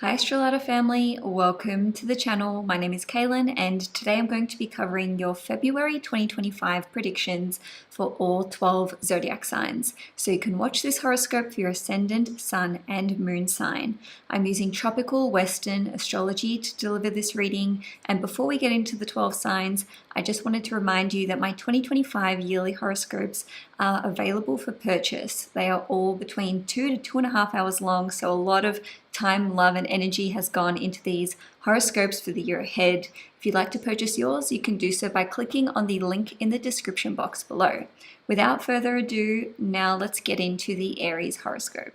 Hi AstroLada family, welcome to the channel. My name is Cailin and today I'm going to be covering your February 2025 predictions for all 12 zodiac signs. So you can watch this horoscope for your ascendant, sun and moon sign. I'm using tropical Western astrology to deliver this reading, and before we get into the 12 signs, I just wanted to remind you that my 2025 yearly horoscopes are available for purchase. They are all between 2 to 2.5 hours long, so a lot of time, love, and energy has gone into these horoscopes for the year ahead. If you'd like to purchase yours, you can do so by clicking on the link in the description box below. Without further ado, now let's get into the Aries horoscope.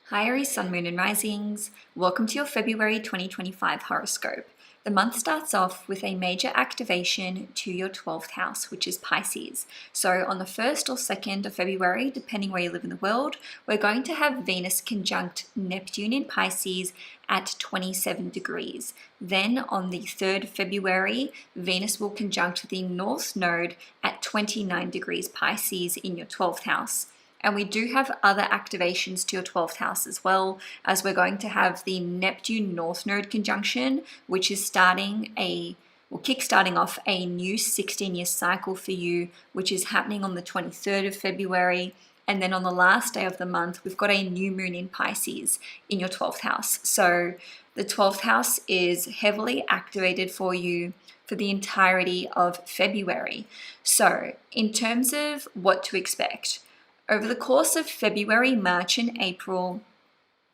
Hi Aries, Sun, Moon, and Risings. Welcome to your February 2025 horoscope. The month starts off with a major activation to your 12th house, which is Pisces. So on the 1st or 2nd of February, depending where you live in the world, we're going to have Venus conjunct Neptune in Pisces at 27 degrees. Then on the 3rd of February, Venus will conjunct the North Node at 29 degrees Pisces in your 12th house. And we do have other activations to your 12th house as well, as we're going to have the Neptune North Node conjunction, which is kickstarting off a new 16-year cycle for you, which is happening on the 23rd of February. And then on the last day of the month, we've got a new moon in Pisces in your 12th house. So the 12th house is heavily activated for you for the entirety of February. So in terms of what to expect, over the course of February, March, and April,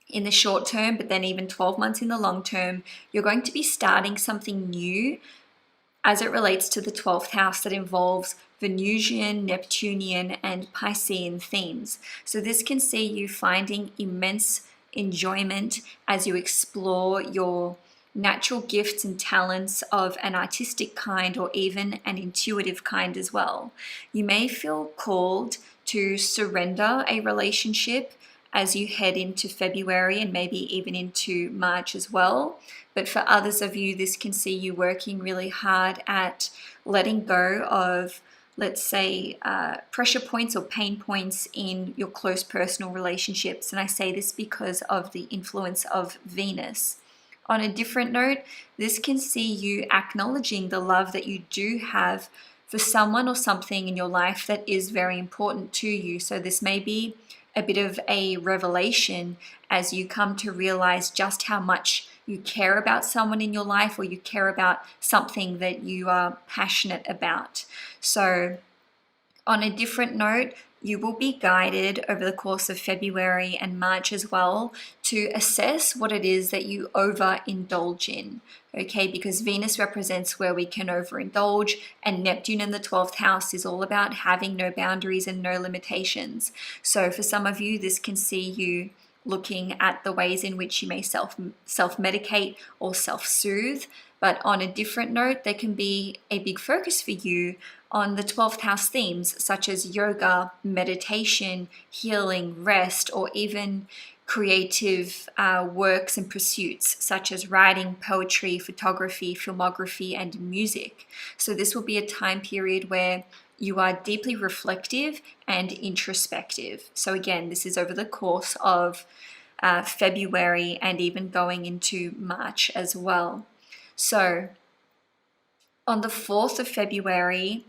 in the short term, but then even 12 months in the long term, you're going to be starting something new as it relates to the 12th house that involves Venusian, Neptunian, and Piscean themes. So this can see you finding immense enjoyment as you explore your natural gifts and talents of an artistic kind or even an intuitive kind as well. You may feel called to surrender a relationship as you head into February and maybe even into March as well. But for others of you, this can see you working really hard at letting go of, let's say, pressure points or pain points in your close personal relationships. And I say this because of the influence of Venus. On a different note, this can see you acknowledging the love that you do have for someone or something in your life that is very important to you. So this may be a bit of a revelation as you come to realize just how much you care about someone in your life, or you care about something that you are passionate about. So on a different note, you will be guided over the course of February and March as well to assess what it is that you overindulge in, okay? Because Venus represents where we can overindulge, and Neptune in the 12th house is all about having no boundaries and no limitations. So for some of you, this can see you looking at the ways in which you may self-medicate or self-soothe. But on a different note, there can be a big focus for you on the 12th house themes such as yoga, meditation, healing, rest, or even creative works and pursuits such as writing, poetry, photography, filmography, and music. So this will be a time period where you are deeply reflective and introspective. So again, this is over the course of February and even going into March as well. So on the 4th of February,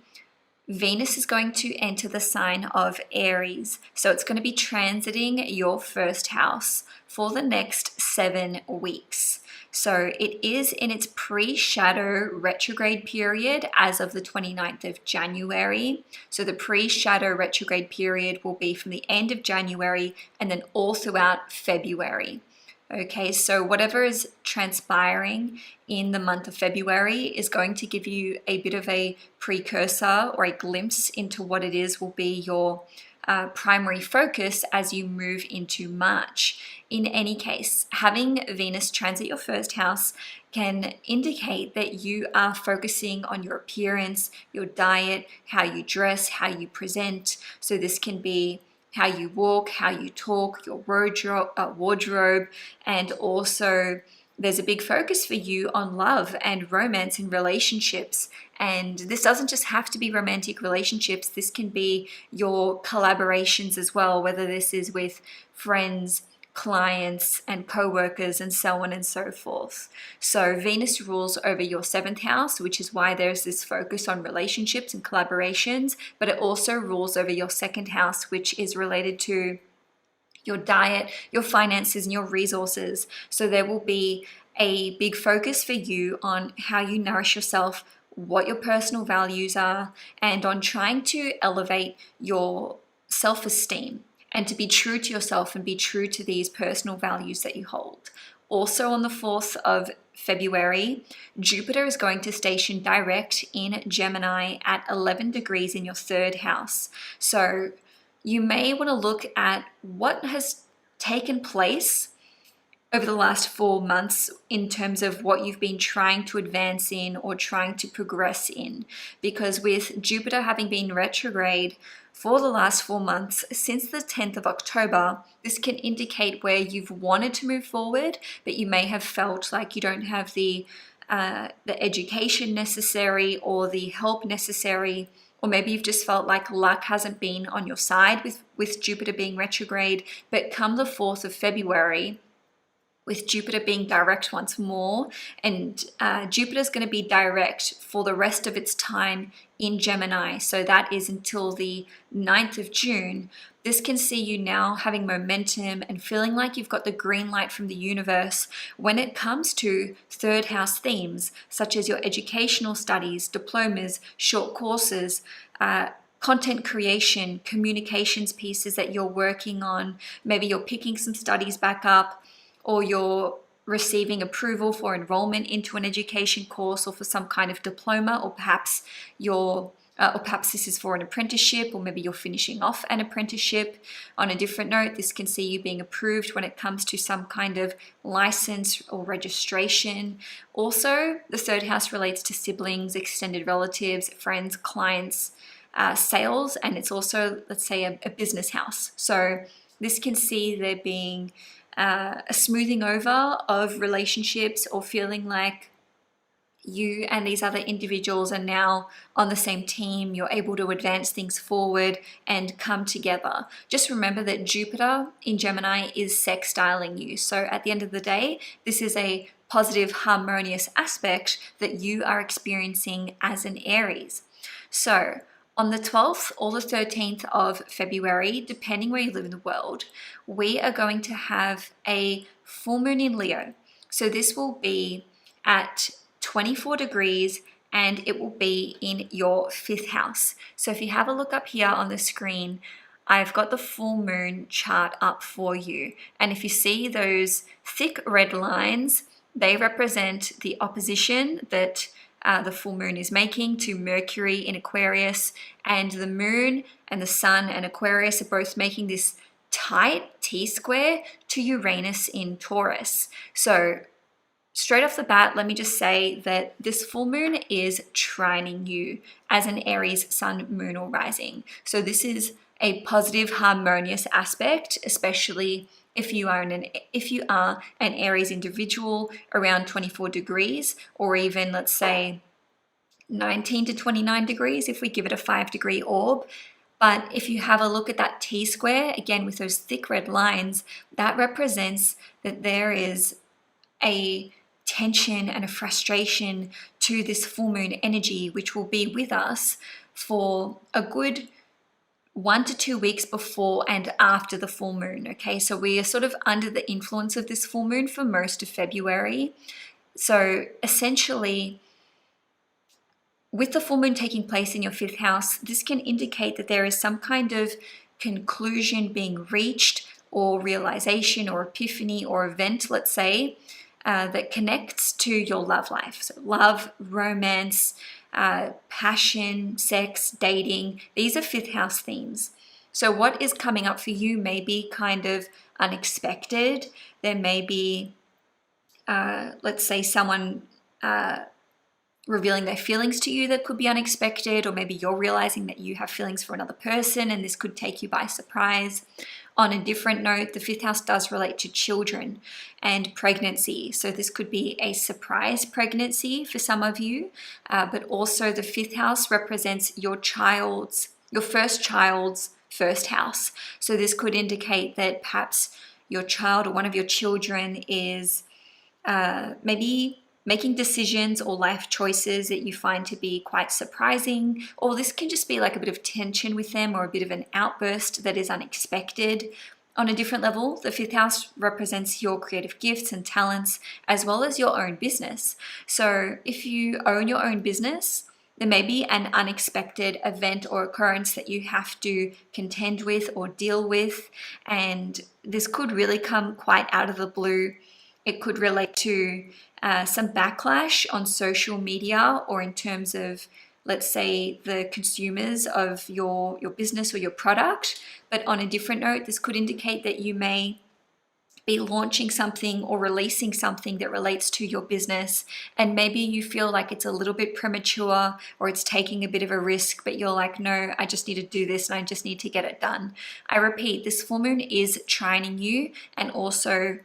Venus is going to enter the sign of Aries. So it's going to be transiting your first house for the next 7 weeks. So it is in its pre-shadow retrograde period as of the 29th of January. So the pre-shadow retrograde period will be from the end of January and then all throughout February. Okay, so whatever is transpiring in the month of February is going to give you a bit of a precursor or a glimpse into what it is will be your primary focus as you move into March. In any case, having Venus transit your first house can indicate that you are focusing on your appearance, your diet, how you dress, how you present. So this can be how you walk, how you talk, your wardrobe, and also there's a big focus for you on love and romance and relationships. And this doesn't just have to be romantic relationships. This can be your collaborations as well, whether this is with friends, clients, and co-workers, and so on and so forth. So Venus rules over your 7th house, which is why there's this focus on relationships and collaborations, but it also rules over your 2nd house, which is related to your diet, your finances, and your resources. So there will be a big focus for you on how you nourish yourself, what your personal values are, and on trying to elevate your self-esteem and to be true to yourself and be true to these personal values that you hold. Also on the 4th of February, Jupiter is going to station direct in Gemini at 11 degrees in your 3rd house. So you may want to look at what has taken place over the last 4 months in terms of what you've been trying to advance in or trying to progress in. Because with Jupiter having been retrograde for the last 4 months, since the 10th of October, this can indicate where you've wanted to move forward, but you may have felt like you don't have the education necessary or the help necessary, or maybe you've just felt like luck hasn't been on your side with Jupiter being retrograde. But come the 4th of February, with Jupiter being direct once more, and Jupiter's going to be direct for the rest of its time in Gemini. So that is until the 9th of June. This can see you now having momentum and feeling like you've got the green light from the universe when it comes to 3rd house themes, such as your educational studies, diplomas, short courses, content creation, communications pieces that you're working on. Maybe you're picking some studies back up, or you're receiving approval for enrollment into an education course or for some kind of diploma, or perhaps this is for an apprenticeship, or maybe you're finishing off an apprenticeship. On a different note, this can see you being approved when it comes to some kind of license or registration. Also, the 3rd house relates to siblings, extended relatives, friends, clients, sales, and it's also, let's say, a business house. So this can see there being a smoothing over of relationships, or feeling like you and these other individuals are now on the same team. You're able to advance things forward and come together. Just remember that Jupiter in Gemini is sextiling you. So at the end of the day, this is a positive, harmonious aspect that you are experiencing as an Aries. So on the 12th or the 13th of February, depending where you live in the world, we are going to have a full moon in Leo. So this will be at 24 degrees and it will be in your 5th house. So if you have a look up here on the screen, I've got the full moon chart up for you. And if you see those thick red lines, they represent the opposition that the full moon is making to Mercury in Aquarius, and the moon and the sun and Aquarius are both making this tight T-square to Uranus in Taurus. So straight off the bat, let me just say that this full moon is trining you as an Aries sun, moon, or rising. So this is a positive, harmonious aspect, especially if you are an Aries individual around 24 degrees, or even, let's say, 19 to 29 degrees if we give it a 5-degree orb. But if you have a look at that T-square, again with those thick red lines, that represents that there is a tension and a frustration to this full moon energy, which will be with us for a good 1 to 2 weeks before and after the full moon. Okay, so we are sort of under the influence of this full moon for most of February. So essentially, with the full moon taking place in your 5th house, this can indicate that there is some kind of conclusion being reached, or realization or epiphany or event, let's say, that connects to your love life. So love, romance, passion, sex, dating, these are 5th house themes. So what is coming up for you may be kind of unexpected. There may be, let's say, someone revealing their feelings to you that could be unexpected, or maybe you're realizing that you have feelings for another person and this could take you by surprise. On a different note, the fifth house does relate to children and pregnancy. So this could be a surprise pregnancy for some of you, but also the fifth house represents your first child's first house. So this could indicate that perhaps your child or one of your children is maybe making decisions or life choices that you find to be quite surprising, or this can just be like a bit of tension with them or a bit of an outburst that is unexpected. On a different level, the fifth house represents your creative gifts and talents as well as your own business. So if you own your own business, there may be an unexpected event or occurrence that you have to contend with or deal with, and this could really come quite out of the blue. It could relate to some backlash on social media, or in terms of, let's say, the consumers of your business or your product. But on a different note, this could indicate that you may be launching something or releasing something that relates to your business, and maybe you feel like it's a little bit premature or it's taking a bit of a risk, but you're like, no, I just need to do this and I just need to get it done. I repeat, this full moon is trining you, and also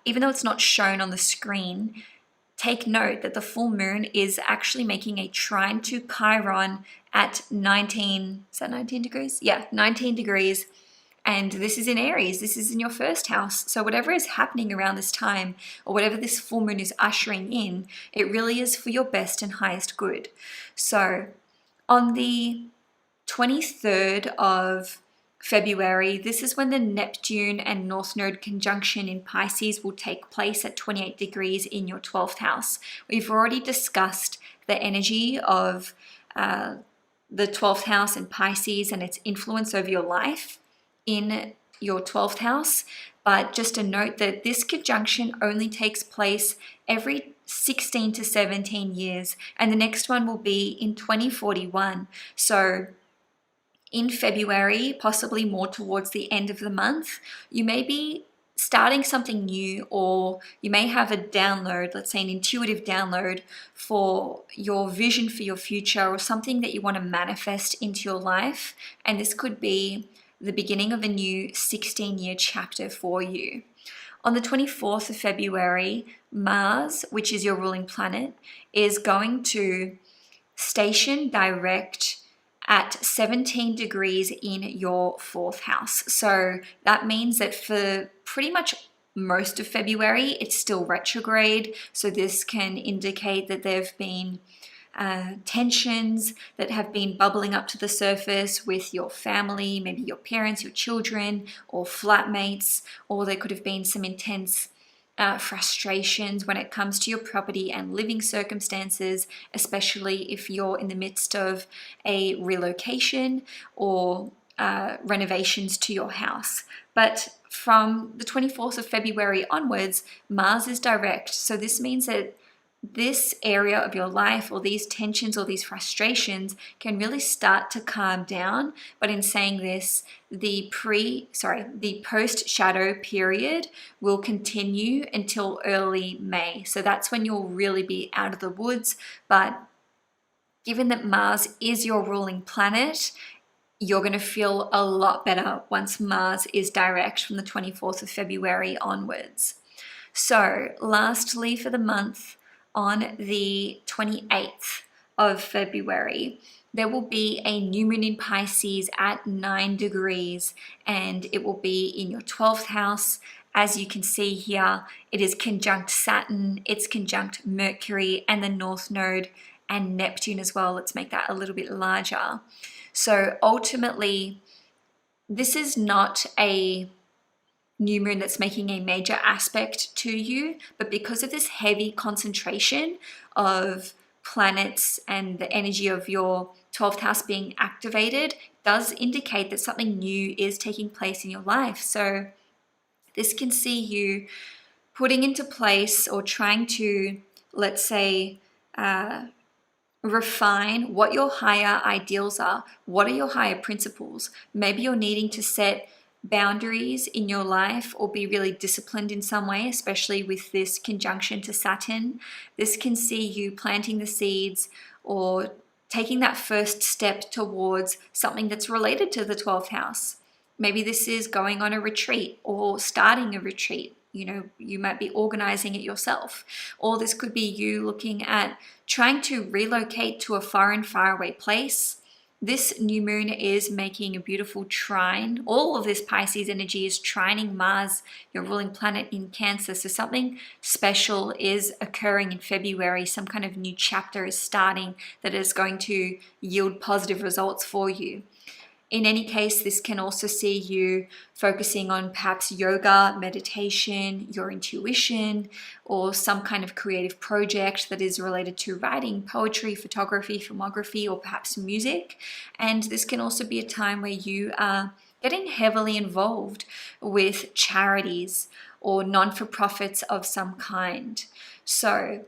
even though it's not shown on the screen, take note that the full moon is actually making a trine to Chiron at 19, is that 19 degrees? Yeah, 19 degrees. And this is in Aries, this is in your first house. So whatever is happening around this time, or whatever this full moon is ushering in, it really is for your best and highest good. So on the 23rd of February, this is when the Neptune and North Node conjunction in Pisces will take place at 28 degrees in your 12th house. We've already discussed the energy of the 12th house in Pisces and its influence over your life in your 12th house. But just a note that this conjunction only takes place every 16 to 17 years, and the next one will be in 2041. So in February, possibly more towards the end of the month, you may be starting something new, or you may have a download, let's say an intuitive download for your vision for your future, or something that you want to manifest into your life. And this could be the beginning of a new 16-year chapter for you. On the 24th of February, Mars, which is your ruling planet, is going to station direct at 17 degrees in your 4th house. So that means that for pretty much most of February, it's still retrograde. So this can indicate that there have been tensions that have been bubbling up to the surface with your family, maybe your parents, your children, or flatmates, or there could have been some intense frustrations when it comes to your property and living circumstances, especially if you're in the midst of a relocation or renovations to your house. But from the 24th of February onwards, Mars is direct. So this means that this area of your life, or these tensions or these frustrations, can really start to calm down. But in saying this, the post shadow period will continue until early May. So that's when you'll really be out of the woods. But given that Mars is your ruling planet, you're going to feel a lot better once Mars is direct from the 24th of February onwards. So lastly for the month, on the 28th of February, there will be a new moon in Pisces at 9 degrees, and it will be in your 12th house. As you can see here, it is conjunct Saturn, it's conjunct Mercury and the North Node and Neptune as well. Let's make that a little bit larger. So ultimately, this is not a new moon that's making a major aspect to you, but because of this heavy concentration of planets and the energy of your 12th house being activated, does indicate that something new is taking place in your life. So this can see you putting into place or trying to, let's say, refine what your higher ideals are. What are your higher principles? Maybe you're needing to set boundaries in your life or be really disciplined in some way, especially with this conjunction to Saturn. This can see you planting the seeds or taking that first step towards something that's related to the 12th house. Maybe this is going on a retreat or starting a retreat. You might be organizing it yourself. Or this could be you looking at trying to relocate to a foreign, faraway place. This new moon is making a beautiful trine. All of this Pisces energy is trining Mars, your ruling planet in Cancer. So something special is occurring in February. Some kind of new chapter is starting that is going to yield positive results for you. In any case, this can also see you focusing on perhaps yoga, meditation, your intuition, or some kind of creative project that is related to writing, poetry, photography, filmography, or perhaps music. And this can also be a time where you are getting heavily involved with charities or non-for-profits of some kind. So,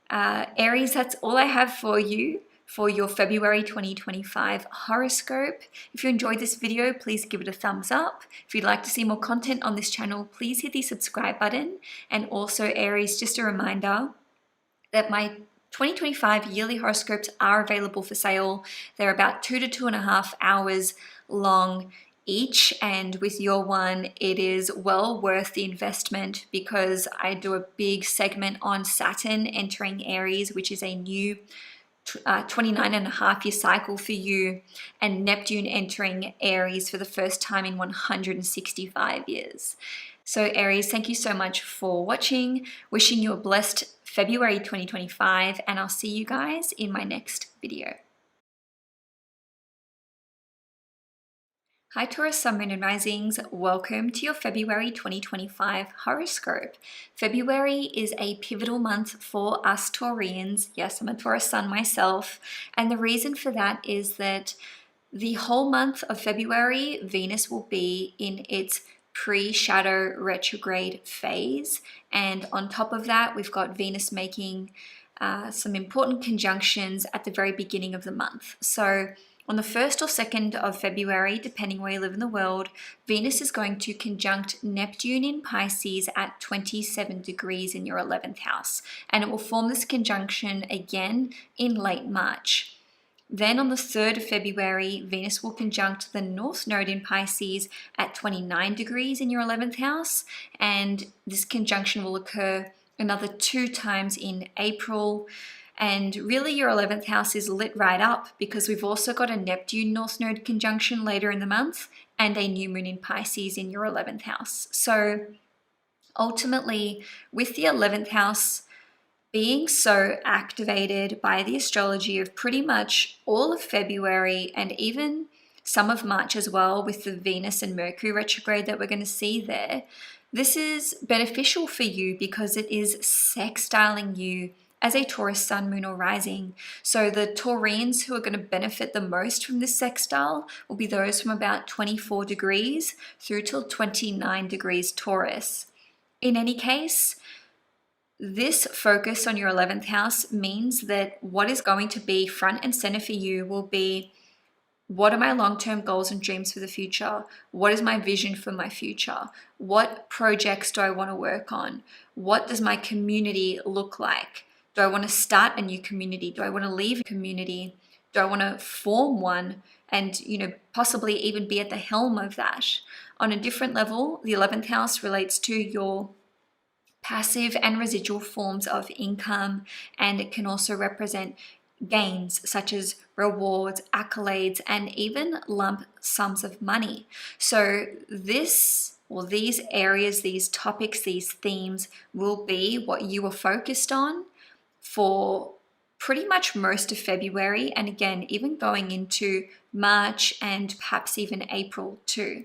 Aries, that's all I have for you for your February 2025 horoscope. If you enjoyed this video, please give it a thumbs up. If you'd like to see more content on this channel, please hit the subscribe button. And also, Aries, just a reminder that my 2025 yearly horoscopes are available for sale. They're about 2 to 2.5 hours long each, and with your one, it is well worth the investment because I do a big segment on Saturn entering Aries, which is a new 29.5 year cycle for you, and Neptune entering Aries for the first time in 165 years. So Aries, thank you so much for watching. Wishing you a blessed February 2025, and I'll see you guys in my next video. Hi Taurus, Sun, Moon and Risings. Welcome to your February 2025 horoscope. February is a pivotal month for us Taurians. Yes, I'm a Taurus Sun myself. And the reason for that is that the whole month of February, Venus will be in its pre-shadow retrograde phase. And on top of that, we've got Venus making some important conjunctions at the very beginning of the month. So on the 1st or 2nd of February, depending where you live in the world, Venus is going to conjunct Neptune in Pisces at 27 degrees in your 11th house. And it will form this conjunction again in late March. Then on the 3rd of February, Venus will conjunct the North Node in Pisces at 29 degrees in your 11th house. And this conjunction will occur another 2 times in April. And really your 11th house is lit right up because we've also got a Neptune North Node conjunction later in the month and a new moon in Pisces in your 11th house. So ultimately, with the 11th house being so activated by the astrology of pretty much all of February and even some of March as well, with the Venus and Mercury retrograde that we're going to see there, this is beneficial for you because it is sextiling you as a Taurus Sun, Moon or Rising. So the Taurians who are going to benefit the most from this sextile will be those from about 24 degrees through till 29 degrees Taurus. In any case, this focus on your 11th house means that what is going to be front and center for you will be, what are my long-term goals and dreams for the future? What is my vision for my future? What projects do I want to work on? What does my community look like? Do I want to start a new community? Do I want to leave a community? Do I want to form one and, possibly even be at the helm of that? On a different level, the 11th house relates to your passive and residual forms of income, and it can also represent gains such as rewards, accolades, and even lump sums of money. So these areas, these topics, these themes will be what you are focused on for pretty much most of February, and again, even going into March and perhaps even April too.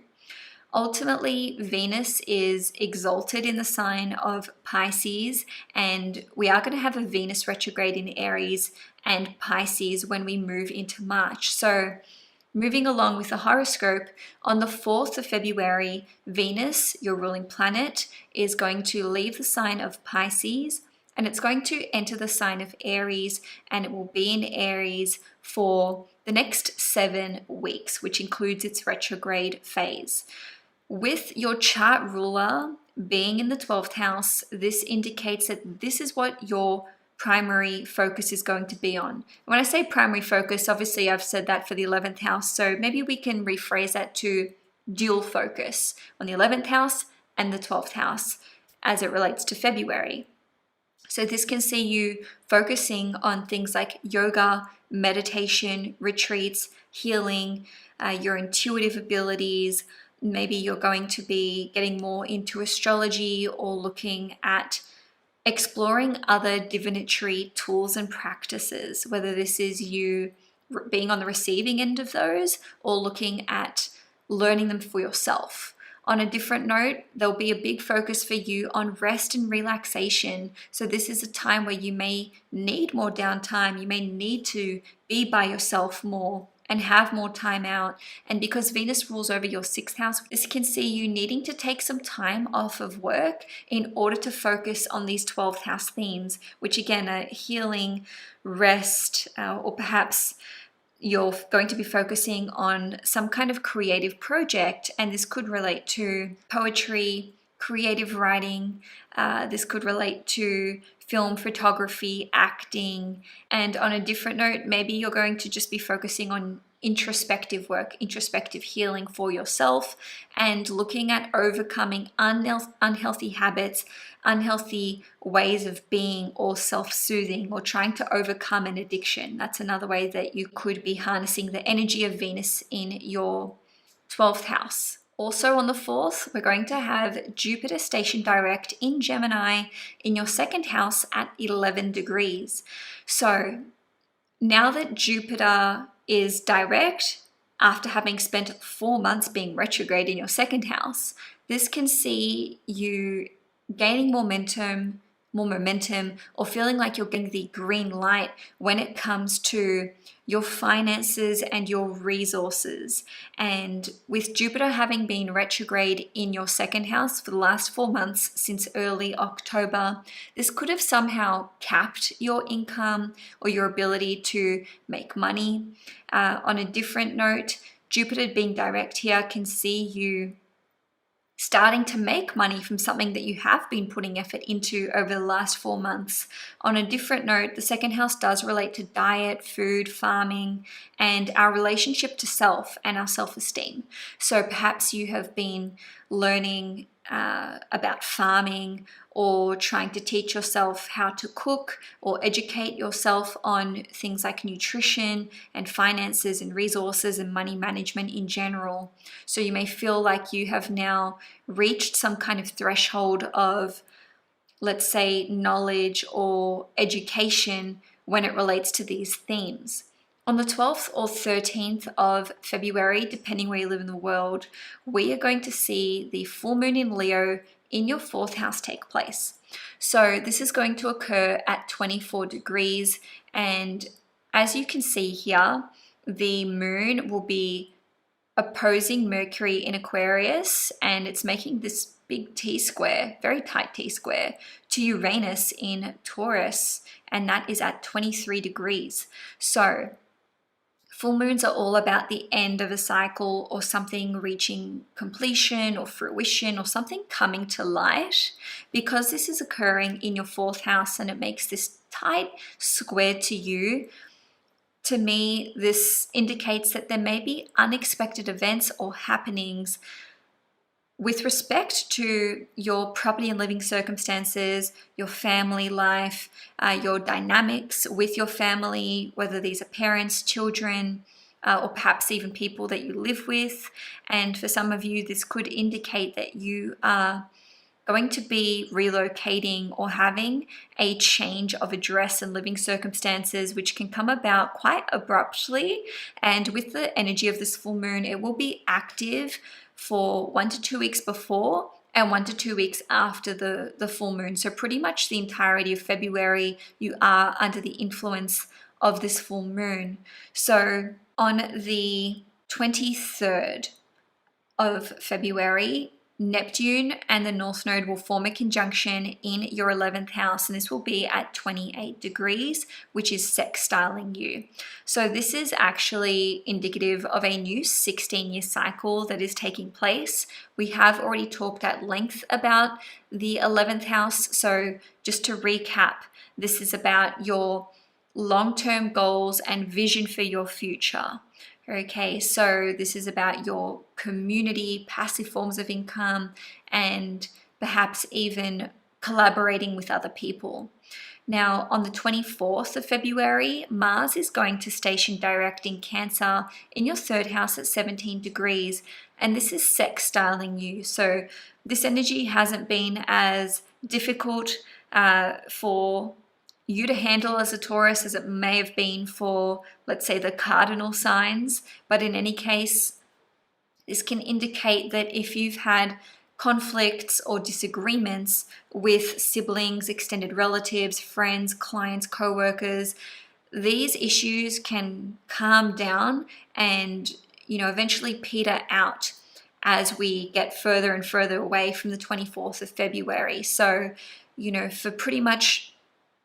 Ultimately, Venus is exalted in the sign of Pisces, and we are going to have a Venus retrograde in Aries and Pisces when we move into March. So moving along with the horoscope, on the 4th of February, Venus, your ruling planet, is going to leave the sign of Pisces and it's going to enter the sign of Aries, and it will be in Aries for the next 7 weeks, which includes its retrograde phase. With your chart ruler being in the 12th house, this indicates that this is what your primary focus is going to be on. When I say primary focus, obviously I've said that for the 11th house, so maybe we can rephrase that to dual focus on the 11th house and the 12th house as it relates to February. So this can see you focusing on things like yoga, meditation, retreats, healing, your intuitive abilities. Maybe you're going to be getting more into astrology or looking at exploring other divinatory tools and practices, whether this is you being on the receiving end of those or looking at learning them for yourself. On a different note, there'll be a big focus for you on rest and relaxation. So this is a time where you may need more downtime. You may need to be by yourself more and have more time out. And because Venus rules over your 6th house, this can see you needing to take some time off of work in order to focus on these 12th house themes, which again are healing, rest, or perhaps you're going to be focusing on some kind of creative project. And this could relate to poetry, creative writing. This could relate to film, photography, acting. And on a different note, maybe you're going to just be focusing on introspective work, introspective healing for yourself, and looking at overcoming unhealthy habits, unhealthy ways of being, or self-soothing, or trying to overcome an addiction. That's another way that you could be harnessing the energy of Venus in your 12th house. Also on the 4th, we're going to have Jupiter stationed direct in Gemini in your 2nd house at 11 degrees. So now that Jupiter is direct, after having spent 4 months being retrograde in your 2nd house, this can see you gaining momentum, or feeling like you're getting the green light when it comes to your finances and your resources. And with Jupiter having been retrograde in your 2nd house for the last 4 months since early October, this could have somehow capped your income or your ability to make money. On a different note, Jupiter being direct here can see you starting to make money from something that you have been putting effort into over the last 4 months. On a different note, the 2nd house does relate to diet, food, farming, and our relationship to self and our self-esteem. So perhaps you have been learning about farming, or trying to teach yourself how to cook, or educate yourself on things like nutrition and finances and resources and money management in general. So you may feel like you have now reached some kind of threshold of, let's say, knowledge or education when it relates to these themes. On the 12th or 13th of February, depending where you live in the world, we are going to see the full moon in Leo in your 4th house take place. So this is going to occur at 24 degrees. And as you can see here, the moon will be opposing Mercury in Aquarius, and it's making this big T-square, very tight T-square, to Uranus in Taurus, and that is at 23 degrees. So full moons are all about the end of a cycle, or something reaching completion or fruition, or something coming to light. Because this is occurring in your 4th house and it makes this tight square to you, to me, this indicates that there may be unexpected events or happenings with respect to your property and living circumstances, your family life, your dynamics with your family, whether these are parents, children, or perhaps even people that you live with. And for some of you, this could indicate that you are going to be relocating or having a change of address and living circumstances, which can come about quite abruptly. And with the energy of this full moon, it will be active for 1 to 2 weeks before and 1 to 2 weeks after the full moon. So pretty much the entirety of February, you are under the influence of this full moon. So on the 23rd of February, Neptune and the North Node will form a conjunction in your 11th house, and this will be at 28 degrees, which is sextiling you. So this is actually indicative of a new 16-year cycle that is taking place. We have already talked at length about the 11th house. So just to recap, this is about your long-term goals and vision for your future. Okay, so this is about your community, passive forms of income, and perhaps even collaborating with other people. Now, on the 24th of February, Mars is going to station direct in Cancer in your 3rd house at 17 degrees, and this is sextiling you. So this energy hasn't been as difficult for you to handle as a Taurus as it may have been for, let's say, the cardinal signs. But in any case, this can indicate that if you've had conflicts or disagreements with siblings, extended relatives, friends, clients, co-workers, these issues can calm down and, eventually peter out as we get further and further away from the 24th of February. So, for pretty much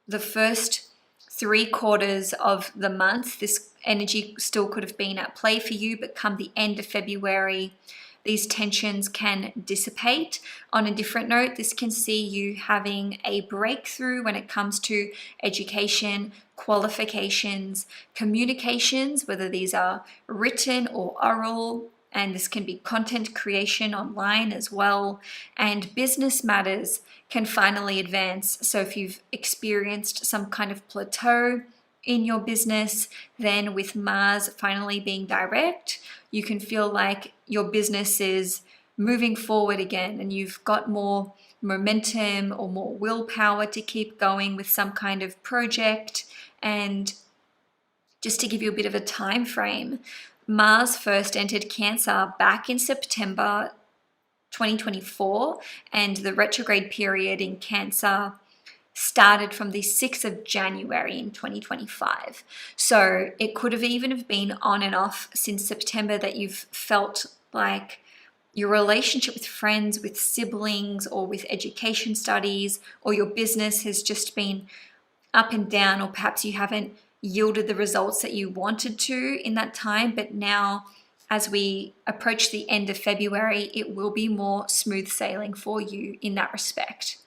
the first 3/4 of the month, this energy still could have been at play for you, but come the end of February, these tensions can dissipate. On a different note, this can see you having a breakthrough when it comes to education, qualifications, communications, whether these are written or oral, and this can be content creation online as well, and business matters can finally advance. So if you've experienced some kind of plateau in your business, then with Mars finally being direct, you can feel like your business is moving forward again and you've got more momentum or more willpower to keep going with some kind of project. And just to give you a bit of a time frame, Mars first entered Cancer back in September 2024, and the retrograde period in Cancer started from the 6th of January in 2025. So it could have even have been on and off since September that you've felt like your relationship with friends, with siblings, or with education studies, or your business has just been up and down, or perhaps you haven't yielded the results that you wanted to in that time. But now, as we approach the end of February, it will be more smooth sailing for you in that respect.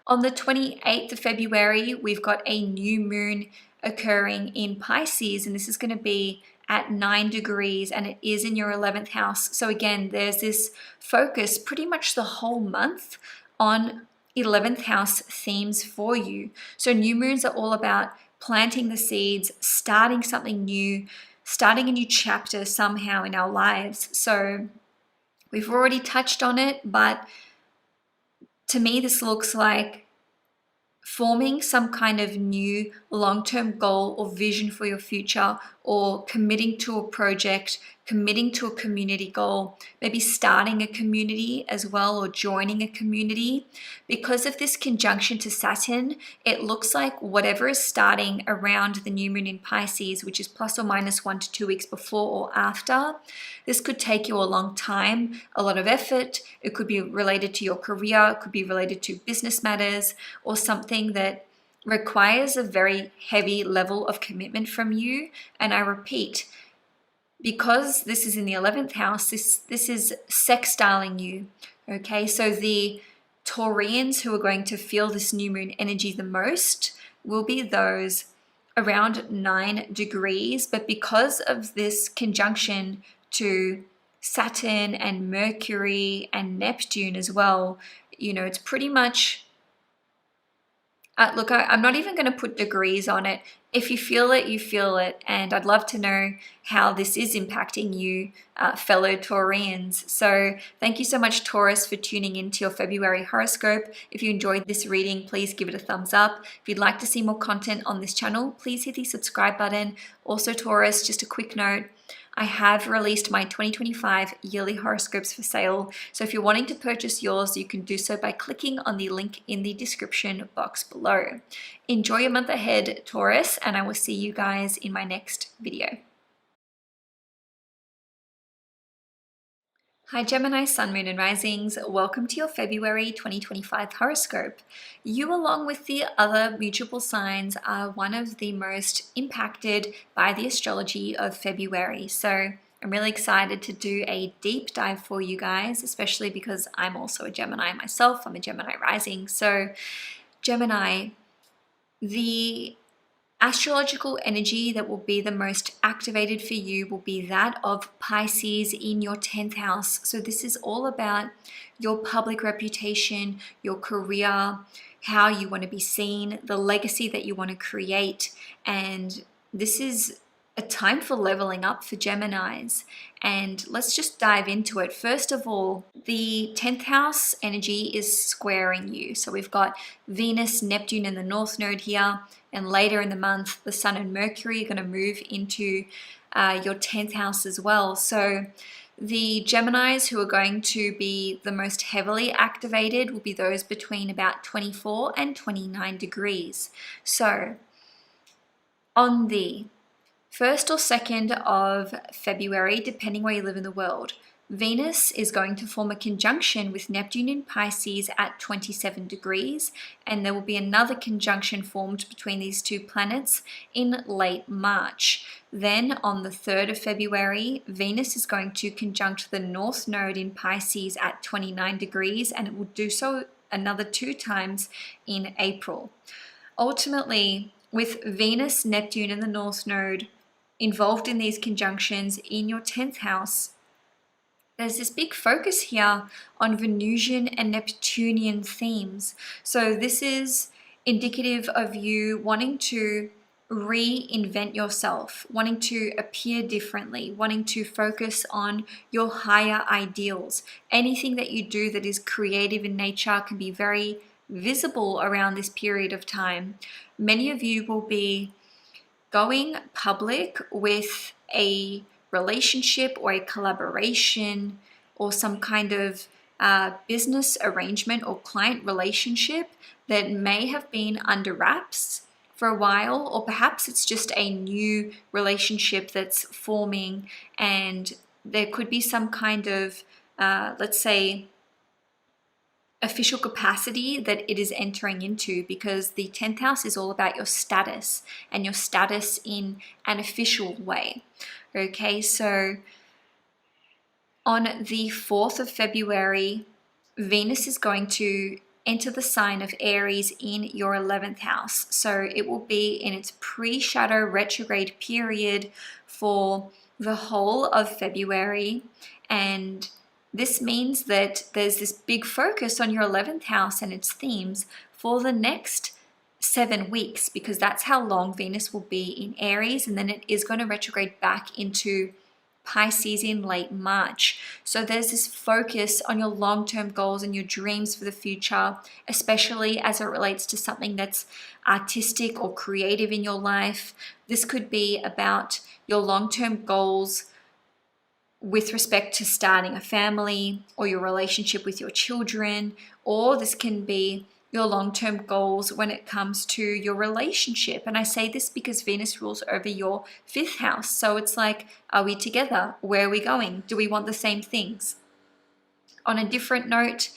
On the 28th of February, we've got a new moon occurring in Pisces, and this is going to be at 9 degrees, and it is in your 11th house. So again, there's this focus pretty much the whole month on 11th house themes for you. So new moons are all about planting the seeds, starting something new, starting a new chapter somehow in our lives. So we've already touched on it, but to me, this looks like forming some kind of new long-term goal or vision for your future, or committing to a project, committing to a community goal, maybe starting a community as well, or joining a community. Because of this conjunction to Saturn, it looks like whatever is starting around the new moon in Pisces, which is plus or minus 1 to 2 weeks before or after, this could take you a long time, a lot of effort. It could be related to your career, it could be related to business matters, or something that requires a very heavy level of commitment from you. And I repeat, because this is in the 11th house, this is sextiling you. Okay, so the Taurians who are going to feel this new moon energy the most will be those around 9 degrees. But because of this conjunction to Saturn and Mercury and Neptune as well, it's pretty much look, I'm not even going to put degrees on it. If you feel it, you feel it. And I'd love to know how this is impacting you, fellow Taurians. So thank you so much, Taurus, for tuning into your February horoscope. If you enjoyed this reading, please give it a thumbs up. If you'd like to see more content on this channel, please hit the subscribe button. Also, Taurus, just a quick note, I have released my 2025 yearly horoscopes for sale. So if you're wanting to purchase yours, you can do so by clicking on the link in the description box below. Enjoy your month ahead, Taurus, and I will see you guys in my next video. Hi Gemini, Sun, Moon and Risings. Welcome to your February 2025 horoscope. You, along with the other mutable signs, are one of the most impacted by the astrology of February. So I'm really excited to do a deep dive for you guys, especially because I'm also a Gemini myself. I'm a Gemini rising. So Gemini, the astrological energy that will be the most activated for you will be that of Pisces in your 10th house. So this is all about your public reputation, your career, how you want to be seen, the legacy that you want to create. And this is a time for leveling up for Geminis. And let's just dive into it. First of all, the 10th house energy is squaring you. So we've got Venus, Neptune in the North Node here. And later in the month, the Sun and Mercury are going to move into your 10th house as well. So the Geminis who are going to be the most heavily activated will be those between about 24 and 29 degrees. So on the 1st or 2nd of February, depending where you live in the world, Venus is going to form a conjunction with Neptune in Pisces at 27 degrees, and there will be another conjunction formed between these two planets in late March. Then on the 3rd of February, Venus is going to conjunct the North Node in Pisces at 29 degrees, and it will do so another 2 times in April. Ultimately, with Venus, Neptune, and the North Node involved in these conjunctions in your 10th house, there's this big focus here on Venusian and Neptunian themes. So this is indicative of you wanting to reinvent yourself, wanting to appear differently, wanting to focus on your higher ideals. Anything that you do that is creative in nature can be very visible around this period of time. Many of you will be going public with a relationship or a collaboration or some kind of business arrangement or client relationship that may have been under wraps for a while, or perhaps it's just a new relationship that's forming and there could be some kind of, let's say, official capacity that it is entering into, because the 10th house is all about your status and your status in an official way. Okay, so on the 4th of February, Venus is going to enter the sign of Aries in your 11th house. So it will be in its pre-shadow retrograde period for the whole of February, and this means that there's this big focus on your 11th house and its themes for the next 7 weeks, because that's how long Venus will be in Aries, and then it is going to retrograde back into Pisces in late March. So there's this focus on your long-term goals and your dreams for the future, especially as it relates to something that's artistic or creative in your life. This could be about your long-term goals with respect to starting a family or your relationship with your children, or this can be your long-term goals when it comes to your relationship. And I say this because Venus rules over your 5th house. So it's like, are we together? Where are we going? Do we want the same things? On a different note,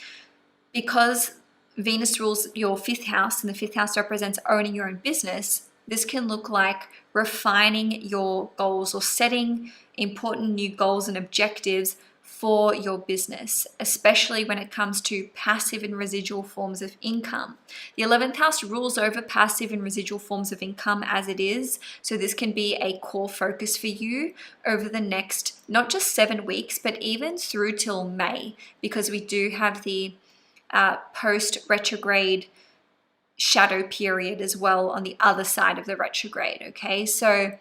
because Venus rules your 5th house and the 5th house represents owning your own business, this can look like refining your goals or setting important new goals and objectives for your business, especially when it comes to passive and residual forms of income. The 11th house rules over passive and residual forms of income as it is, so this can be a core focus for you over the next, not just 7 weeks, but even through till May, because we do have the post-retrograde shadow period as well on the other side of the retrograde, okay? So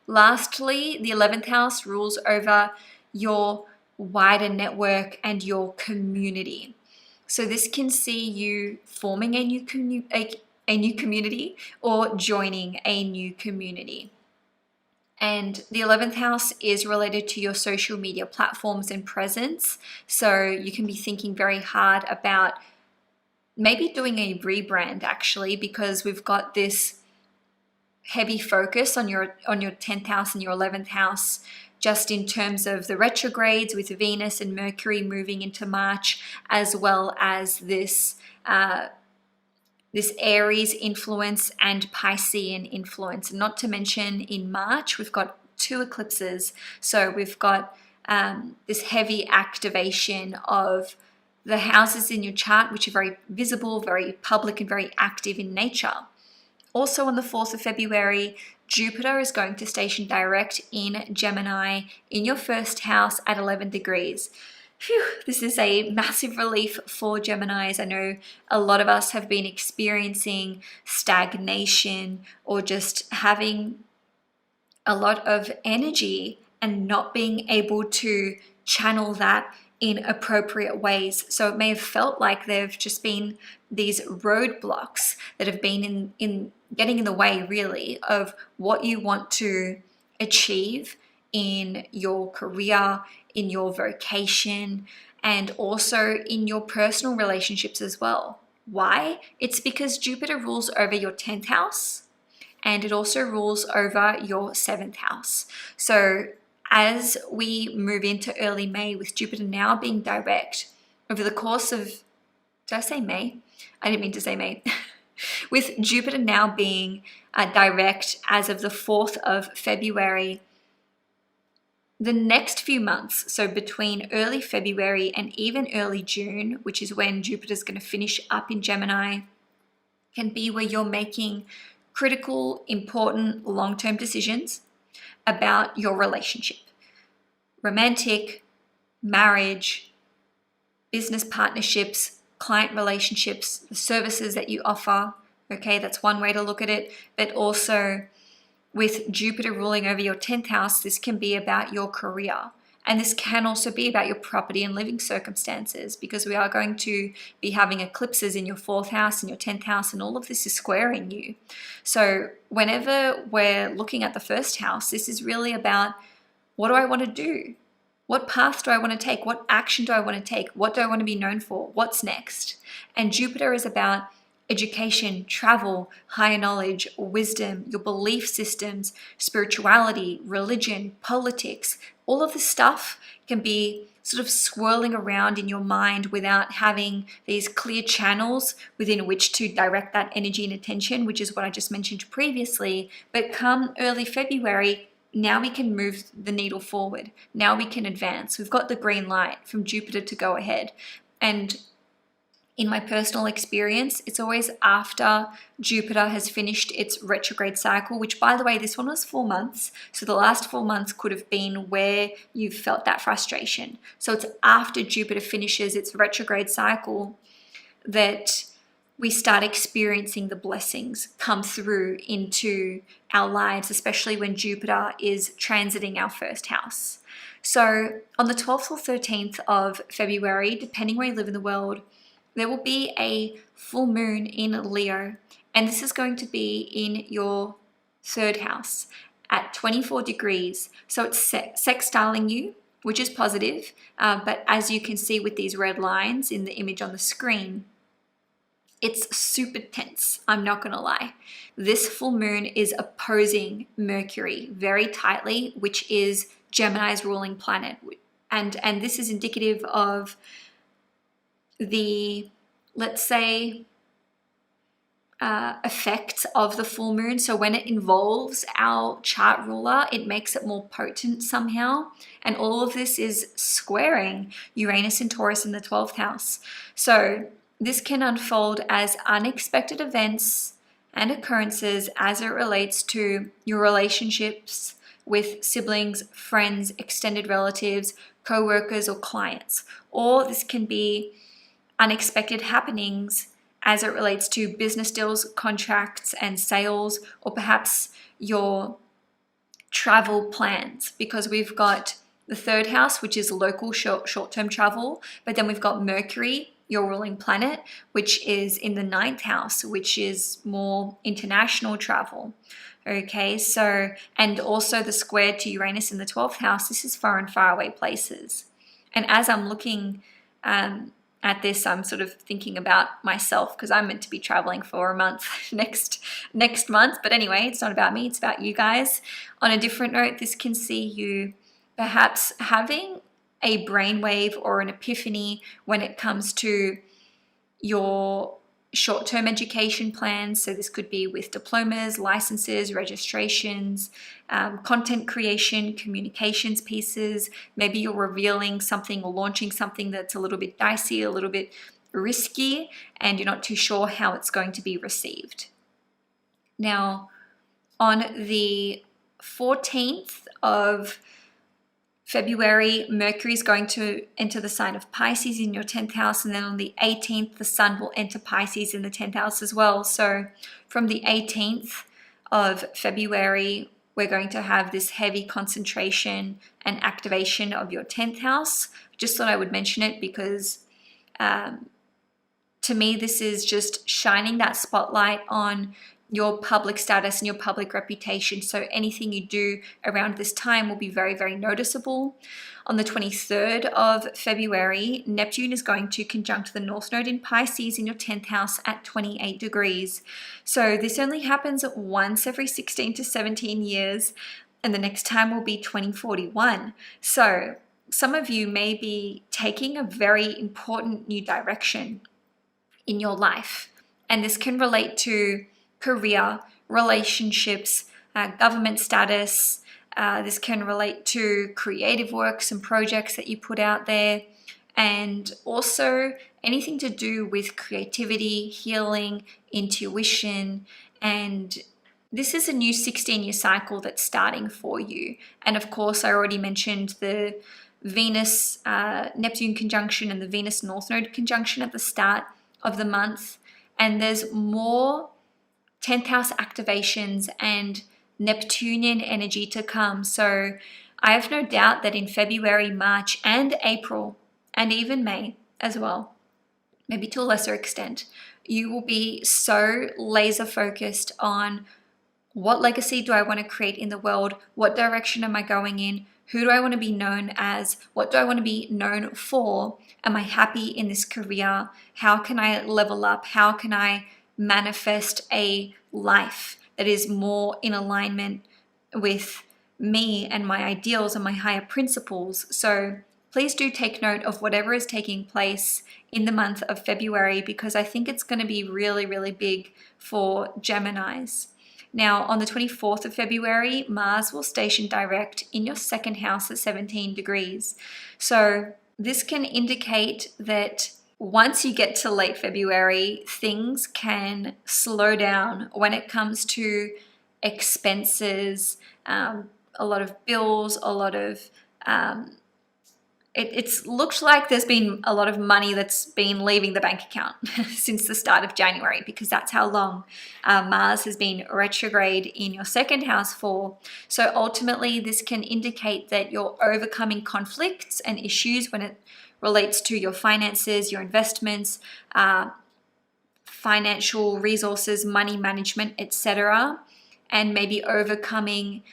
lastly, the 11th house rules over your wider network and your community. So this can see you forming a new community or joining a new community. And the 11th house is related to your social media platforms and presence. So you can be thinking very hard about maybe doing a rebrand, actually, because we've got this heavy focus on your 10th house and your 11th house just in terms of the retrogrades with Venus and Mercury moving into March, as well as this Aries influence and Piscean influence. Not to mention in March, we've got 2 eclipses. So we've got this heavy activation of the houses in your chart, which are very visible, very public, and very active in nature. Also on the 4th of February, Jupiter is going to station direct in Gemini in your first house at 11 degrees. Phew, this is a massive relief for Geminis. I know a lot of us have been experiencing stagnation or just having a lot of energy and not being able to channel that in appropriate ways. So it may have felt like there've just been these roadblocks that have been in getting in the way, really, of what you want to achieve in your career, in your vocation, and also in your personal relationships as well. Why? It's because Jupiter rules over your 10th house, and it also rules over your 7th house. So as we move into early May with Jupiter now being direct over the course of, did I say May? I didn't mean to say May. With Jupiter now being direct as of the 4th of February, the next few months, so between early February and even early June, which is when Jupiter's going to finish up in Gemini, can be where you're making critical, important, long-term decisions about your relationship. Romantic, marriage, business partnerships, client relationships, the services that you offer. Okay, that's one way to look at it. But also with Jupiter ruling over your 10th house, this can be about your career. And this can also be about your property and living circumstances, because we are going to be having eclipses in your 4th house and your 10th house, and all of this is squaring you. So whenever we're looking at the 1st house, this is really about, what do I want to do? What path do I want to take? What action do I want to take? What do I want to be known for? What's next? And Jupiter is about education, travel, higher knowledge, wisdom, your belief systems, spirituality, religion, politics. All of this stuff can be sort of swirling around in your mind without having these clear channels within which to direct that energy and attention, which is what I just mentioned previously. But come early February, now we can move the needle forward. Now we can advance. We've got the green light from Jupiter to go ahead. And in my personal experience, it's always after Jupiter has finished its retrograde cycle, which, by the way, this one was 4 months. So the last 4 months could have been where you've felt that frustration. So it's after Jupiter finishes its retrograde cycle that we start experiencing the blessings come through into our lives, especially when Jupiter is transiting our 1st house. So on the 12th or 13th of February, depending where you live in the world, there will be a full moon in Leo, and this is going to be in your 3rd house at 24 degrees. So it's sextiling you, which is positive, but as you can see with these red lines in the image on the screen, it's super tense, I'm not gonna lie. This full moon is opposing Mercury very tightly, which is Gemini's ruling planet. And this is indicative of the, let's say, effects of the full moon. So when it involves our chart ruler, it makes it more potent somehow. And all of this is squaring Uranus and Taurus in the 12th house. So this can unfold as unexpected events and occurrences as it relates to your relationships with siblings, friends, extended relatives, co-workers, or clients. Or this can be unexpected happenings as it relates to business deals, contracts, and sales, or perhaps your travel plans, because we've got the 3rd house, which is local short-term travel, but then we've got Mercury, your ruling planet, which is in the 9th house, which is more international travel. Okay, so, and also the square to Uranus in the 12th house, this is far and far away places. And as I'm looking at this, I'm sort of thinking about myself, because I'm meant to be traveling for a month next month. But anyway, it's not about me, it's about you guys. On a different note, this can see you perhaps having a brainwave or an epiphany when it comes to your short-term education plans. So this could be with diplomas, licenses, registrations, content creation, communications pieces. Maybe you're revealing something or launching something that's a little bit dicey, a little bit risky, and you're not too sure how it's going to be received. Now, on the 14th of February, Mercury is going to enter the sign of Pisces in your 10th house, and then on the 18th, the Sun will enter Pisces in the 10th house as well. So from the 18th of February, we're going to have this heavy concentration and activation of your 10th house. Just thought I would mention it because to me, this is just shining that spotlight on your public status and your public reputation. So anything you do around this time will be very, very noticeable. On the 23rd of February, Neptune is going to conjunct the North Node in Pisces in your 10th house at 28 degrees. So this only happens once every 16 to 17 years, and the next time will be 2041. So some of you may be taking a very important new direction in your life, and this can relate to career, relationships, government status. This can relate to creative works and projects that you put out there, and also anything to do with creativity, healing, intuition. And this is a new 16-year cycle that's starting for you. And of course, I already mentioned the Venus Neptune conjunction and the Venus North Node conjunction at the start of the month. And there's more 10th house activations and Neptunian energy to come. So I have no doubt that in February, March, and April, and even May as well, maybe to a lesser extent, you will be so laser focused on what legacy do I want to create in the world? What direction am I going in? Who do I want to be known as? What do I want to be known for? Am I happy in this career? How can I level up? How can I manifest a life that is more in alignment with me and my ideals and my higher principles? So please do take note of whatever is taking place in the month of February, because I think it's going to be really, really big for Geminis. Now, on the 24th of February, Mars will station direct in your second house at 17 degrees. So this can indicate that once you get to late February, things can slow down when it comes to expenses, a lot of bills, a lot of it's looked like there's been a lot of money that's been leaving the bank account since the start of January, because that's how long Mars has been retrograde in your second house for. So ultimately, this can indicate that you're overcoming conflicts and issues when it relates to your finances, your investments, financial resources, money management, etc., and maybe overcoming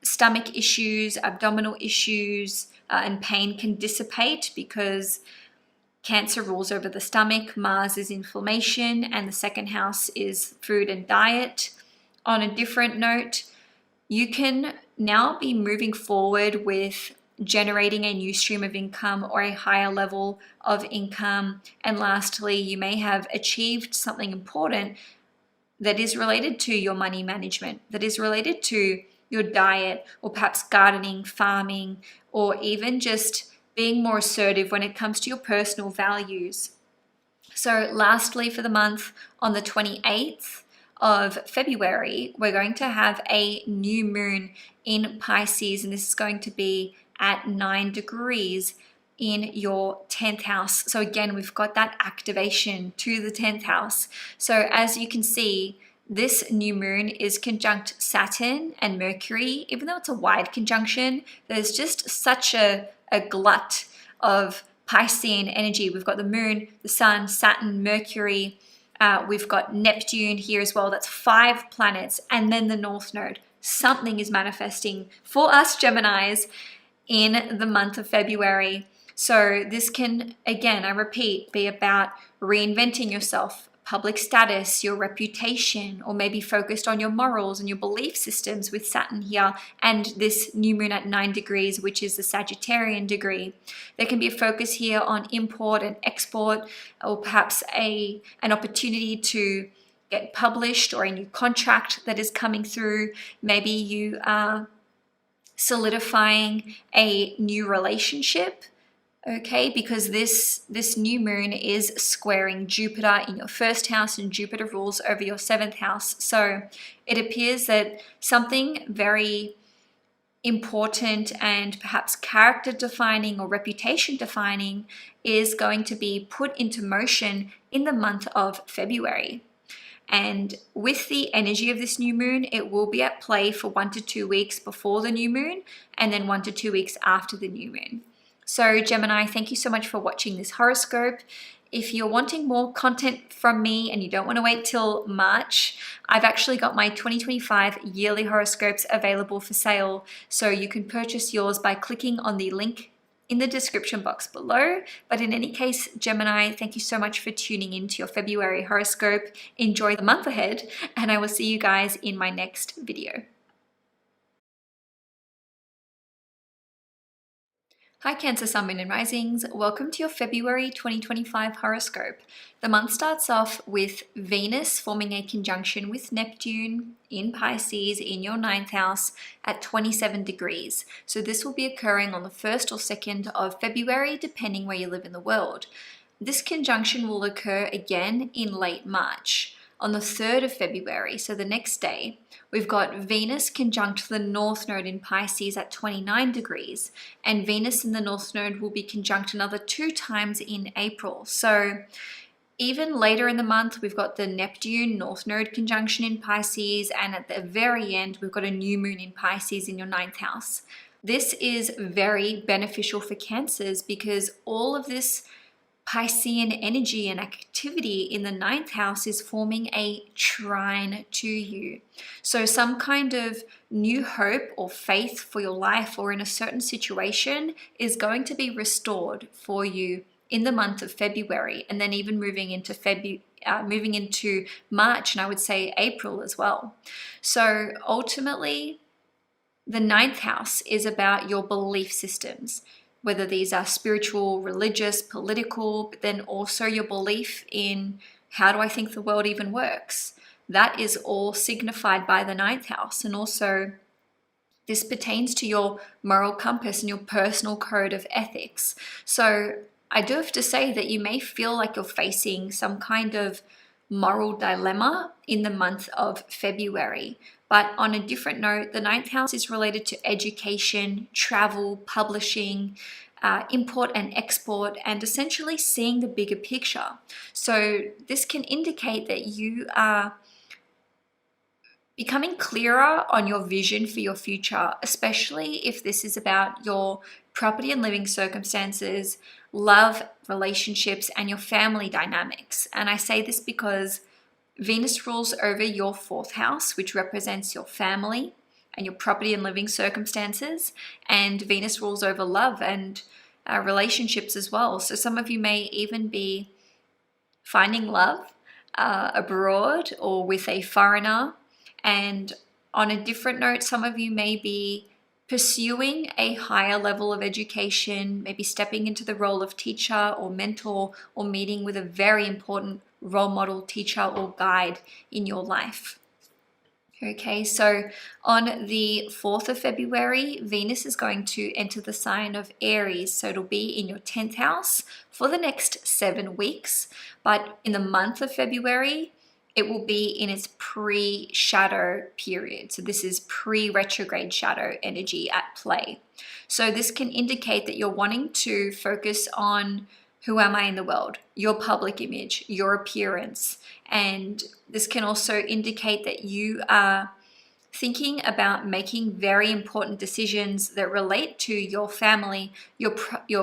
stomach issues, abdominal issues, and pain can dissipate because Cancer rules over the stomach, Mars is inflammation, and the second house is food and diet. On a different note, you can now be moving forward with generating a new stream of income or a higher level of income. And lastly, you may have achieved something important that is related to your money management, that is related to your diet, or perhaps gardening, farming, or even just being more assertive when it comes to your personal values. So lastly, for the month, on the 28th of February, we're going to have a new moon in Pisces, and this is going to be at 9 degrees in your 10th house. So again, we've got that activation to the 10th house. So as you can see, this new moon is conjunct Saturn and Mercury. Even though it's a wide conjunction, there's just such a glut of Piscean energy. We've got the moon, the sun, Saturn, Mercury. We've got Neptune here as well. That's 5 planets. And then the North Node. Something is manifesting for us Geminis in the month of February. So this can, again, I repeat, be about reinventing yourself, public status, your reputation, or maybe focused on your morals and your belief systems with Saturn here and this new moon at 9 degrees, which is the Sagittarian degree. There can be a focus here on import and export, or perhaps an opportunity to get published, or a new contract that is coming through. Maybe you are solidifying a new relationship, okay, because this new moon is squaring Jupiter in your first house, and Jupiter rules over your 7th house. So it appears that something very important and perhaps character defining or reputation defining is going to be put into motion in the month of February. And with the energy of this new moon, it will be at play for 1 to 2 weeks before the new moon, and then 1 to 2 weeks after the new moon. So Gemini, thank you so much for watching this horoscope. If you're wanting more content from me and you don't want to wait till March, I've actually got my 2025 yearly horoscopes available for sale. So you can purchase yours by clicking on the link in the description box below. But in any case, Gemini, thank you so much for tuning into your February horoscope. Enjoy the month ahead, and I will see you guys in my next video. Hi Cancer, Sun, Moon and Risings. Welcome to your February 2025 horoscope. The month starts off with Venus forming a conjunction with Neptune in Pisces in your 9th house at 27 degrees. So this will be occurring on the 1st or 2nd of February, depending where you live in the world. This conjunction will occur again in late March. On the 3rd of February, so the next day, we've got Venus conjunct the North Node in Pisces at 29 degrees, and Venus in the North Node will be conjunct another 2 times in April. So even later in the month, we've got the Neptune North Node conjunction in Pisces, and at the very end, we've got a new moon in Pisces in your 9th house. This is very beneficial for Cancers because all of this Piscean energy and activity in the 9th house is forming a trine to you. So some kind of new hope or faith for your life or in a certain situation is going to be restored for you in the month of February, and then even moving into March, and I would say April as well. So ultimately, the 9th house is about your belief systems, whether these are spiritual, religious, political, but then also your belief in how do I think the world even works. That is all signified by the 9th house. And also this pertains to your moral compass and your personal code of ethics. So I do have to say that you may feel like you're facing some kind of moral dilemma in the month of February. But on a different note, the 9th house is related to education, travel, publishing, import and export, and essentially seeing the bigger picture. So this can indicate that you are becoming clearer on your vision for your future, especially if this is about your property and living circumstances, love, relationships, and your family dynamics. And I say this because Venus rules over your 4th house, which represents your family and your property and living circumstances. And Venus rules over love and relationships as well. So some of you may even be finding love abroad or with a foreigner. And on a different note, some of you may be pursuing a higher level of education, maybe stepping into the role of teacher or mentor, or meeting with a very important role model, teacher, or guide in your life. Okay, so on the 4th of February, Venus is going to enter the sign of Aries. So it'll be in your 10th house for the next 7 weeks. But in the month of February, it will be in its pre-shadow period. So this is pre-retrograde shadow energy at play. So this can indicate that you're wanting to focus on who am I in the world, your public image, your appearance. And this can also indicate that you are thinking about making very important decisions that relate to your family, your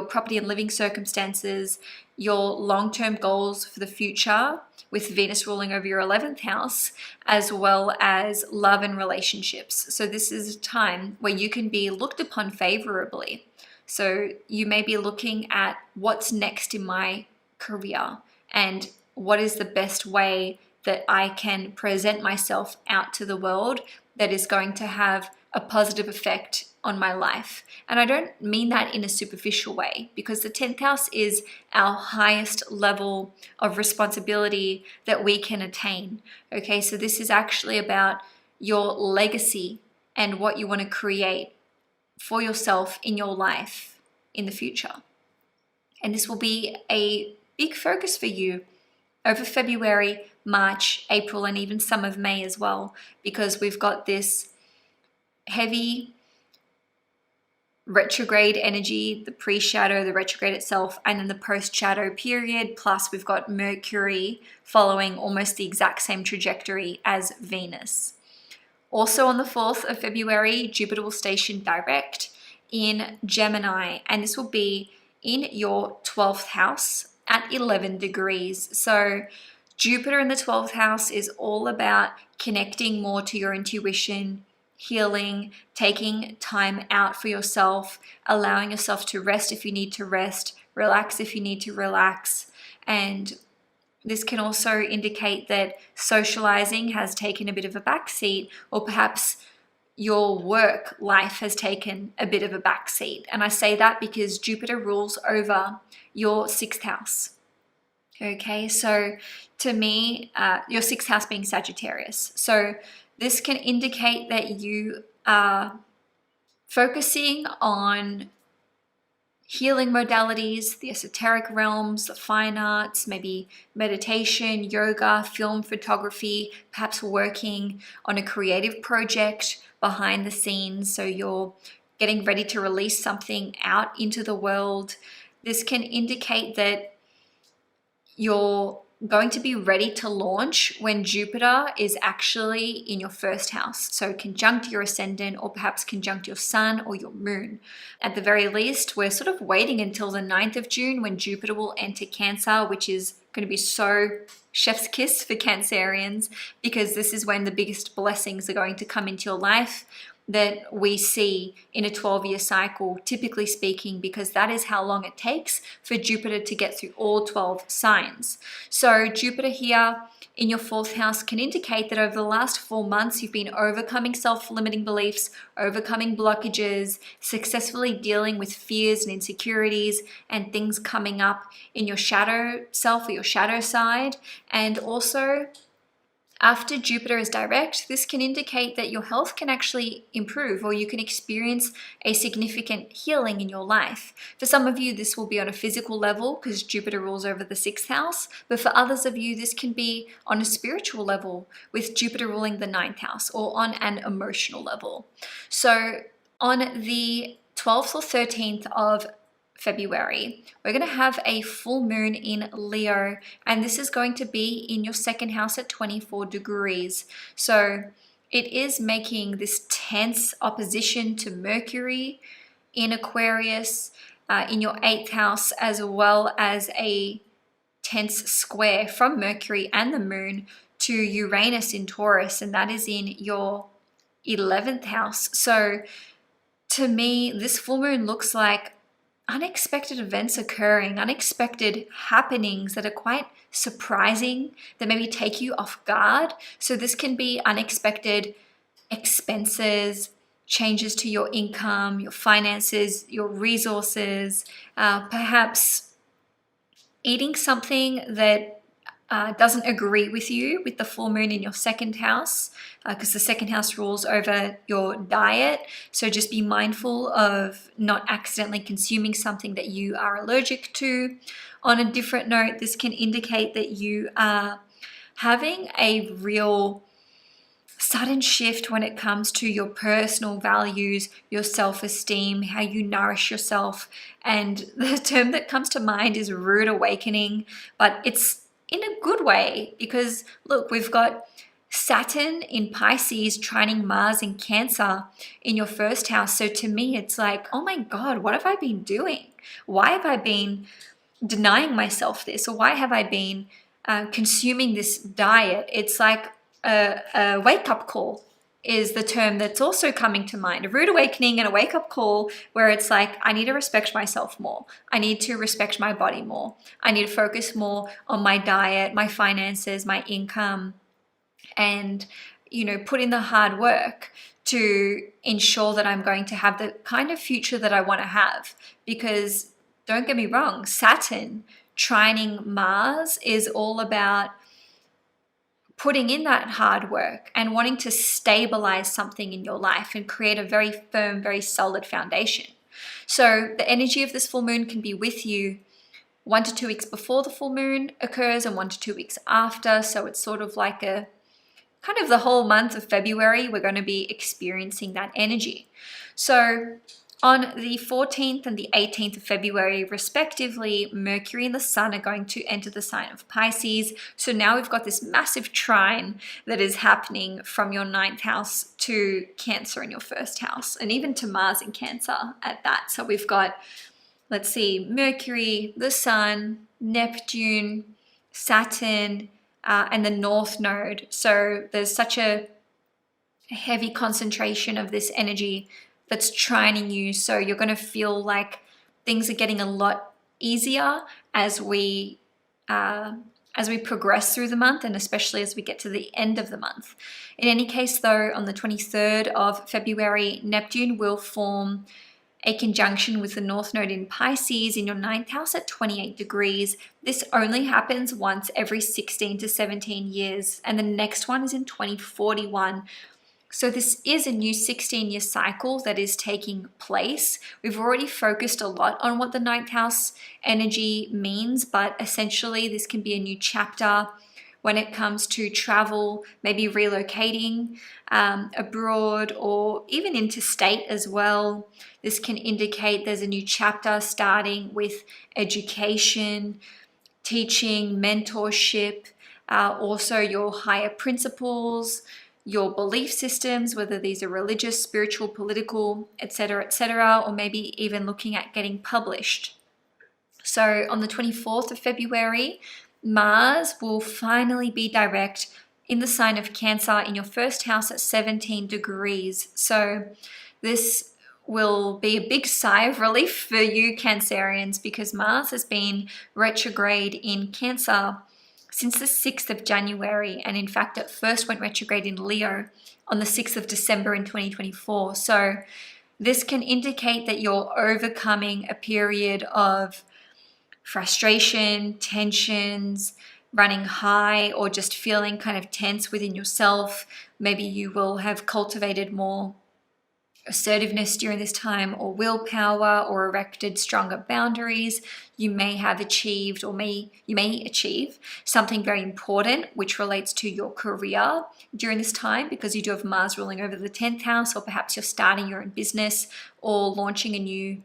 property and living circumstances, your long-term goals for the future, with Venus ruling over your 11th house, as well as love and relationships. So this is a time where you can be looked upon favorably. So you may be looking at what's next in my career, and what is the best way that I can present myself out to the world that is going to have a positive effect on my life. And I don't mean that in a superficial way, because the 10th house is our highest level of responsibility that we can attain. Okay, so this is actually about your legacy and what you want to create for yourself in your life in the future. And this will be a big focus for you over February, March, April, and even some of May as well, because we've got this heavy retrograde energy, the pre-shadow, the retrograde itself, and then the post-shadow period, plus we've got Mercury following almost the exact same trajectory as Venus. Also on the 4th of February, Jupiter will station direct in Gemini, and this will be in your 12th house at 11 degrees. So Jupiter in the 12th house is all about connecting more to your intuition, healing, taking time out for yourself, allowing yourself to rest if you need to rest, relax if you need to relax. And this can also indicate that socializing has taken a bit of a backseat, or perhaps your work life has taken a bit of a backseat. And I say that because Jupiter rules over your 6th house. Okay, so to me, your 6th house being Sagittarius. So this can indicate that you are focusing on healing modalities, the esoteric realms, the fine arts, maybe meditation, yoga, film, photography, perhaps working on a creative project behind the scenes. So you're getting ready to release something out into the world. This can indicate that you're going to be ready to launch when Jupiter is actually in your 1st house. So conjunct your ascendant, or perhaps conjunct your sun or your moon. At the very least, we're sort of waiting until the 9th of June when Jupiter will enter Cancer, which is going to be so chef's kiss for Cancerians, because this is when the biggest blessings are going to come into your life that we see in a 12-year cycle, typically speaking, because that is how long it takes for Jupiter to get through all 12 signs. So Jupiter here in your 4th house can indicate that over the last 4 months, you've been overcoming self-limiting beliefs, overcoming blockages, successfully dealing with fears and insecurities and things coming up in your shadow self or your shadow side. And also, after Jupiter is direct, this can indicate that your health can actually improve, or you can experience a significant healing in your life. For some of you, this will be on a physical level because Jupiter rules over the 6th house. But for others of you, this can be on a spiritual level with Jupiter ruling the 9th house, or on an emotional level. So on the 12th or 13th of February, we're going to have a full moon in Leo, and this is going to be in your 2nd house at 24 degrees. So it is making this tense opposition to Mercury in Aquarius, in your 8th house, as well as a tense square from Mercury and the moon to Uranus in Taurus, and that is in your 11th house. So to me, this full moon looks like unexpected events occurring, unexpected happenings that are quite surprising, that maybe take you off guard. So this can be unexpected expenses, changes to your income, your finances, your resources, perhaps eating something that doesn't agree with you with the full moon in your 2nd house, because the 2nd house rules over your diet. So just be mindful of not accidentally consuming something that you are allergic to. On a different note, this can indicate that you are having a real sudden shift when it comes to your personal values, your self-esteem, how you nourish yourself. And the term that comes to mind is rude awakening, but it's in a good way, because look, we've got Saturn in Pisces trining Mars in Cancer in your 1st house. So to me, it's like, oh my God, what have I been doing? Why have I been denying myself this? Or why have I been consuming this diet? It's like a wake-up call is the term that's also coming to mind. A rude awakening and a wake-up call where it's like, I need to respect myself more. I need to respect my body more. I need to focus more on my diet, my finances, my income, and, you know, put in the hard work to ensure that I'm going to have the kind of future that I want to have. Because don't get me wrong, Saturn trining Mars is all about putting in that hard work and wanting to stabilize something in your life and create a very firm, very solid foundation. So the energy of this full moon can be with you 1 to 2 weeks before the full moon occurs and 1 to 2 weeks after. So it's sort of like a kind of the whole month of February, we're going to be experiencing that energy. So on the 14th and the 18th of February, respectively, Mercury and the Sun are going to enter the sign of Pisces. So now we've got this massive trine that is happening from your 9th house to Cancer in your 1st house, and even to Mars in Cancer at that. So we've got, let's see, Mercury, the Sun, Neptune, Saturn, and the North Node. So there's such a heavy concentration of this energy that's trining you. So you're going to feel like things are getting a lot easier as we progress through the month, and especially as we get to the end of the month. In any case, though, on the 23rd of February, Neptune will form a conjunction with the North Node in Pisces in your 9th house at 28 degrees. This only happens once every 16 to 17 years, and the next one is in 2041. So this is a new 16-year cycle that is taking place. We've already focused a lot on what the 9th house energy means, but essentially this can be a new chapter when it comes to travel, maybe relocating abroad or even interstate as well. This can indicate there's a new chapter starting with education, teaching, mentorship, also your higher principles, your belief systems, whether these are religious, spiritual, political, etc., or maybe even looking at getting published. So on the 24th of February, Mars will finally be direct in the sign of Cancer in your 1st house at 17 degrees. So this will be a big sigh of relief for you Cancerians, because Mars has been retrograde in Cancer since the 6th of January, and in fact it first went retrograde in Leo on the 6th of December in 2024. So this can indicate that you're overcoming a period of frustration, tensions, running high, or just feeling kind of tense within yourself. Maybe you will have cultivated more assertiveness during this time, or willpower, or erected stronger boundaries. You may have achieved, or you may achieve something very important which relates to your career during this time, because you do have Mars ruling over the 10th house, or perhaps you're starting your own business or launching a new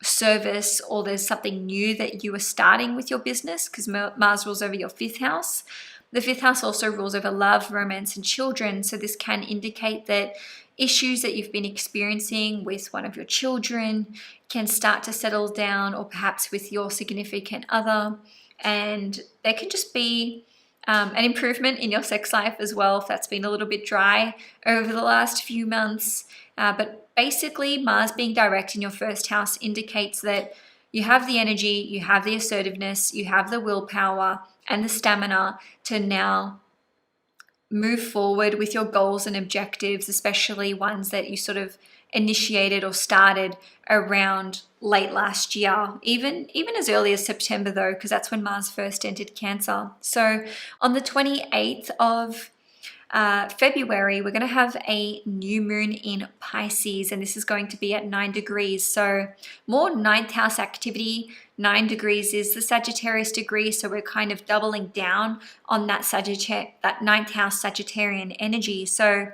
service, or there's something new that you are starting with your business, because Mars rules over your 5th house. The 5th house also rules over love, romance, and children. So this can indicate that issues that you've been experiencing with one of your children can start to settle down, or perhaps with your significant other. And there can just be an improvement in your sex life as well, if that's been a little bit dry over the last few months. But basically, Mars being direct in your 1st house indicates that you have the energy, you have the assertiveness, you have the willpower and the stamina to now move forward with your goals and objectives, especially ones that you sort of initiated or started around late last year, even as early as September though, because that's when Mars first entered Cancer. So on the 28th of February, we're going to have a new moon in Pisces, and this is going to be at 9 degrees. So more 9th house activity. 9 degrees is the Sagittarius degree, so we're kind of doubling down on that 9th house Sagittarian energy. So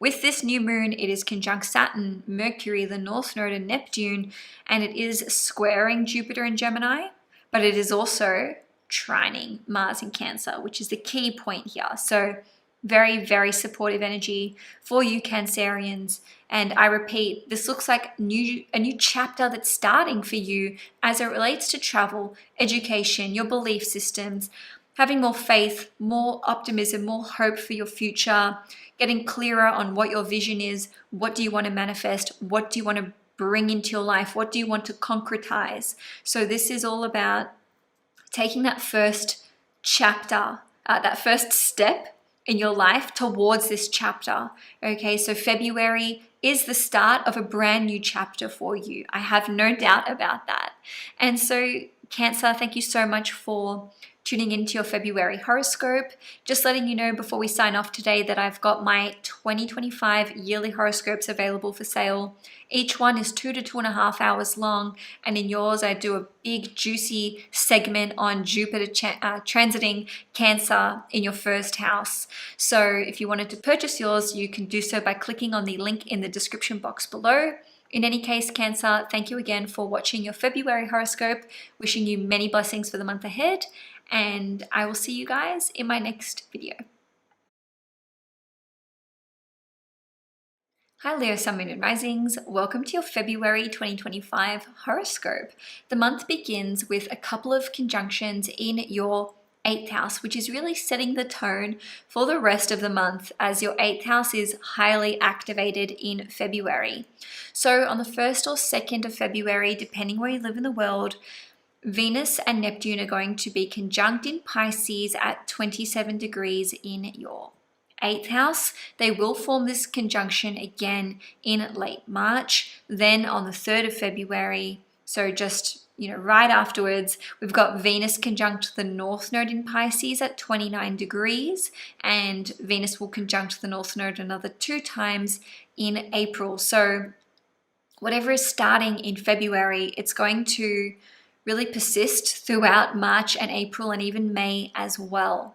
with this new moon, it is conjunct Saturn, Mercury, the North Node, and Neptune, and it is squaring Jupiter in Gemini, but it is also trining Mars in Cancer, which is the key point here. So very, very supportive energy for you Cancerians. And I repeat, this looks like a new chapter that's starting for you as it relates to travel, education, your belief systems, having more faith, more optimism, more hope for your future, getting clearer on what your vision is. What do you want to manifest? What do you want to bring into your life? What do you want to concretize? So this is all about taking that first chapter, that first step in your life towards this chapter. Okay, so February is the start of a brand new chapter for you. I have no doubt about that. And so Cancer, thank you so much for tuning into your February horoscope. Just letting you know before we sign off today that I've got my 2025 yearly horoscopes available for sale. Each one is 2 to 2.5 hours long, and in yours I do a big juicy segment on Jupiter transiting Cancer in your first house. So if you wanted to purchase yours, you can do so by clicking on the link in the description box below. In any case, Cancer, thank you again for watching your February horoscope. Wishing you many blessings for the month ahead, and I will see you guys in my next video. Hi Leo, Sun, Moon, and Risings. Welcome to your February 2025 horoscope. The month begins with a couple of conjunctions in your 8th house, which is really setting the tone for the rest of the month, as your 8th house is highly activated in February. So on the 1st or 2nd of February, depending where you live in the world, Venus and Neptune are going to be conjunct in Pisces at 27 degrees in your 8th house. They will form this conjunction again in late March. Then on the 3rd of February, so just right afterwards, we've got Venus conjunct the North Node in Pisces at 29 degrees, and Venus will conjunct the North Node another 2 times in April. So whatever is starting in February, it's going to really persist throughout March and April and even May as well.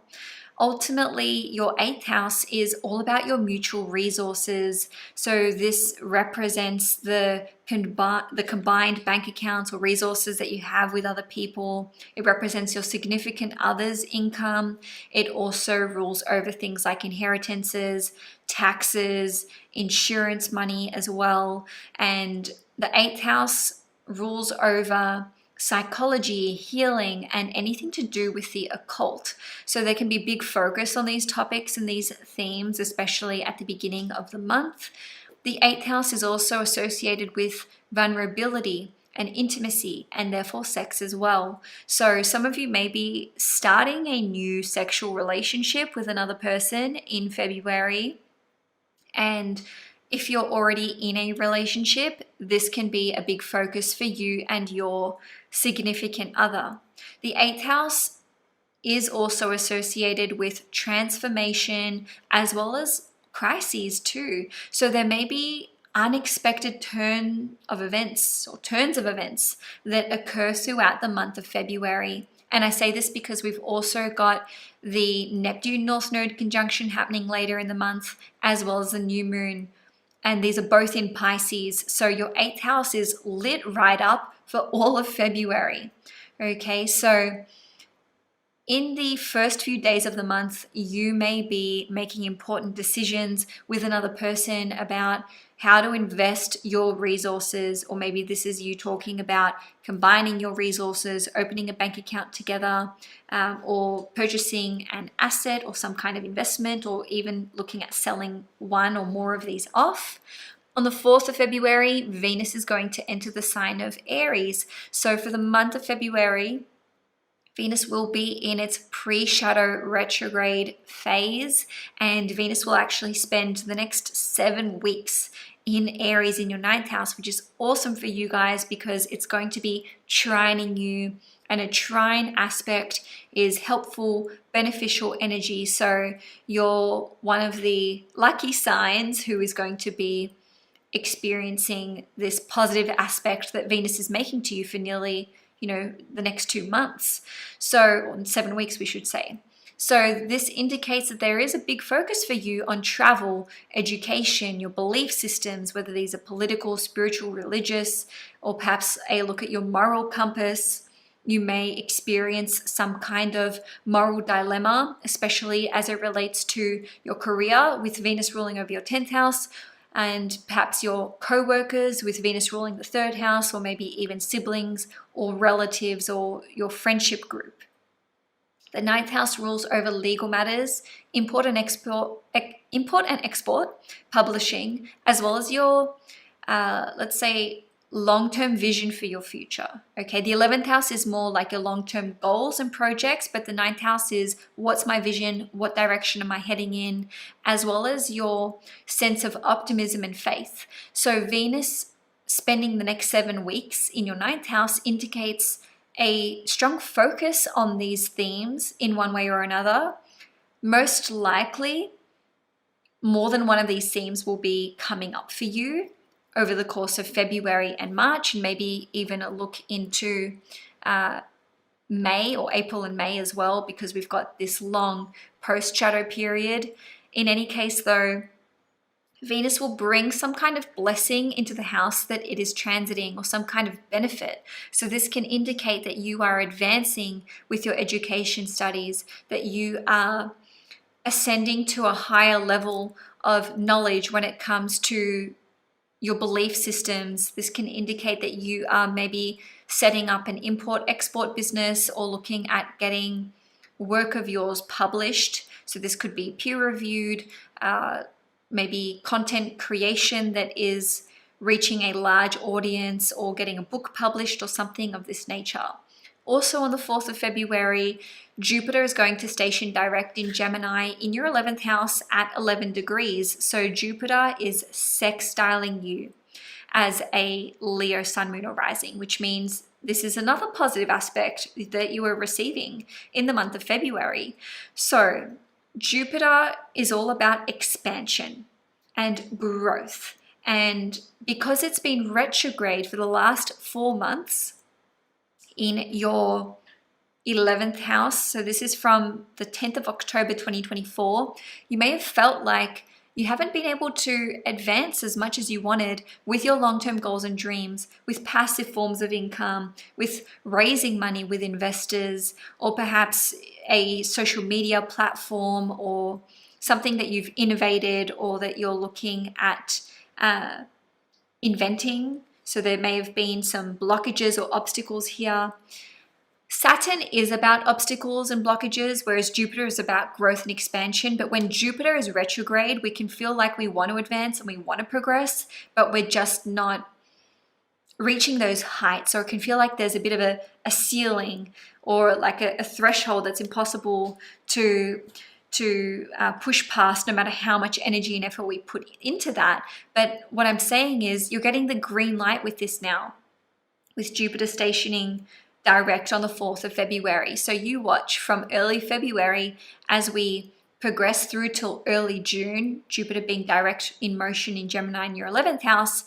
Ultimately, your 8th house is all about your mutual resources. So this represents the combined bank accounts or resources that you have with other people. It represents your significant other's income. It also rules over things like inheritances, taxes, insurance money as well. And the 8th house rules over psychology, healing, and anything to do with the occult. So there can be big focus on these topics and these themes, especially at the beginning of the month. The 8th house is also associated with vulnerability and intimacy, and therefore sex as well. So some of you may be starting a new sexual relationship with another person in February, and if you're already in a relationship, this can be a big focus for you and your significant other. The 8th house is also associated with transformation as well as crises too. So there may be unexpected turns of events that occur throughout the month of February. And I say this because we've also got the Neptune North Node conjunction happening later in the month, as well as the new moon. And these are both in Pisces. So your 8th house is lit right up for all of February. Okay, so in the first few days of the month, you may be making important decisions with another person about how to invest your resources, or maybe this is you talking about combining your resources, opening a bank account together, or purchasing an asset or some kind of investment, or even looking at selling one or more of these off. On the 4th of February, Venus is going to enter the sign of Aries. So for the month of February, Venus will be in its pre-shadow retrograde phase, and Venus will actually spend the next 7 weeks in Aries in your 9th house, which is awesome for you guys because it's going to be trining you, and a trine aspect is helpful, beneficial energy. So you're one of the lucky signs who is going to be experiencing this positive aspect that Venus is making to you for nearly the next 2 months. So 7 weeks, we should say. So this indicates that there is a big focus for you on travel, education, your belief systems, whether these are political, spiritual, religious, or perhaps a look at your moral compass. You may experience some kind of moral dilemma, especially as it relates to your career with Venus ruling over your 10th house, and perhaps your co-workers with Venus ruling the 3rd house, or maybe even siblings or relatives or your friendship group. The ninth house rules over legal matters, import and export, publishing, as well as your, let's say, long-term vision for your future. Okay, the 11th house is more like your long-term goals and projects, but the ninth house is what's my vision, what direction am I heading in, as well as your sense of optimism and faith. So Venus spending the next 7 weeks in your ninth house indicates a strong focus on these themes in one way or another. Most likely, more than one of these themes will be coming up for you over the course of February and March, and maybe even a look into May or April and May as well, because we've got this long post-shadow period. In any case, though, Venus will bring some kind of blessing into the house that it is transiting, or some kind of benefit. So this can indicate that you are advancing with your education studies, that you are ascending to a higher level of knowledge when it comes to your belief systems. This can indicate that you are maybe setting up an import-export business, or looking at getting work of yours published. So this could be peer-reviewed, maybe content creation that is reaching a large audience, or getting a book published or something of this nature. Also on the 4th of February, Jupiter is going to station direct in Gemini in your 11th house at 11 degrees. So Jupiter is sextiling you as a Leo sun, moon, or rising, which means this is another positive aspect that you are receiving in the month of February. So Jupiter is all about expansion and growth. And because it's been retrograde for the last 4 months in your 11th house, so this is from the 10th of October 2024, you may have felt like you haven't been able to advance as much as you wanted with your long-term goals and dreams, with passive forms of income, with raising money with investors, or perhaps a social media platform, or something that you've innovated, or that you're looking at inventing. So there may have been some blockages or obstacles here. Saturn is about obstacles and blockages, whereas Jupiter is about growth and expansion. But when Jupiter is retrograde, we can feel like we want to advance and we want to progress, but we're just not reaching those heights, or it can feel like there's a bit of a ceiling, or like a threshold that's impossible to push past, no matter how much energy and effort we put into that. But what I'm saying is you're getting the green light with this now, with Jupiter stationing direct on the 4th of February. So you watch from early February as we progress through till early June, Jupiter being direct in motion in Gemini in your 11th house.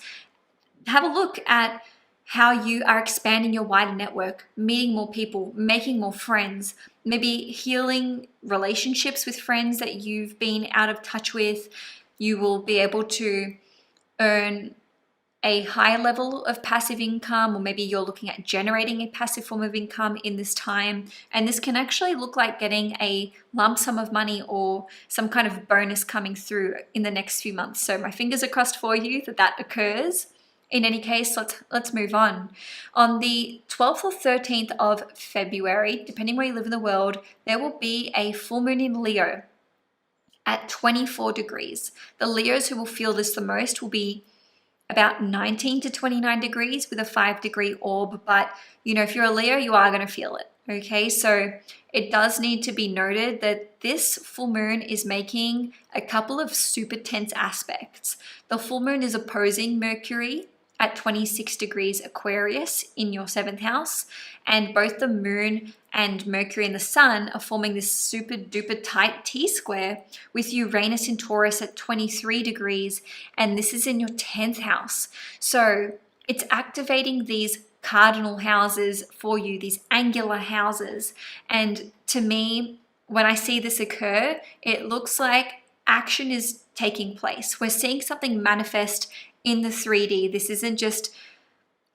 Have a look at how you are expanding your wider network, meeting more people, making more friends, maybe healing relationships with friends that you've been out of touch with. You will be able to earn a higher level of passive income, or maybe you're looking at generating a passive form of income in this time. And this can actually look like getting a lump sum of money or some kind of bonus coming through in the next few months. So my fingers are crossed for you that occurs. In any case, let's move on. On the 12th or 13th of February, depending where you live in the world, there will be a full moon in Leo at 24 degrees. The Leos who will feel this the most will be about 19 to 29 degrees with a 5-degree orb. But, if you're a Leo, you are going to feel it. Okay, so it does need to be noted that this full moon is making a couple of super tense aspects. The full moon is opposing Mercury at 26 degrees Aquarius in your 7th house, and both the moon and Mercury and the sun are forming this super duper tight T-square with Uranus in Taurus at 23 degrees, and this is in your 10th house. So it's activating these cardinal houses for you, these angular houses. And to me, when I see this occur, it looks like action is taking place. We're seeing something manifest in the 3D. This isn't just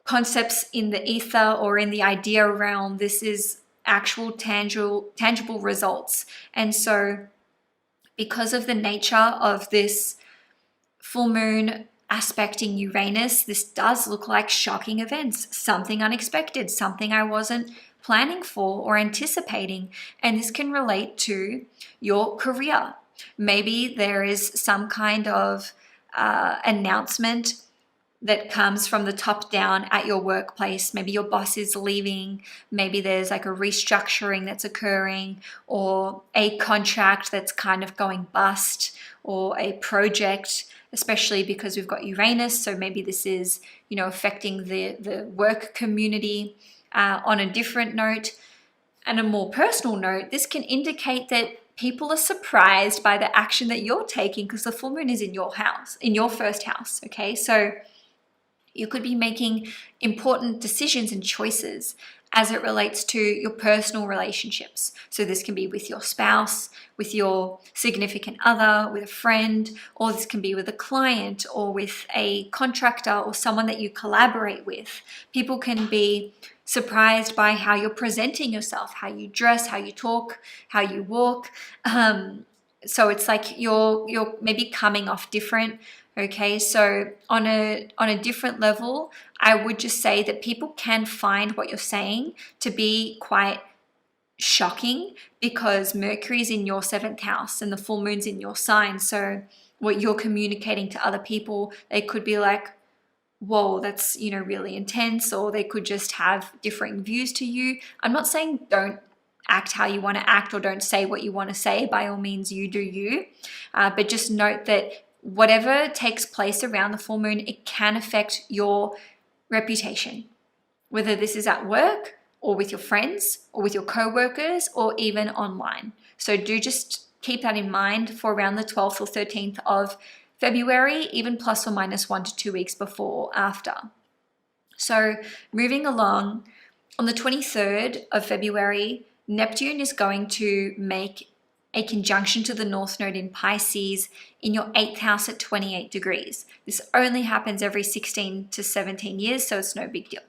concepts in the ether or in the idea realm. This is actual tangible results. And so because of the nature of this full moon aspecting Uranus, this does look like shocking events, something unexpected, something I wasn't planning for or anticipating. And this can relate to your career. Maybe there is some kind of announcement that comes from the top down at your workplace. Maybe your boss is leaving. Maybe there's like a restructuring that's occurring, or a contract that's kind of going bust, or a project, especially because we've got Uranus. So maybe this is, affecting the work community. On a different note and a more personal note, this can indicate that people are surprised by the action that you're taking because the full moon is in your house, in your first house. Okay, so you could be making important decisions and choices as it relates to your personal relationships. So this can be with your spouse, with your significant other, with a friend, or this can be with a client or with a contractor or someone that you collaborate with. People can be surprised by how you're presenting yourself, how you dress, how you talk, how you walk. So it's like you're maybe coming off different. Okay, so on a different level, I would just say that people can find what you're saying to be quite shocking because Mercury is in your 7th house and the full moon's in your sign. So what you're communicating to other people, they could be like, whoa, that's, really intense, or they could just have differing views to you. I'm not saying don't act how you want to act or don't say what you want to say. By all means, you do you. But just note that whatever takes place around the full moon, it can affect your reputation, whether this is at work or with your friends or with your co-workers or even online. So do just keep that in mind for around the 12th or 13th of February, even plus or minus 1 to 2 weeks before or after. So moving along, on the 23rd of February, Neptune is going to make a conjunction to the North Node in Pisces in your 8th house at 28 degrees. This only happens every 16 to 17 years, so it's no big deal.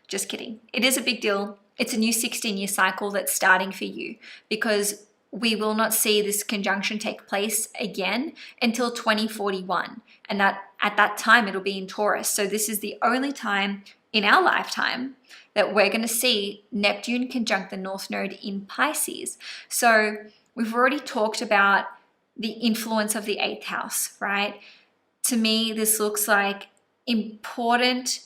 Just kidding. It is a big deal. It's a new 16-year cycle that's starting for you because we will not see this conjunction take place again until 2041. And that at that time, it'll be in Taurus. So this is the only time in our lifetime that we're going to see Neptune conjunct the North Node in Pisces. So we've already talked about the influence of the 8th house, right? To me, this looks like important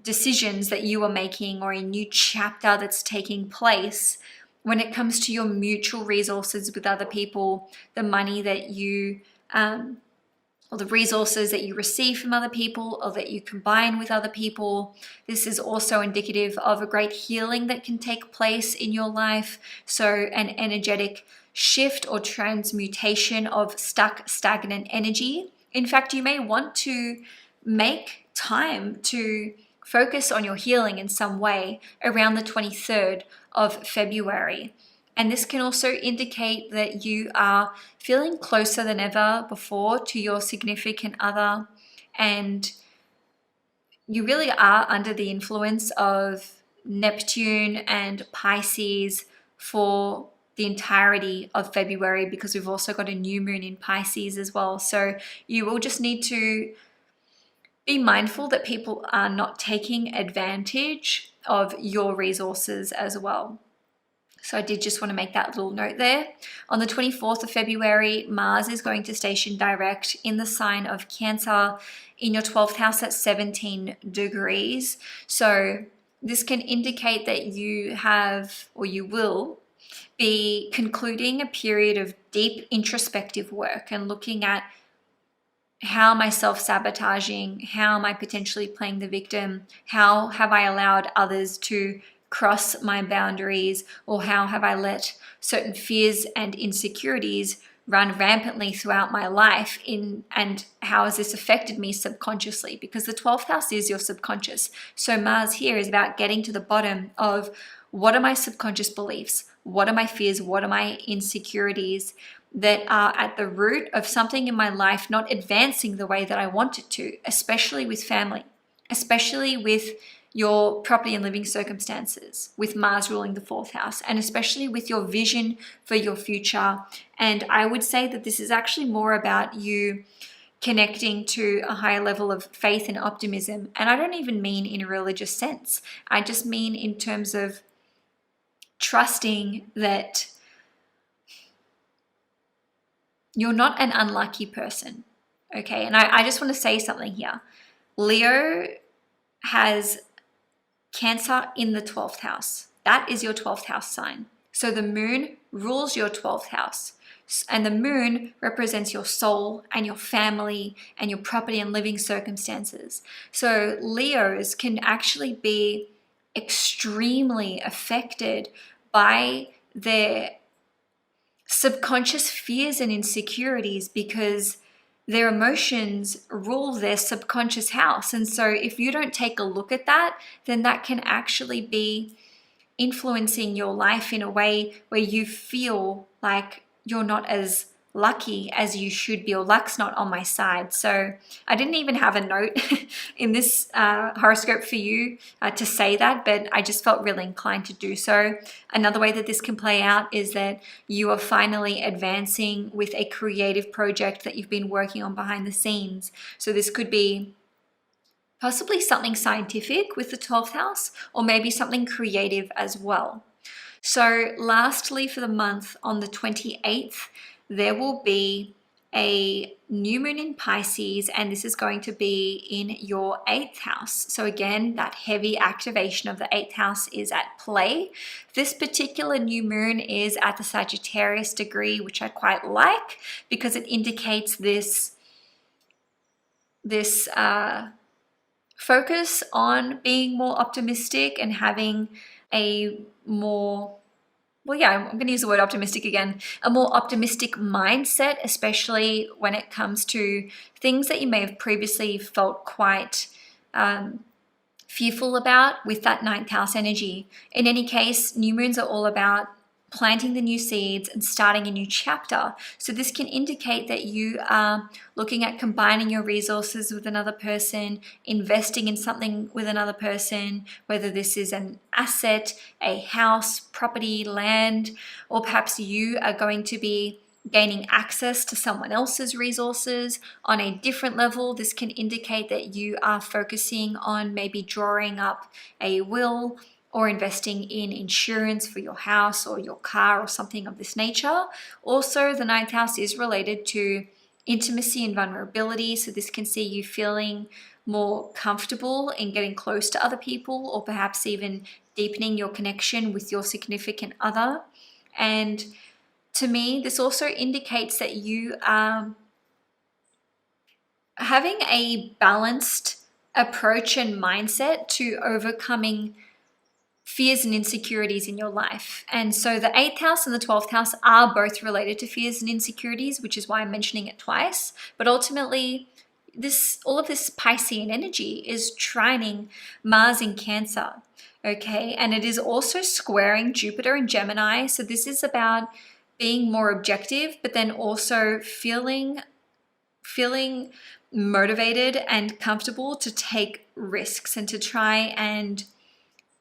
decisions that you are making or a new chapter that's taking place when it comes to your mutual resources with other people, the money that you, or the resources that you receive from other people or that you combine with other people. This is also indicative of a great healing that can take place in your life. So an energetic shift or transmutation of stuck, stagnant energy. In fact, you may want to make time to focus on your healing in some way around the 23rd of February. And this can also indicate that you are feeling closer than ever before to your significant other, and you really are under the influence of Neptune and Pisces for the entirety of February, because we've also got a new moon in Pisces as well. So you will just need to be mindful that people are not taking advantage of your resources as well. So I did just want to make that little note there. On the 24th of February, Mars is going to station direct in the sign of Cancer in your 12th house at 17 degrees. So this can indicate that you have, or you will, be concluding a period of deep introspective work and looking at how am I self-sabotaging? How am I potentially playing the victim? How have I allowed others to cross my boundaries? Or how have I let certain fears and insecurities run rampantly throughout my life and how has this affected me subconsciously? Because the 12th house is your subconscious. So Mars here is about getting to the bottom of what are my subconscious beliefs? What are my fears? What are my insecurities that are at the root of something in my life not advancing the way that I want it to, especially with family, especially with your property and living circumstances, with Mars ruling the 4th house, and especially with your vision for your future. And I would say that this is actually more about you connecting to a higher level of faith and optimism. And I don't even mean in a religious sense. I just mean in terms of trusting that you're not an unlucky person. Okay, and I just want to say something here. Leo has Cancer in the 12th house. That is your 12th house sign. So the moon rules your 12th house. And the moon represents your soul and your family and your property and living circumstances. So Leos can actually be extremely affected by their subconscious fears and insecurities because their emotions rule their subconscious house. And so if you don't take a look at that, then that can actually be influencing your life in a way where you feel like you're not as lucky as you should be, or luck's not on my side. So I didn't even have a note in this horoscope for you to say that, but I just felt really inclined to do so. Another way that this can play out is that you are finally advancing with a creative project that you've been working on behind the scenes. So this could be possibly something scientific with the 12th house, or maybe something creative as well. So lastly, for the month, on the 28th, there will be a new moon in Pisces, and this is going to be in your 8th house. So again, that heavy activation of the 8th house is at play. This particular new moon is at the Sagittarius degree, which I quite like because it indicates this focus on being more optimistic and having a more, I'm going to use the word optimistic again, a more optimistic mindset, especially when it comes to things that you may have previously felt quite fearful about with that 9th house energy. In any case, new moons are all about planting the new seeds and starting a new chapter. So this can indicate that you are looking at combining your resources with another person, investing in something with another person, whether this is an asset, a house, property, land, or perhaps you are going to be gaining access to someone else's resources on a different level. This can indicate that you are focusing on maybe drawing up a will or investing in insurance for your house or your car or something of this nature. Also, the 9th house is related to intimacy and vulnerability. So this can see you feeling more comfortable in getting close to other people, or perhaps even deepening your connection with your significant other. And to me, this also indicates that you are having a balanced approach and mindset to overcoming fears and insecurities in your life. And so the 8th house and the 12th house are both related to fears and insecurities, which is why I'm mentioning it twice. But ultimately, all of this Piscean energy is trining Mars in Cancer, okay? And it is also squaring Jupiter in Gemini. So this is about being more objective, but then also feeling motivated and comfortable to take risks and to try and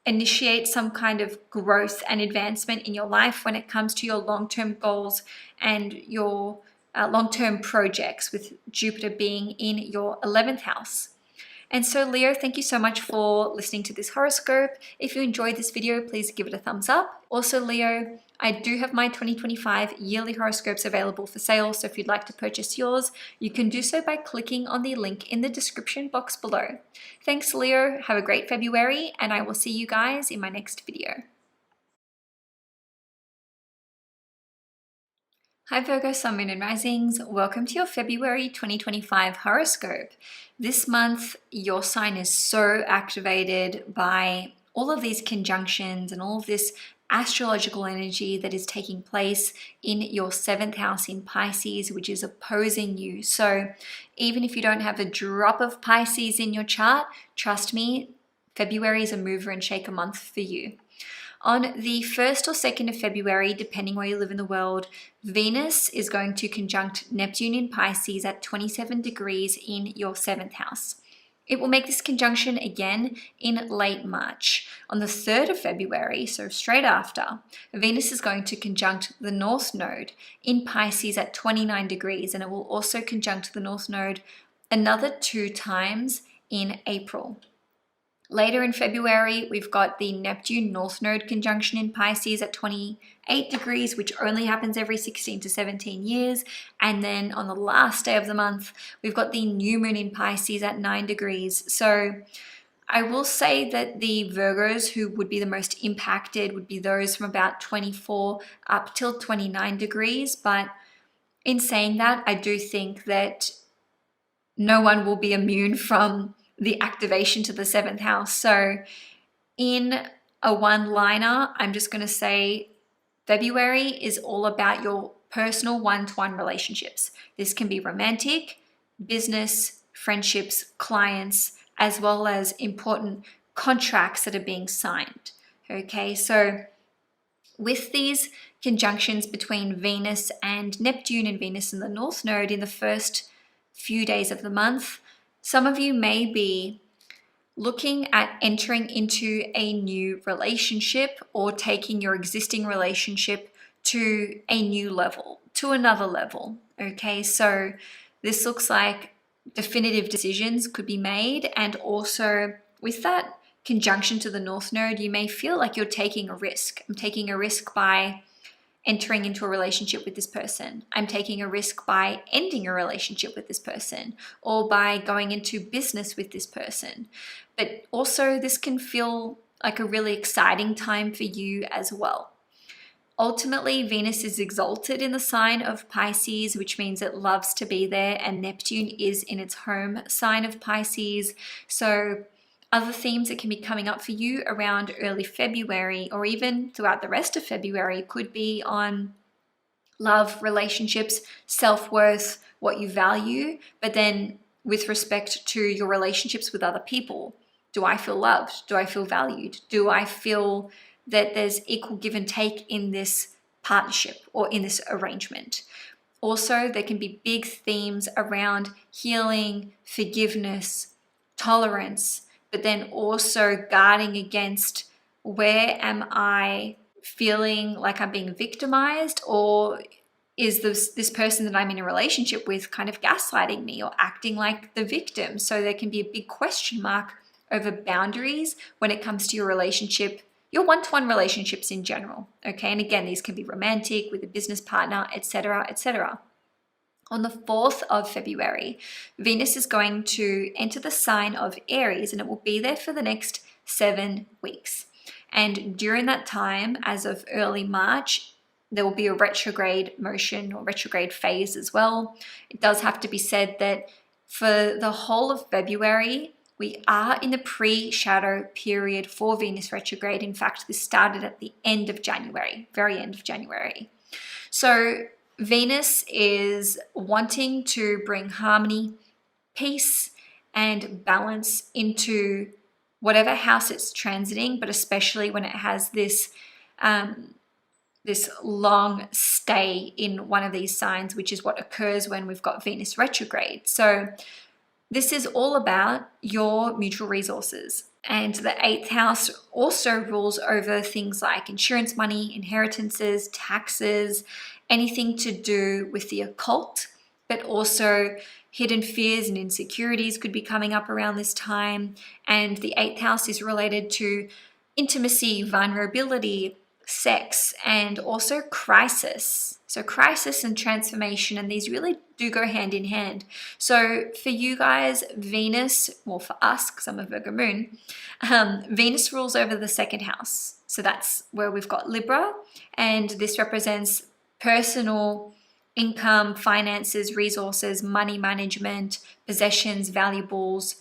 initiate some kind of growth and advancement in your life when it comes to your long-term goals and your long-term projects, with Jupiter being in your 11th house. And so Leo, thank you so much for listening to this horoscope. If you enjoyed this video, please give it a thumbs up. Also Leo, I do have my 2025 yearly horoscopes available for sale, so if you'd like to purchase yours, you can do so by clicking on the link in the description box below. Thanks Leo, have a great February, and I will see you guys in my next video. Hi Virgo, Sun, Moon and Risings. Welcome to your February 2025 horoscope. This month, your sign is so activated by all of these conjunctions and all of this astrological energy that is taking place in your 7th house in Pisces, which is opposing you. So even if you don't have a drop of Pisces in your chart, trust me, February is a mover and shaker month for you. On the 1st or 2nd of February, depending where you live in the world, Venus is going to conjunct Neptune in Pisces at 27 degrees in your 7th house. It will make this conjunction again in late March. On the 3rd of February, so straight after, Venus is going to conjunct the North Node in Pisces at 29 degrees, and it will also conjunct the North Node another 2 times in April. Later in February, we've got the Neptune North Node conjunction in Pisces at 28 degrees, which only happens every 16 to 17 years. And then on the last day of the month, we've got the new moon in Pisces at 9 degrees. So I will say that the Virgos who would be the most impacted would be those from about 24 up till 29 degrees. But in saying that, I do think that no one will be immune from the activation to the 7th house. So in a one-liner, I'm just going to say February is all about your personal one-to-one relationships. This can be romantic, business, friendships, clients, as well as important contracts that are being signed. Okay, so with these conjunctions between Venus and Neptune and Venus in the North Node in the first few days of the month, some of you may be looking at entering into a new relationship or taking your existing relationship to a new level, to another level. Okay, so this looks like definitive decisions could be made, and also with that conjunction to the North Node, you may feel like you're taking a risk. I'm taking a risk by entering into a relationship with this person. I'm taking a risk by ending a relationship with this person, or by going into business with this person. But also this can feel like a really exciting time for you as well. Ultimately, Venus is exalted in the sign of Pisces, which means it loves to be there, and Neptune is in its home sign of Pisces. So other themes that can be coming up for you around early February, or even throughout the rest of February, could be on love, relationships, self-worth, what you value, but then with respect to your relationships with other people. Do I feel loved? Do I feel valued? Do I feel that there's equal give and take in this partnership or in this arrangement? Also, there can be big themes around healing, forgiveness, tolerance, but then also guarding against, where am I feeling like I'm being victimized, or is this person that I'm in a relationship with kind of gaslighting me or acting like the victim? So there can be a big question mark over boundaries when it comes to your relationship, your one-to-one relationships in general. Okay, and again, these can be romantic, with a business partner, etc., etc. On the 4th of February, Venus is going to enter the sign of Aries, and it will be there for the next 7 weeks. And during that time, as of early March, there will be a retrograde motion or retrograde phase as well. It does have to be said that for the whole of February, we are in the pre-shadow period for Venus retrograde. In fact, this started at the end of January, very end of January. So Venus is wanting to bring harmony, peace, and balance into whatever house it's transiting, but especially when it has this long stay in one of these signs, which is what occurs when we've got Venus retrograde. So this is all about your mutual resources. And the 8th house also rules over things like insurance money, inheritances, taxes, anything to do with the occult, but also hidden fears and insecurities could be coming up around this time. And the 8th house is related to intimacy, vulnerability, sex, and also crisis. So crisis and transformation, and these really do go hand in hand. So for you guys, Venus, well, for us, because I'm a Virgo moon, Venus rules over the 2nd house. So that's where we've got Libra, and this represents personal income, finances, resources, money management, possessions, valuables,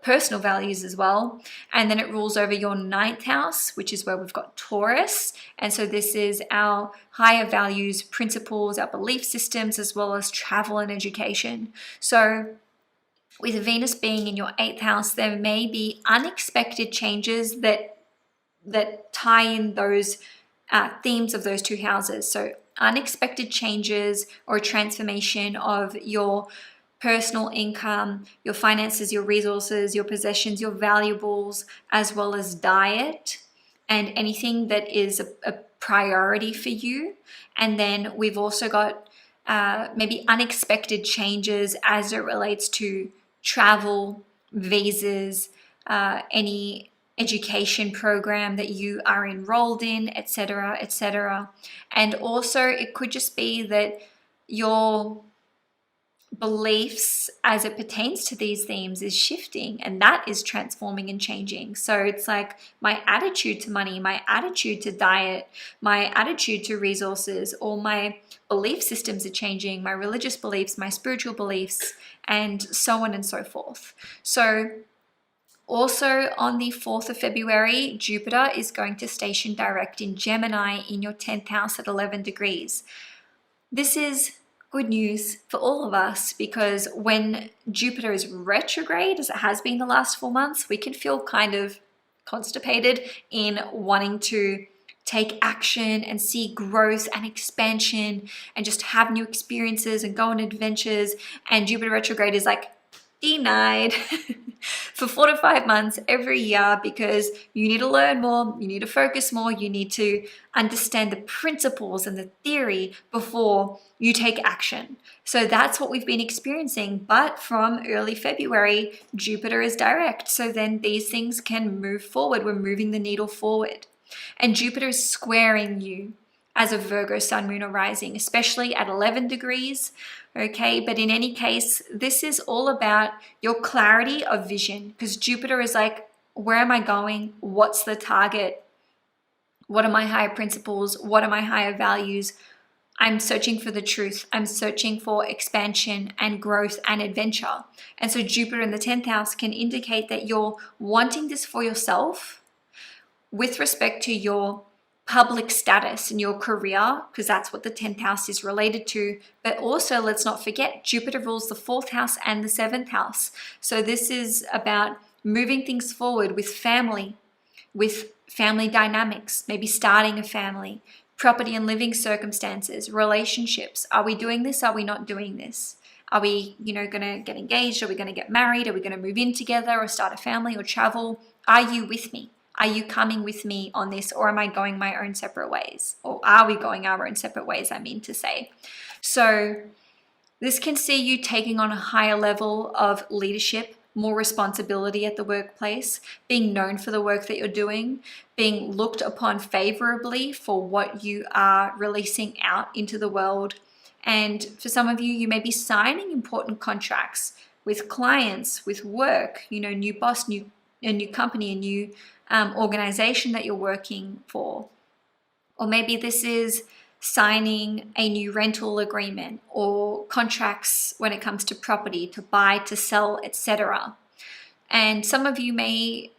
personal values as well. And then it rules over your 9th house, which is where we've got Taurus. And so this is our higher values, principles, our belief systems, as well as travel and education. So with Venus being in your 8th house, there may be unexpected changes that tie in those themes of those 2 houses. So unexpected changes or transformation of your personal income, your finances, your resources, your possessions, your valuables, as well as diet and anything that is a priority for you. And then we've also got maybe unexpected changes as it relates to travel, visas, any education program that you are enrolled in, etc., etc. And also it could just be that your beliefs as it pertains to these themes is shifting, and that is transforming and changing. So it's like my attitude to money, my attitude to diet, my attitude to resources, all my belief systems are changing, my religious beliefs, my spiritual beliefs, and so on and so forth. So also on the 4th of February, Jupiter is going to station direct in Gemini in your 10th house at 11 degrees. This is good news for all of us, because when Jupiter is retrograde, as it has been the last 4 months, we can feel kind of constipated in wanting to take action and see growth and expansion and just have new experiences and go on adventures. And Jupiter retrograde is like denied for 4 to 5 months every year, because you need to learn more, you need to focus more, you need to understand the principles and the theory before you take action. So that's what we've been experiencing. But from early February, Jupiter is direct. So then these things can move forward. We're moving the needle forward. And Jupiter is squaring you as a Virgo sun, moon, or rising, especially at 11 degrees. Okay, but in any case, this is all about your clarity of vision, because Jupiter is like, where am I going? What's the target? What are my higher principles? What are my higher values? I'm searching for the truth. I'm searching for expansion and growth and adventure. And so Jupiter in the 10th house can indicate that you're wanting this for yourself with respect to your public status in your career, because that's what the 10th house is related to. But also, let's not forget, Jupiter rules the 4th house and the 7th house. So this is about moving things forward with family dynamics, maybe starting a family, property and living circumstances, relationships. Are we doing this? Are we not doing this? Are we, going to get engaged? Are we going to get married? Are we going to move in together or start a family or travel? Are you with me? Are you coming with me on this, or am I going my own separate ways? Or are we going our own separate ways, I mean to say. So this can see you taking on a higher level of leadership, more responsibility at the workplace, being known for the work that you're doing, being looked upon favorably for what you are releasing out into the world. And for some of you, you may be signing important contracts with clients, with work, new boss, a new company, a new organization that you're working for. Or maybe this is signing a new rental agreement or contracts when it comes to property, to buy, to sell, etc. And some of you may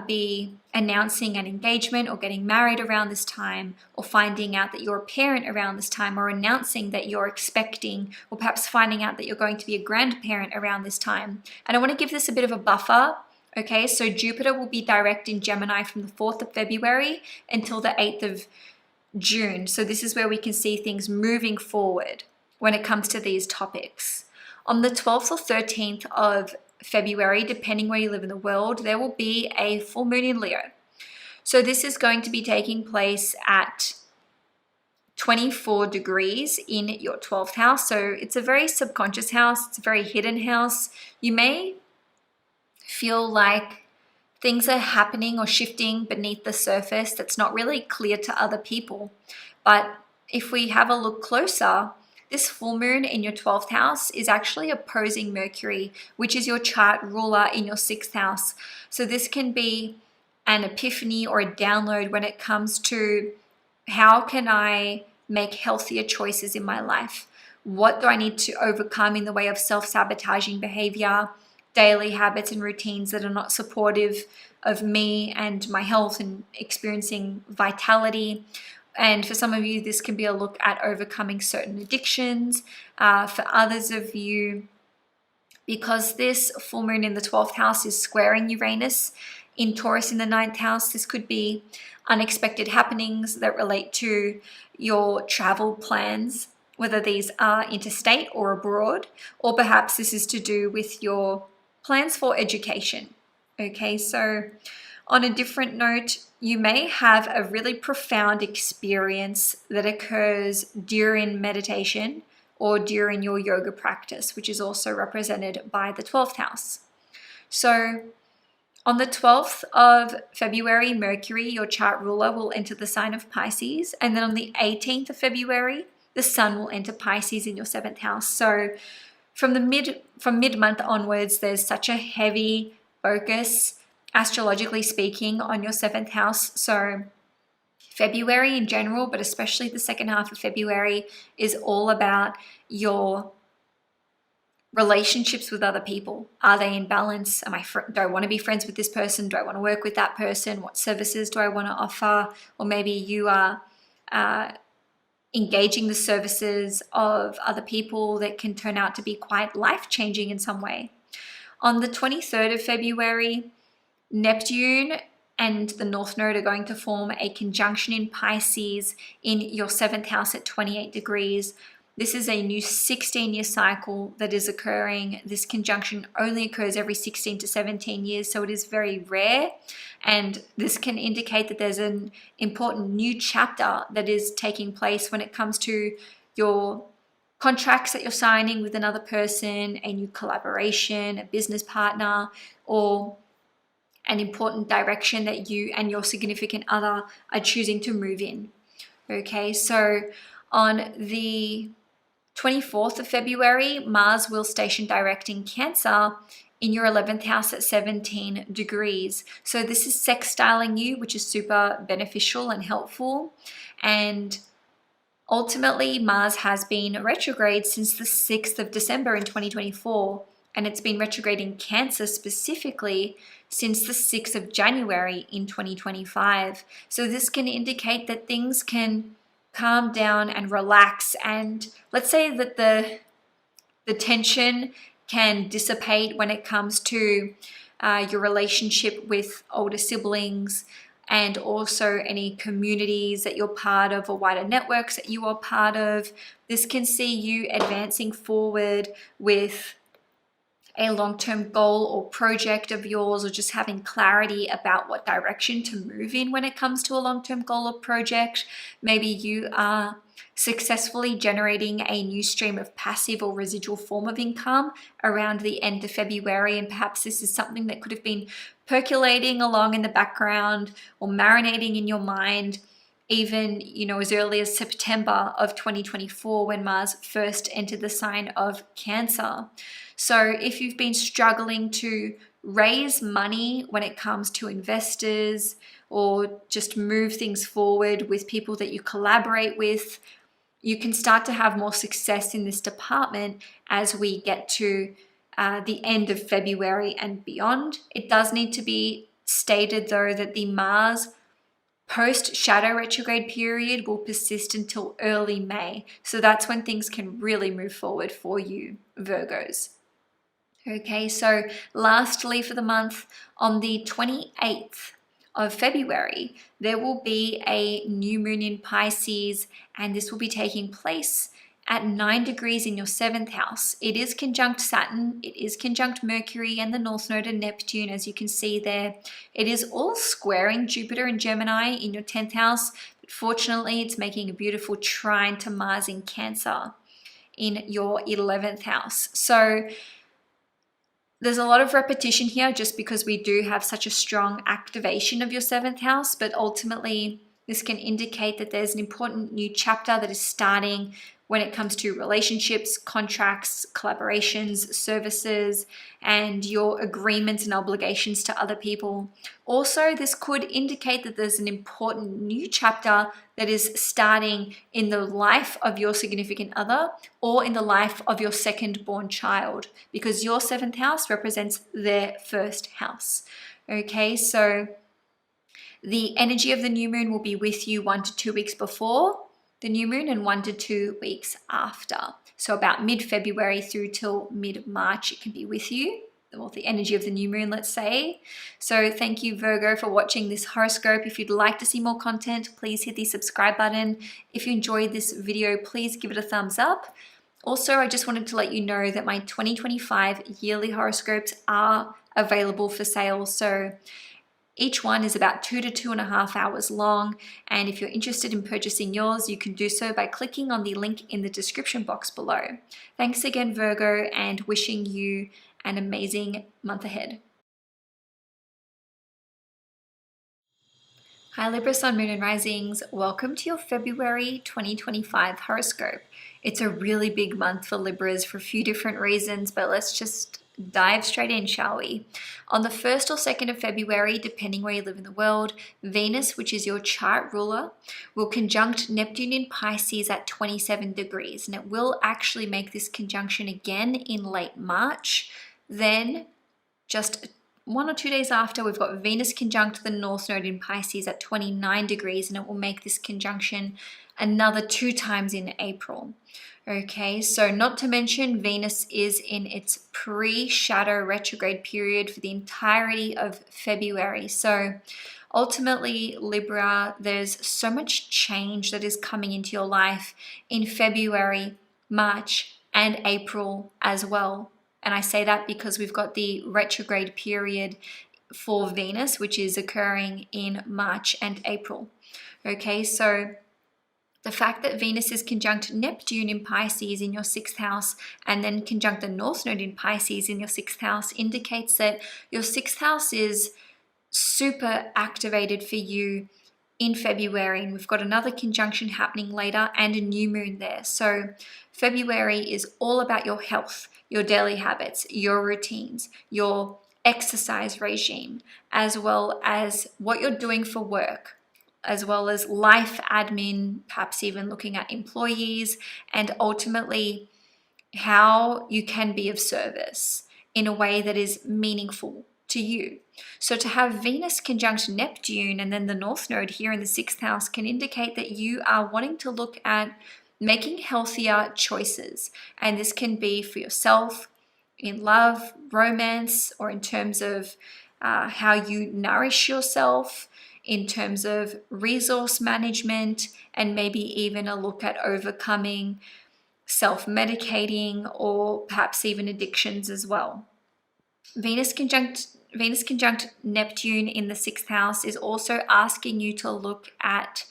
be announcing an engagement or getting married around this time, or finding out that you're a parent around this time, or announcing that you're expecting, or perhaps finding out that you're going to be a grandparent around this time. And I want to give this a bit of a buffer. Okay, so Jupiter will be direct in Gemini from the 4th of February until the 8th of June. So this is where we can see things moving forward when it comes to these topics. On the 12th or 13th of February, depending where you live in the world, there will be a full moon in Leo. So this is going to be taking place at 24 degrees in your 12th house. So it's a very subconscious house. It's a very hidden house. You may feel like things are happening or shifting beneath the surface that's not really clear to other people. But if we have a look closer, this full moon in your 12th house is actually opposing Mercury, which is your chart ruler in your 6th house. So this can be an epiphany or a download when it comes to, how can I make healthier choices in my life? What do I need to overcome in the way of self-sabotaging behavior, daily habits and routines that are not supportive of me and my health and experiencing vitality? And for some of you, this can be a look at overcoming certain addictions. For others of you, because this full moon in the 12th house is squaring Uranus in Taurus in the 9th house, this could be unexpected happenings that relate to your travel plans whether these are interstate or abroad, or perhaps this is to do with your plans for education. Okay, so on a different note, you may have a really profound experience that occurs during meditation or during your yoga practice, which is also represented by the 12th house. So on the 12th of February, Mercury, your chart ruler, will enter the sign of Pisces. And then on the 18th of February, the Sun will enter Pisces in your 7th house. So from mid-month onwards, there's such a heavy focus, astrologically speaking, on your 7th house. So February in general, but especially the second half of February, is all about your relationships with other people. Are they in balance? Do I want to be friends with this person? Do I want to work with that person? What services do I want to offer? Or maybe you are engaging the services of other people that can turn out to be quite life-changing in some way. On the 23rd of February, Neptune and the North Node are going to form a conjunction in Pisces in your 7th house at 28 degrees. This is a new 16-year cycle that is occurring. This conjunction only occurs every 16 to 17 years, so it is very rare. And this can indicate that there's an important new chapter that is taking place when it comes to your contracts that you're signing with another person, a new collaboration, a business partner, or an important direction that you and your significant other are choosing to move in. Okay, so on the 24th of February, Mars will station direct in Cancer in your 11th house at 17 degrees. So this is sextiling you, which is super beneficial and helpful. And ultimately, Mars has been retrograde since the 6th of December in 2024. And it's been retrograde in Cancer specifically since the 6th of January in 2025. So this can indicate that things can calm down and relax, and let's say that the tension can dissipate when it comes to your relationship with older siblings, and also any communities that you're part of or wider networks that you are part of. This can see you advancing forward with a long-term goal or project of yours, or just having clarity about what direction to move in when it comes to a long-term goal or project. Maybe you are successfully generating a new stream of passive or residual form of income around the end of February, and perhaps this is something that could have been percolating along in the background or marinating in your mind even, as early as September of 2024 when Mars first entered the sign of Cancer. So if you've been struggling to raise money when it comes to investors, or just move things forward with people that you collaborate with, you can start to have more success in this department as we get to the end of February and beyond. It does need to be stated, though, that the Mars post-shadow retrograde period will persist until early May. So that's when things can really move forward for you, Virgos. Okay, so lastly for the month, on the 28th of February, there will be a new moon in Pisces, and this will be taking place at 9 degrees in your 7th house. It is conjunct Saturn, it is conjunct Mercury and the North Node and Neptune, as you can see there. It is all squaring Jupiter and Gemini in your 10th house, but fortunately it's making a beautiful trine to Mars in Cancer in your 11th house. So there's a lot of repetition here just because we do have such a strong activation of your 7th house, but ultimately this can indicate that there's an important new chapter that is starting when it comes to relationships, contracts, collaborations, services, and your agreements and obligations to other people. Also, this could indicate that there's an important new chapter that is starting in the life of your significant other or in the life of your second born child, because your 7th house represents their first house. Okay, so the energy of the new moon will be with you 1 to 2 weeks before the new moon and 1 to 2 weeks after. So about mid-February through till mid-March, it can be with you. the energy of the new moon, let's say. So thank you, Virgo, for watching this horoscope. If you'd like to see more content, please hit the subscribe button. If you enjoyed this video, please give it a thumbs up. Also, I just wanted to let you know that my 2025 yearly horoscopes are available for sale. So each one is about 2 to 2.5 hours long, and if you're interested in purchasing yours, you can do so by clicking on the link in the description box below. Thanks again, Virgo, and wishing you an amazing month ahead. Hi Libra, Sun, Moon and Risings. Welcome to your February 2025 horoscope. It's a really big month for Libras for a few different reasons, but let's just dive straight in, shall we? On the 1st or 2nd of February, depending where you live in the world, Venus, which is your chart ruler, will conjunct Neptune in Pisces at 27 degrees, and it will actually make this conjunction again in late March. Then, just 1 or 2 days after, we've got Venus conjunct the North Node in Pisces at 29 degrees, and it will make this conjunction another 2 times in April. Okay, so not to mention Venus is in its pre-shadow retrograde period for the entirety of February. So ultimately, Libra, there's so much change that is coming into your life in February, March, and April as well. And I say that because we've got the retrograde period for Venus, which is occurring in March and April. Okay, so the fact that Venus is conjunct Neptune in Pisces in your 6th house and then conjunct the North Node in Pisces in your 6th house indicates that your 6th house is super activated for you in February. And we've got another conjunction happening later and a new moon there. So February is all about your health, your daily habits, your routines, your exercise regime, as well as what you're doing for work, as well as life admin, perhaps even looking at employees, and ultimately how you can be of service in a way that is meaningful to you. So to have Venus conjunct Neptune and then the North Node here in the 6th house can indicate that you are wanting to look at making healthier choices. And this can be for yourself, in love, romance, or in terms of how you nourish yourself, in terms of resource management, and maybe even a look at overcoming self-medicating or perhaps even addictions as well. Venus conjunct Neptune in the 6th house is also asking you to look at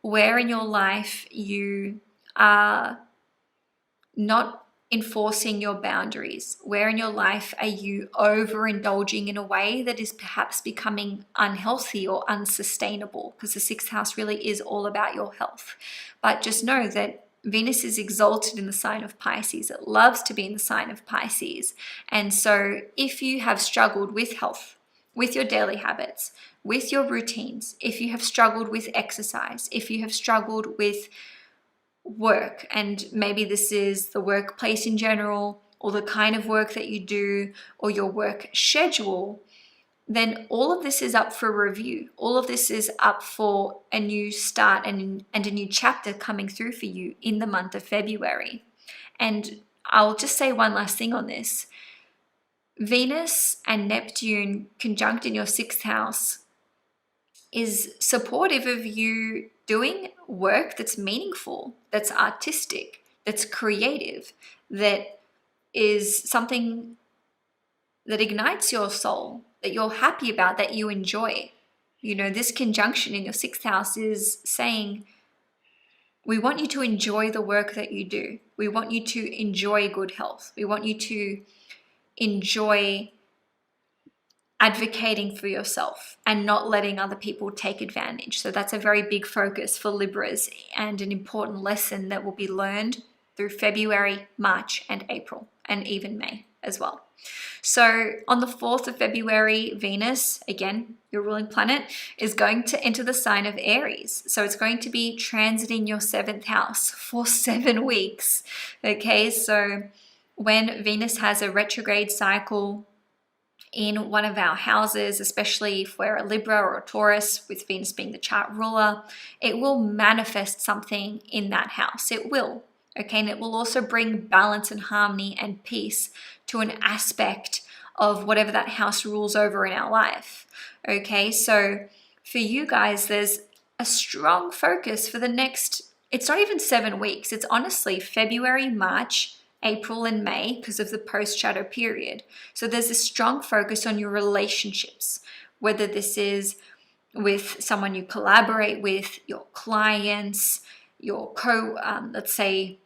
where in your life you are not enforcing your boundaries. Where in your life are you overindulging in a way that is perhaps becoming unhealthy or unsustainable? Because the 6th house really is all about your health. But just know that Venus is exalted in the sign of Pisces. It loves to be in the sign of Pisces. And so if you have struggled with health, with your daily habits, with your routines, if you have struggled with exercise, if you have struggled with work, and maybe this is the workplace in general or the kind of work that you do or your work schedule, then all of this is up for review. All of this is up for a new start and a new chapter coming through for you in the month of February. And I'll just say one last thing on this. Venus and Neptune conjunct in your 6th house is supportive of you doing work that's meaningful, that's artistic, that's creative, that is something that ignites your soul, that you're happy about, that you enjoy. You know, this conjunction in your 6th house is saying, we want you to enjoy the work that you do. We want you to enjoy good health. We want you to enjoy advocating for yourself and not letting other people take advantage. So that's a very big focus for Libras and an important lesson that will be learned through February, March, and April, and even May as well. So on the 4th of February, Venus, again, your ruling planet, is going to enter the sign of Aries. So it's going to be transiting your 7th house for 7 weeks. Okay, so when Venus has a retrograde cycle in one of our houses, especially if we're a Libra or a Taurus, with Venus being the chart ruler, it will manifest something in that house. It will. Okay, and it will also bring balance and harmony and peace to an aspect of whatever that house rules over in our life. Okay, so for you guys, there's a strong focus for the next, it's not even 7 weeks. It's honestly February, March, April, and May because of the post-shadow period. So there's a strong focus on your relationships, whether this is with someone you collaborate with, your clients, your let's say,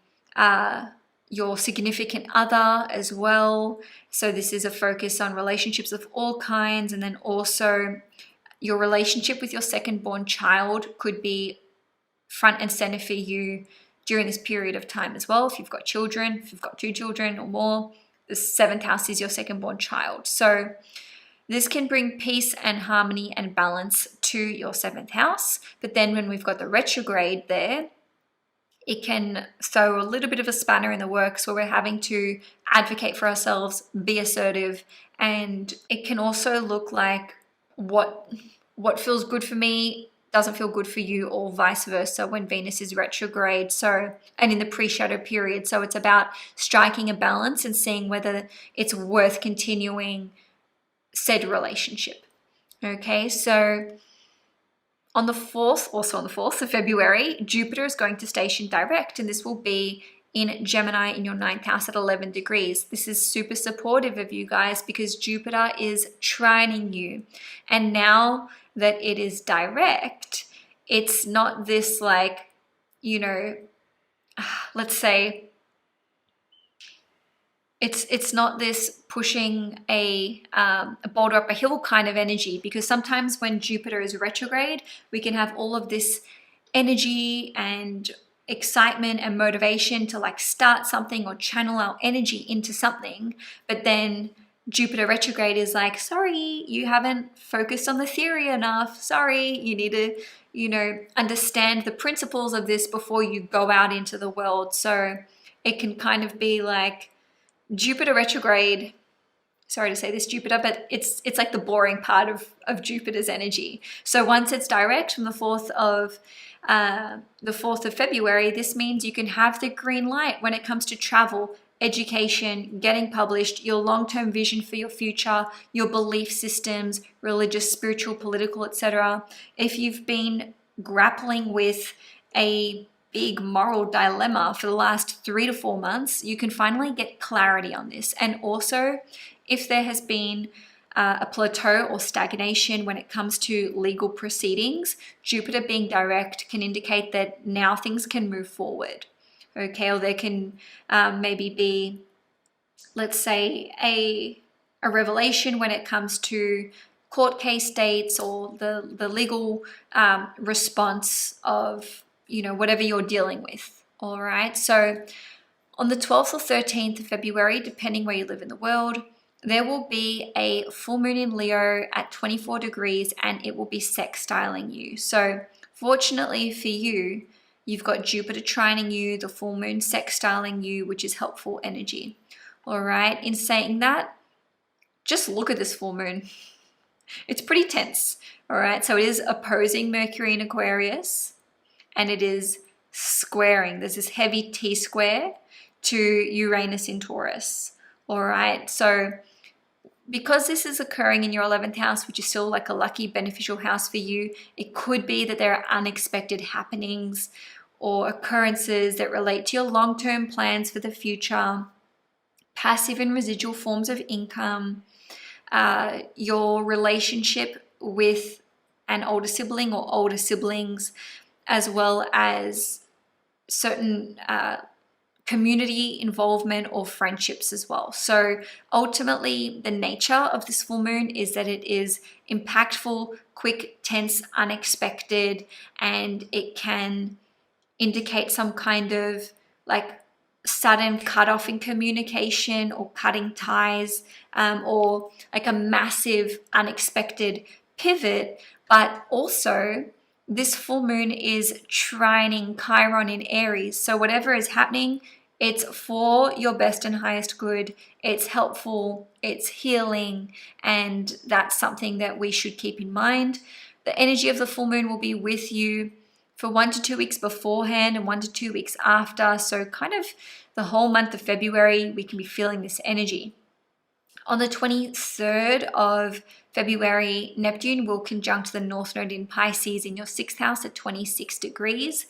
your significant other as well. So this is a focus on relationships of all kinds. And then also your relationship with your second born child could be front and center for you during this period of time as well. If you've got children, if you've got 2 children or more, the 7th house is your second born child. So this can bring peace and harmony and balance to your 7th house. But then when we've got the retrograde there, it can throw a little bit of a spanner in the works where we're having to advocate for ourselves, be assertive, and it can also look like what feels good for me doesn't feel good for you, or vice versa when Venus is retrograde. So, and in the pre-shadow period. So it's about striking a balance and seeing whether it's worth continuing said relationship. Okay, so on the 4th, also on the 4th of February, Jupiter is going to station direct, and this will be in Gemini in your 9th house at 11 degrees. This is super supportive of you guys because Jupiter is trining you. And now that it is direct, it's not this like, you know, let's say, it's not this pushing a boulder up a hill kind of energy, because sometimes when Jupiter is retrograde, we can have all of this energy and excitement and motivation to like start something or channel our energy into something. But then Jupiter retrograde is like, sorry, you haven't focused on the theory enough. Sorry, you need to, you know, understand the principles of this before you go out into the world. So it can kind of be like Jupiter retrograde, sorry to say this, Jupiter, but it's like the boring part of Jupiter's energy. So once it's direct from the 4th of February, this means you can have the green light when it comes to travel, education, getting published, your long-term vision for your future, your belief systems, religious, spiritual, political, etc. If you've been grappling with a big moral dilemma for the last 3 to 4 months, you can finally get clarity on this. And also, if there has been a plateau or stagnation when it comes to legal proceedings, Jupiter being direct can indicate that now things can move forward. Okay, or there can maybe be, let's say, a revelation when it comes to court case dates or the legal response of, you know, whatever you're dealing with. All right, so on the 12th or 13th of February, depending where you live in the world, there will be a full moon in Leo at 24 degrees and it will be sextiling you. So fortunately for you, you've got Jupiter trining you, the full moon sextiling you, which is helpful energy. All right, in saying that, just look at this full moon. It's pretty tense. All right, so it is opposing Mercury in Aquarius and it is squaring. There's this heavy T-square to Uranus in Taurus. All right, so because this is occurring in your 11th house, which is still like a lucky beneficial house for you, it could be that there are unexpected happenings or occurrences that relate to your long-term plans for the future, passive and residual forms of income, your relationship with an older sibling or older siblings, as well as certain community involvement or friendships as well. So ultimately, the nature of this full moon is that it is impactful, quick, tense, unexpected, and it can indicate some kind of like sudden cutoff in communication or cutting ties, or like a massive unexpected pivot. But also this full moon is trining Chiron in Aries. So whatever is happening, it's for your best and highest good. It's helpful, it's healing, and that's something that we should keep in mind. The energy of the full moon will be with you for 1 to 2 weeks beforehand and 1 to 2 weeks after. So kind of the whole month of February, we can be feeling this energy. On the 23rd of February, Neptune will conjunct the North Node in Pisces in your 6th house at 26 degrees.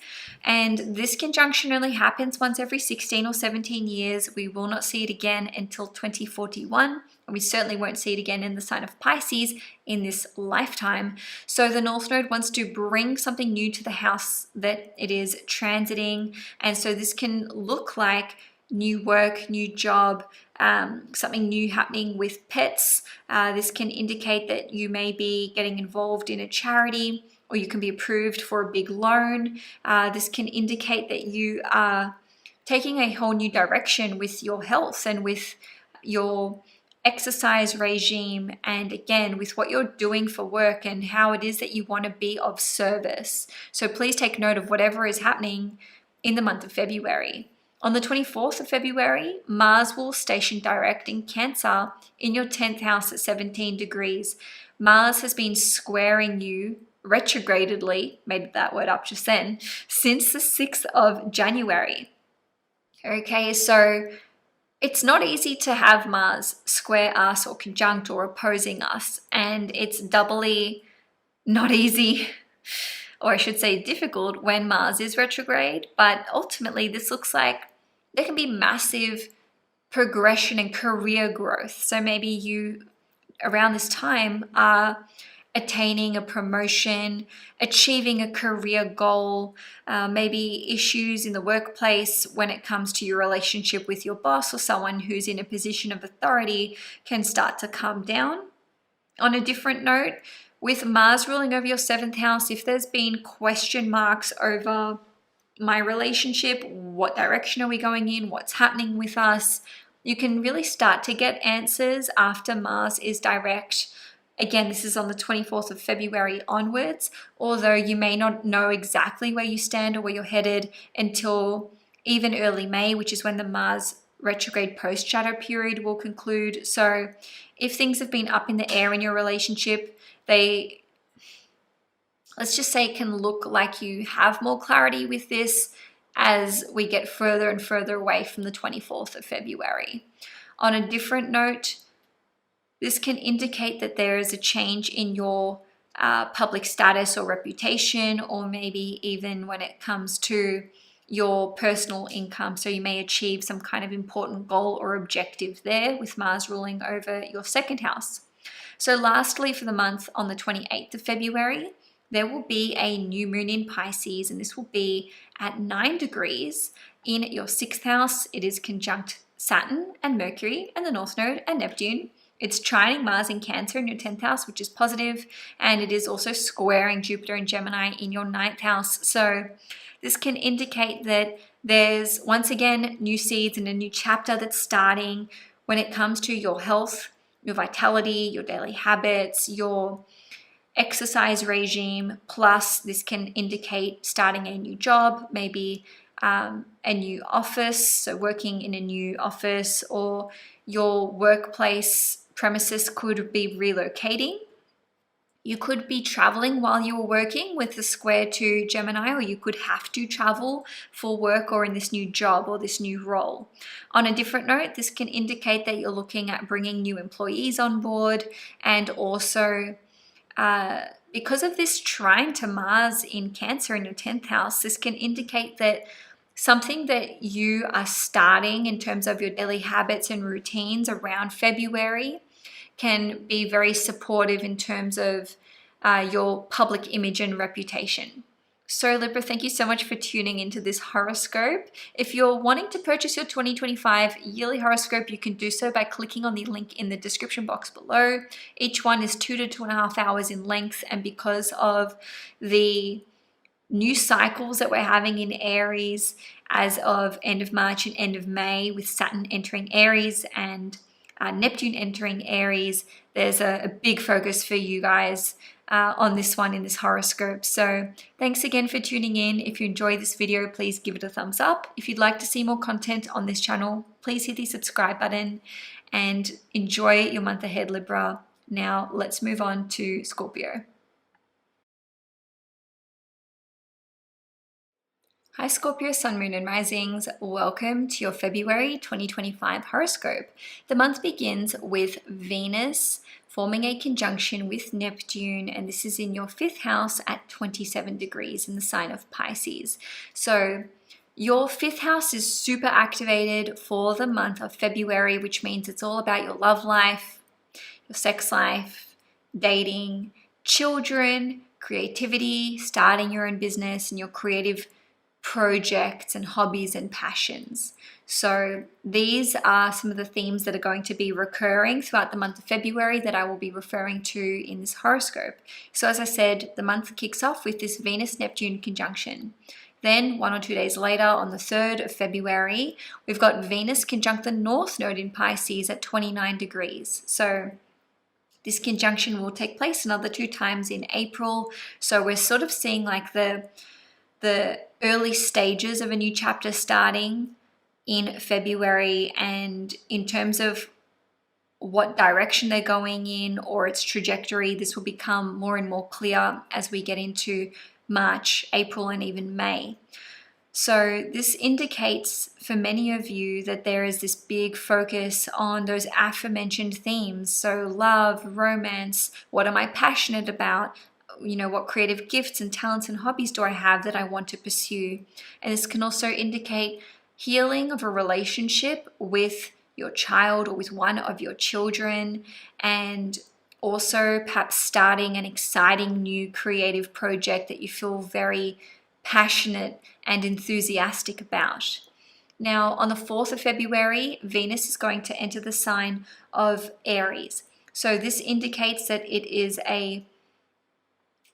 And this conjunction only happens once every 16 or 17 years. We will not see it again until 2041. And we certainly won't see it again in the sign of Pisces in this lifetime. So the North Node wants to bring something new to the house that it is transiting. And so this can look like new work, new job, something new happening with pets. This can indicate that you may be getting involved in a charity, or you can be approved for a big loan. This can indicate that you are taking a whole new direction with your health and with your exercise regime, and again with what you're doing for work and how it is that you want to be of service. So please take note of whatever is happening in the month of February. On the 24th of February, Mars will station direct in Cancer in your 10th house at 17 degrees. Mars has been squaring you retrogradedly, made that word up just then, since the 6th of January. Okay, so it's not easy to have Mars square us or conjunct or opposing us, and it's doubly not easy, or I should say difficult, when Mars is retrograde. But ultimately, this looks like there can be massive progression and career growth. So maybe you, around this time, are attaining a promotion, achieving a career goal, maybe issues in the workplace when it comes to your relationship with your boss or someone who's in a position of authority can start to calm down. On a different note, with Mars ruling over your 7th house, if there's been question marks over my relationship, what direction are we going in, what's happening with us, you can really start to get answers after Mars is direct. Again, this is on the 24th of February onwards, although you may not know exactly where you stand or where you're headed until even early May, which is when the Mars retrograde post-shadow period will conclude. So if things have been up in the air in your relationship, let's just say it can look like you have more clarity with this as we get further and further away from the 24th of February. On a different note, this can indicate that there is a change in your public status or reputation, or maybe even when it comes to your personal income. So you may achieve some kind of important goal or objective there with Mars ruling over your 2nd house. So lastly, for the month, on the 28th of February, there will be a new moon in Pisces, and this will be at 9 degrees in your 6th house. It is conjunct Saturn and Mercury and the North Node and Neptune. It's trining Mars in Cancer in your 10th house, which is positive, and it is also squaring Jupiter and Gemini in your 9th house. So this can indicate that there's, once again, new seeds and a new chapter that's starting when it comes to your health, your vitality, your daily habits, your exercise regime. Plus, this can indicate starting a new job, maybe a new office, so working in a new office, or your workplace premises could be relocating. You could be traveling while you were working with the square to Gemini, or you could have to travel for work or in this new job or this new role. On a different note, this can indicate that you're looking at bringing new employees on board, and also because of this trine to Mars in Cancer in your 10th house, this can indicate that something that you are starting in terms of your daily habits and routines around February can be very supportive in terms of your public image and reputation. So Libra, thank you so much for tuning into this horoscope. If you're wanting to purchase your 2025 yearly horoscope, you can do so by clicking on the link in the description box below. Each one is 2 to 2.5 hours in length, and because of the new cycles that we're having in Aries as of end of March and end of May, with Saturn entering Aries and Neptune entering Aries, there's a big focus for you guys on this one in this horoscope. So thanks again for tuning in. If you enjoyed this video, please give it a thumbs up. If you'd like to see more content on this channel, please hit the subscribe button and enjoy your month ahead, Libra. Now let's move on to Scorpio. Hi Scorpio, Sun, Moon and Risings. Welcome to your February 2025 horoscope. The month begins with Venus forming a conjunction with Neptune, and this is in your 5th house at 27 degrees in the sign of Pisces. So your 5th house is super activated for the month of February, which means it's all about your love life, your sex life, dating, children, creativity, starting your own business, and your creative projects and hobbies and passions. So these are some of the themes that are going to be recurring throughout the month of February that I will be referring to in this horoscope. So as I said, the month kicks off with this Venus-Neptune conjunction. Then 1 or 2 days later, on the 3rd of February, we've got Venus conjunct the North Node in Pisces at 29 degrees. So this conjunction will take place another 2 times in April. So we're sort of seeing like the early stages of a new chapter starting in February, and in terms of what direction they're going in or its trajectory, this will become more and more clear as we get into March, April, and even May. So this indicates for many of you that there is this big focus on those aforementioned themes. So love, romance, what am I passionate about? What creative gifts and talents and hobbies do I have that I want to pursue? And this can also indicate healing of a relationship with your child or with one of your children, and also perhaps starting an exciting new creative project that you feel very passionate and enthusiastic about. Now, on the 4th of February, Venus is going to enter the sign of Aries. So this indicates that it is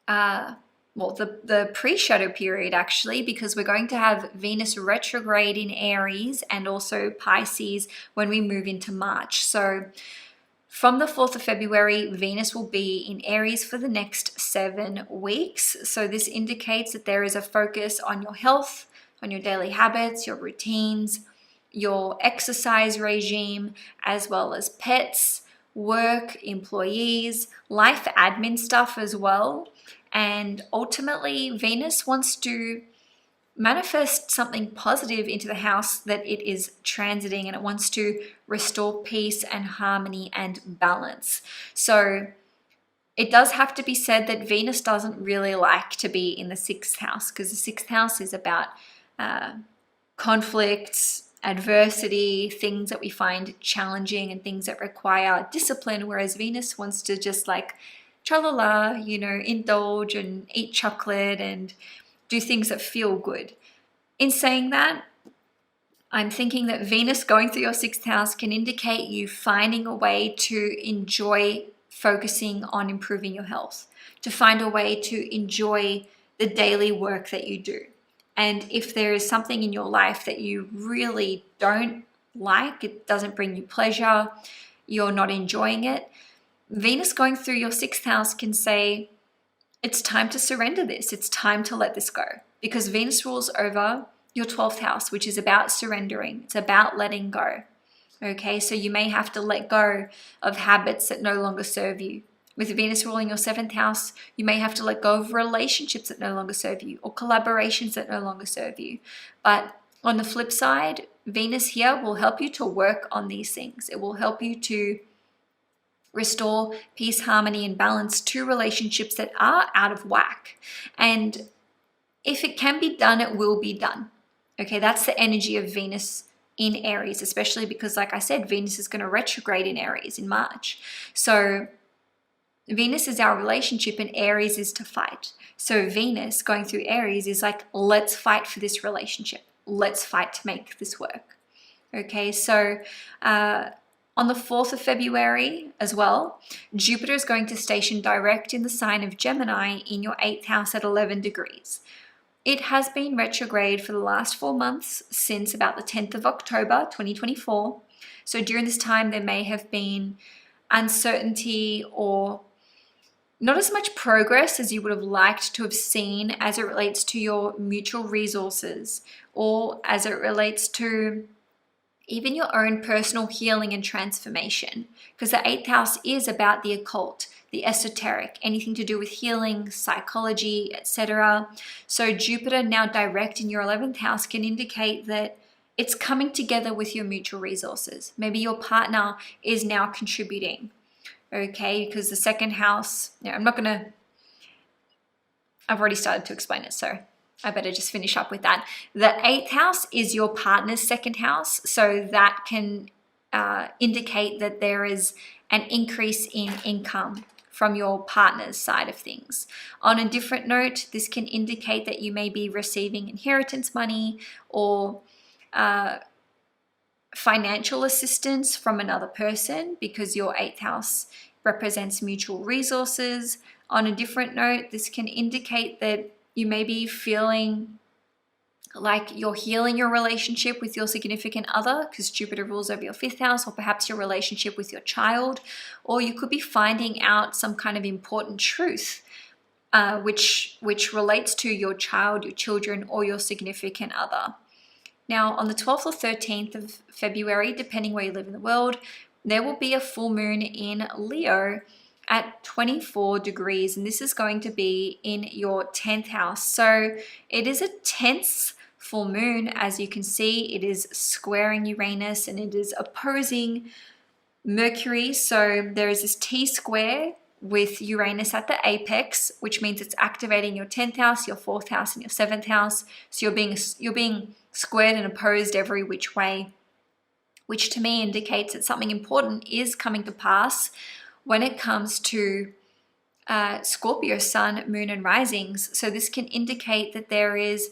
the pre-shadow period, actually, because we're going to have Venus retrograde in Aries and also Pisces when we move into March. So from the 4th of February, Venus will be in Aries for the next 7 weeks. So this indicates that there is a focus on your health, on your daily habits, your routines, your exercise regime, as well as pets, work, employees, life admin stuff as well. And ultimately, Venus wants to manifest something positive into the house that it is transiting, and it wants to restore peace and harmony and balance. So it does have to be said that Venus doesn't really like to be in the 6th house, because the 6th house is about conflicts, adversity, things that we find challenging and things that require discipline, whereas Venus wants to just like tra-la-la, indulge and eat chocolate and do things that feel good. In saying that, I'm thinking that Venus going through your 6th house can indicate you finding a way to enjoy focusing on improving your health, to find a way to enjoy the daily work that you do. And if there is something in your life that you really don't like, it doesn't bring you pleasure, you're not enjoying it, Venus going through your 6th house can say, it's time to surrender this. It's time to let this go, because Venus rules over your 12th house, which is about surrendering. It's about letting go. Okay, so you may have to let go of habits that no longer serve you. With Venus ruling your 7th house, you may have to let go of relationships that no longer serve you, or collaborations that no longer serve you. But on the flip side, Venus here will help you to work on these things. It will help you to restore peace, harmony, and balance to relationships that are out of whack. And if it can be done, it will be done. Okay, that's the energy of Venus in Aries, especially because, like I said, Venus is going to retrograde in Aries in March. So Venus is our relationship and Aries is to fight. So Venus going through Aries is like, let's fight for this relationship. Let's fight to make this work. Okay, so on the 4th of February as well, Jupiter is going to station direct in the sign of Gemini in your 8th house at 11 degrees. It has been retrograde for the last 4 months since about the 10th of October 2024. So during this time, there may have been uncertainty or not as much progress as you would have liked to have seen as it relates to your mutual resources, or as it relates to even your own personal healing and transformation, because the 8th house is about the occult, the esoteric, anything to do with healing, psychology, etc. So Jupiter now direct in your 11th house can indicate that it's coming together with your mutual resources. Maybe your partner is now contributing, okay? Because the second house, I've already started to explain it, so I better just finish up with that. The 8th house is your partner's second house, so that can indicate that there is an increase in income from your partner's side of things. On a different note, this can indicate that you may be receiving inheritance money or financial assistance from another person, because your 8th house represents mutual resources. On a different note, this can indicate that you may be feeling like you're healing your relationship with your significant other, because Jupiter rules over your 5th house, or perhaps your relationship with your child, or you could be finding out some kind of important truth which relates to your child, your children, or your significant other. Now, on the 12th or 13th of February, depending where you live in the world, there will be a full moon in Leo at 24 degrees, and this is going to be in your 10th house. So it is a tense full moon. As you can see, it is squaring Uranus and it is opposing Mercury. So there is this T-square with Uranus at the apex, which means it's activating your 10th house, your 4th house, and your 7th house. So you're being squared and opposed every which way, which to me indicates that something important is coming to pass when it comes to Scorpio sun, moon, and risings. So this can indicate that there is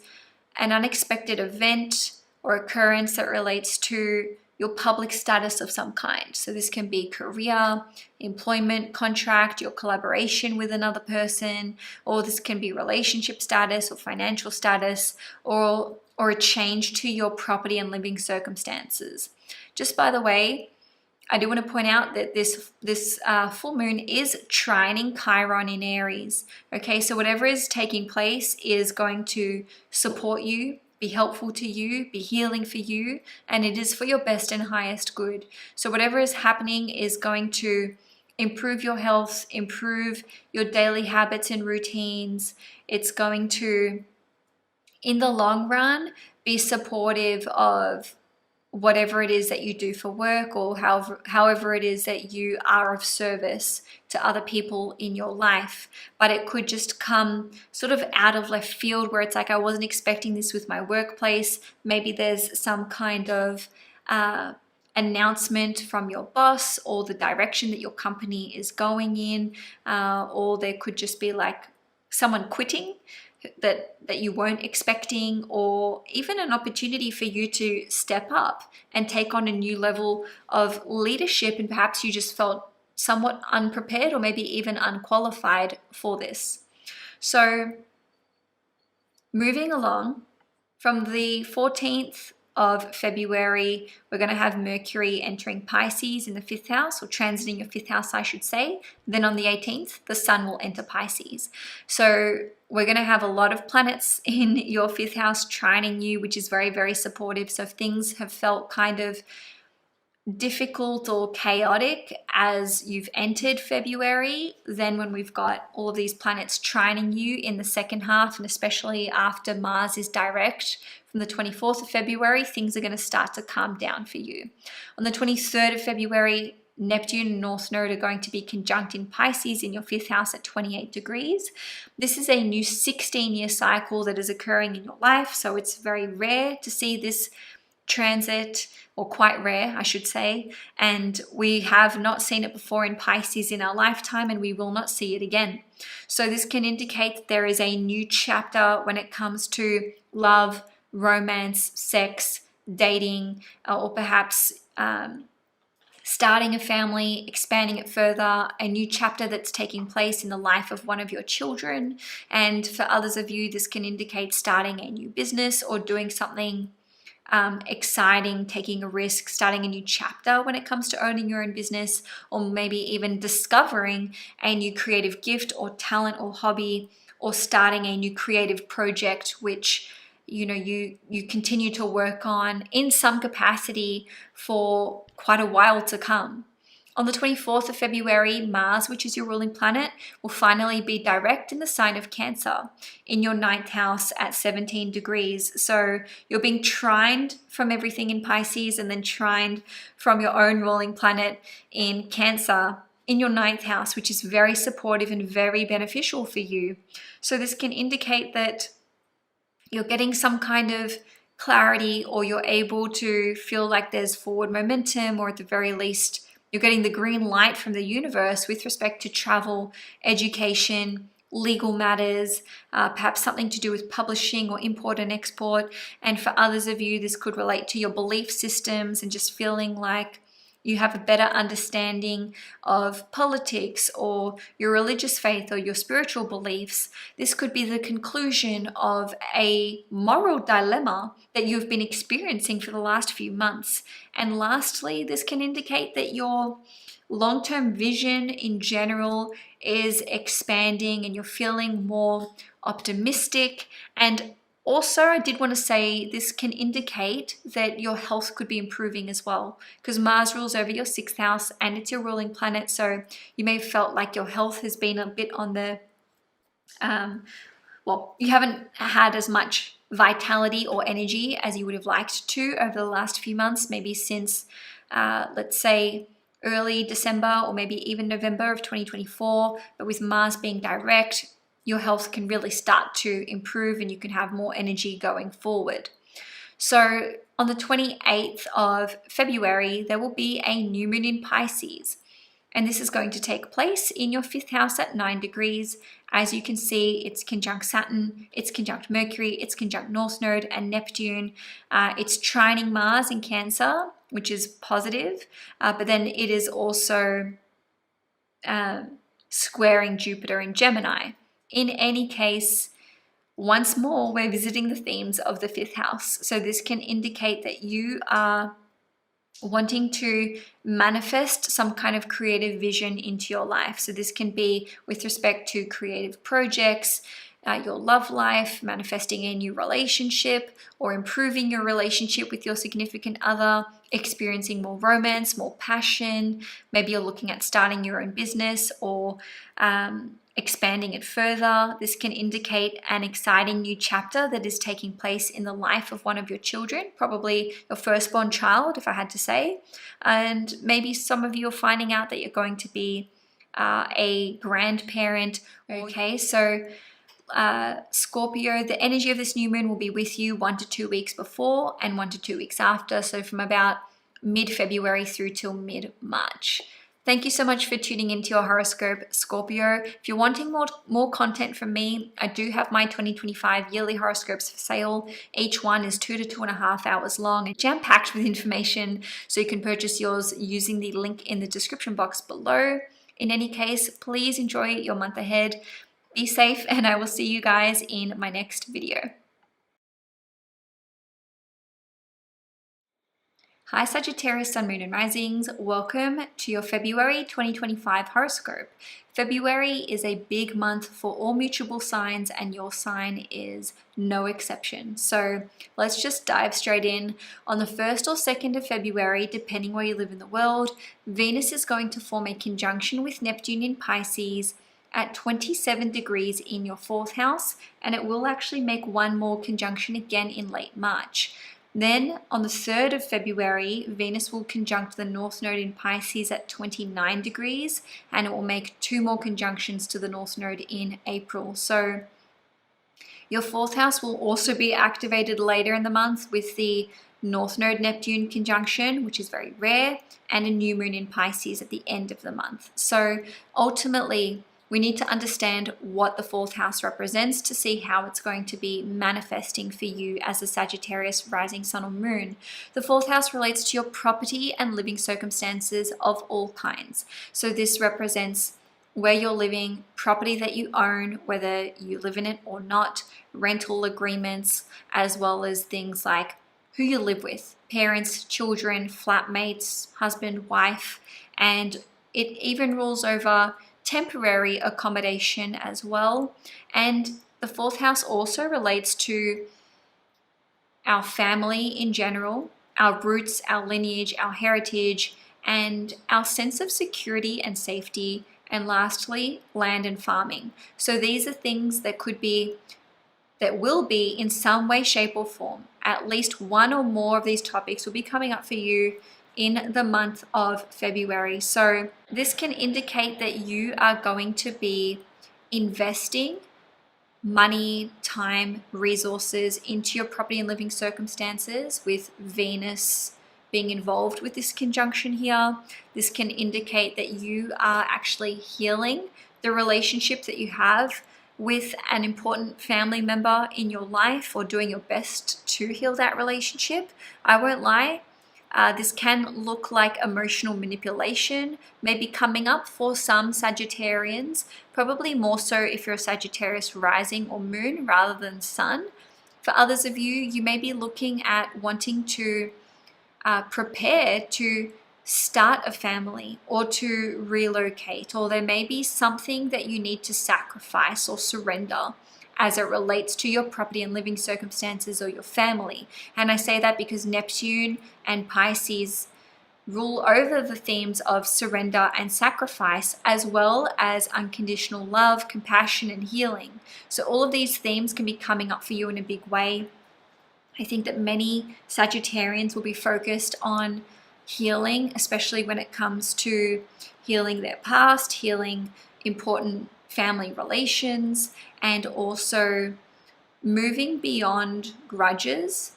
an unexpected event or occurrence that relates to your public status of some kind. So this can be career, employment, contract, your collaboration with another person, or this can be relationship status or financial status, or a change to your property and living circumstances. Just by the way, I do want to point out that this full moon is trining Chiron in Aries. Okay, so whatever is taking place is going to support you, be helpful to you, be healing for you, and it is for your best and highest good. So whatever is happening is going to improve your health, improve your daily habits and routines. It's going to, in the long run, be supportive of whatever it is that you do for work, or however it is that you are of service to other people in your life. But it could just come sort of out of left field, where it's like, I wasn't expecting this with my workplace. Maybe there's some kind of announcement from your boss, or the direction that your company is going in, or there could just be like someone quitting that you weren't expecting, or even an opportunity for you to step up and take on a new level of leadership, and perhaps you just felt somewhat unprepared or maybe even unqualified for this. So moving along, from the 14th of February, we're going to have Mercury entering Pisces in the 5th house, or transiting your 5th house, I should say. Then on the 18th, the Sun will enter Pisces. So we're going to have a lot of planets in your 5th house trining you, which is very, very supportive. So if things have felt kind of difficult or chaotic as you've entered February, then when we've got all of these planets trining you in the second half, and especially after Mars is direct from the 24th of February, things are going to start to calm down for you. On the 23rd of February, Neptune and North Node are going to be conjunct in Pisces in your 5th house at 28 degrees. This is a new 16-year cycle that is occurring in your life, so it's very rare to see this transit, or quite rare, I should say, and we have not seen it before in Pisces in our lifetime, and we will not see it again. So this can indicate that there is a new chapter when it comes to love, romance, sex, dating, or perhaps starting a family, expanding it further, a new chapter that's taking place in the life of one of your children. And for others of you, this can indicate starting a new business or doing something exciting, taking a risk, starting a new chapter when it comes to owning your own business, or maybe even discovering a new creative gift or talent or hobby, or starting a new creative project which you continue to work on in some capacity for quite a while to come. On the 24th of February, Mars, which is your ruling planet, will finally be direct in the sign of Cancer in your 9th house at 17 degrees. So you're being trined from everything in Pisces and then trined from your own ruling planet in Cancer in your 9th house, which is very supportive and very beneficial for you. So this can indicate that you're getting some kind of clarity, or you're able to feel like there's forward momentum, or at the very least, you're getting the green light from the universe with respect to travel, education, legal matters, perhaps something to do with publishing or import and export. And for others of you, this could relate to your belief systems and just feeling like you have a better understanding of politics or your religious faith or your spiritual beliefs. This could be the conclusion of a moral dilemma that you've been experiencing for the last few months. And lastly, this can indicate that your long-term vision in general is expanding and you're feeling more optimistic. And also, I did want to say this can indicate that your health could be improving as well, because Mars rules over your 6th house and it's your ruling planet. So you may have felt like your health has been a bit on the, you haven't had as much vitality or energy as you would have liked to over the last few months, maybe since, let's say, early December or maybe even November of 2024. But with Mars being direct, your health can really start to improve and you can have more energy going forward. So on the 28th of February, there will be a new moon in Pisces. And this is going to take place in your 5th house at 9 degrees. As you can see, it's conjunct Saturn, it's conjunct Mercury, it's conjunct North Node and Neptune. It's trining Mars in Cancer, which is positive, but then it is also squaring Jupiter in Gemini. In any case, once more, we're visiting the themes of the 5th house. So this can indicate that you are wanting to manifest some kind of creative vision into your life. So this can be with respect to creative projects, your love life, manifesting a new relationship, or improving your relationship with your significant other, experiencing more romance, more passion. Maybe you're looking at starting your own business or expanding it further. This can indicate an exciting new chapter that is taking place in the life of one of your children, probably your firstborn child, if I had to say. And maybe some of you are finding out that you're going to be a grandparent. Okay, so Scorpio, the energy of this new moon will be with you 1 to 2 weeks before and 1 to 2 weeks after. So from about mid-February through till mid-March. Thank you so much for tuning into your horoscope, Scorpio. If you're wanting more content from me, I do have my 2025 yearly horoscopes for sale. Each one is 2 to 2.5 hours long and jam-packed with information, so you can purchase yours using the link in the description box below. In any case, please enjoy your month ahead. Be safe, and I will see you guys in my next video. Hi Sagittarius, Sun, Moon and Risings. Welcome to your February 2025 horoscope. February is a big month for all mutable signs and your sign is no exception. So let's just dive straight in. On the 1st or 2nd of February, depending where you live in the world, Venus is going to form a conjunction with Neptune in Pisces at 27 degrees in your 4th house, and it will actually make one more conjunction again in late March. Then on the 3rd of February, Venus will conjunct the North Node in Pisces at 29 degrees, and it will make 2 more conjunctions to the North Node in April. So your 4th house will also be activated later in the month with the North Node Neptune conjunction, which is very rare, and a new moon in Pisces at the end of the month. So ultimately, we need to understand what the 4th house represents to see how it's going to be manifesting for you as a Sagittarius rising sun or moon. The 4th house relates to your property and living circumstances of all kinds. So this represents where you're living, property that you own, whether you live in it or not, rental agreements, as well as things like who you live with, parents, children, flatmates, husband, wife, and it even rules over temporary accommodation as well. And the 4th house also relates to our family in general, our roots, our lineage, our heritage, and our sense of security and safety, and lastly, land and farming. So these are things that will be in some way, shape, or form. At least one or more of these topics will be coming up for you in the month of February. So this can indicate that you are going to be investing money, time, resources into your property and living circumstances, with Venus being involved with this conjunction here. This can indicate that you are actually healing the relationship that you have with an important family member in your life, or doing your best to heal that relationship. I won't lie, this can look like emotional manipulation, maybe coming up for some Sagittarians, probably more so if you're a Sagittarius rising or moon rather than sun. For others of you, you may be looking at wanting to prepare to start a family or to relocate, or there may be something that you need to sacrifice or surrender as it relates to your property and living circumstances or your family. And I say that because Neptune and Pisces rule over the themes of surrender and sacrifice, as well as unconditional love, compassion, and healing. So all of these themes can be coming up for you in a big way. I think that many Sagittarians will be focused on healing, especially when it comes to healing their past, healing important family relations, and also moving beyond grudges.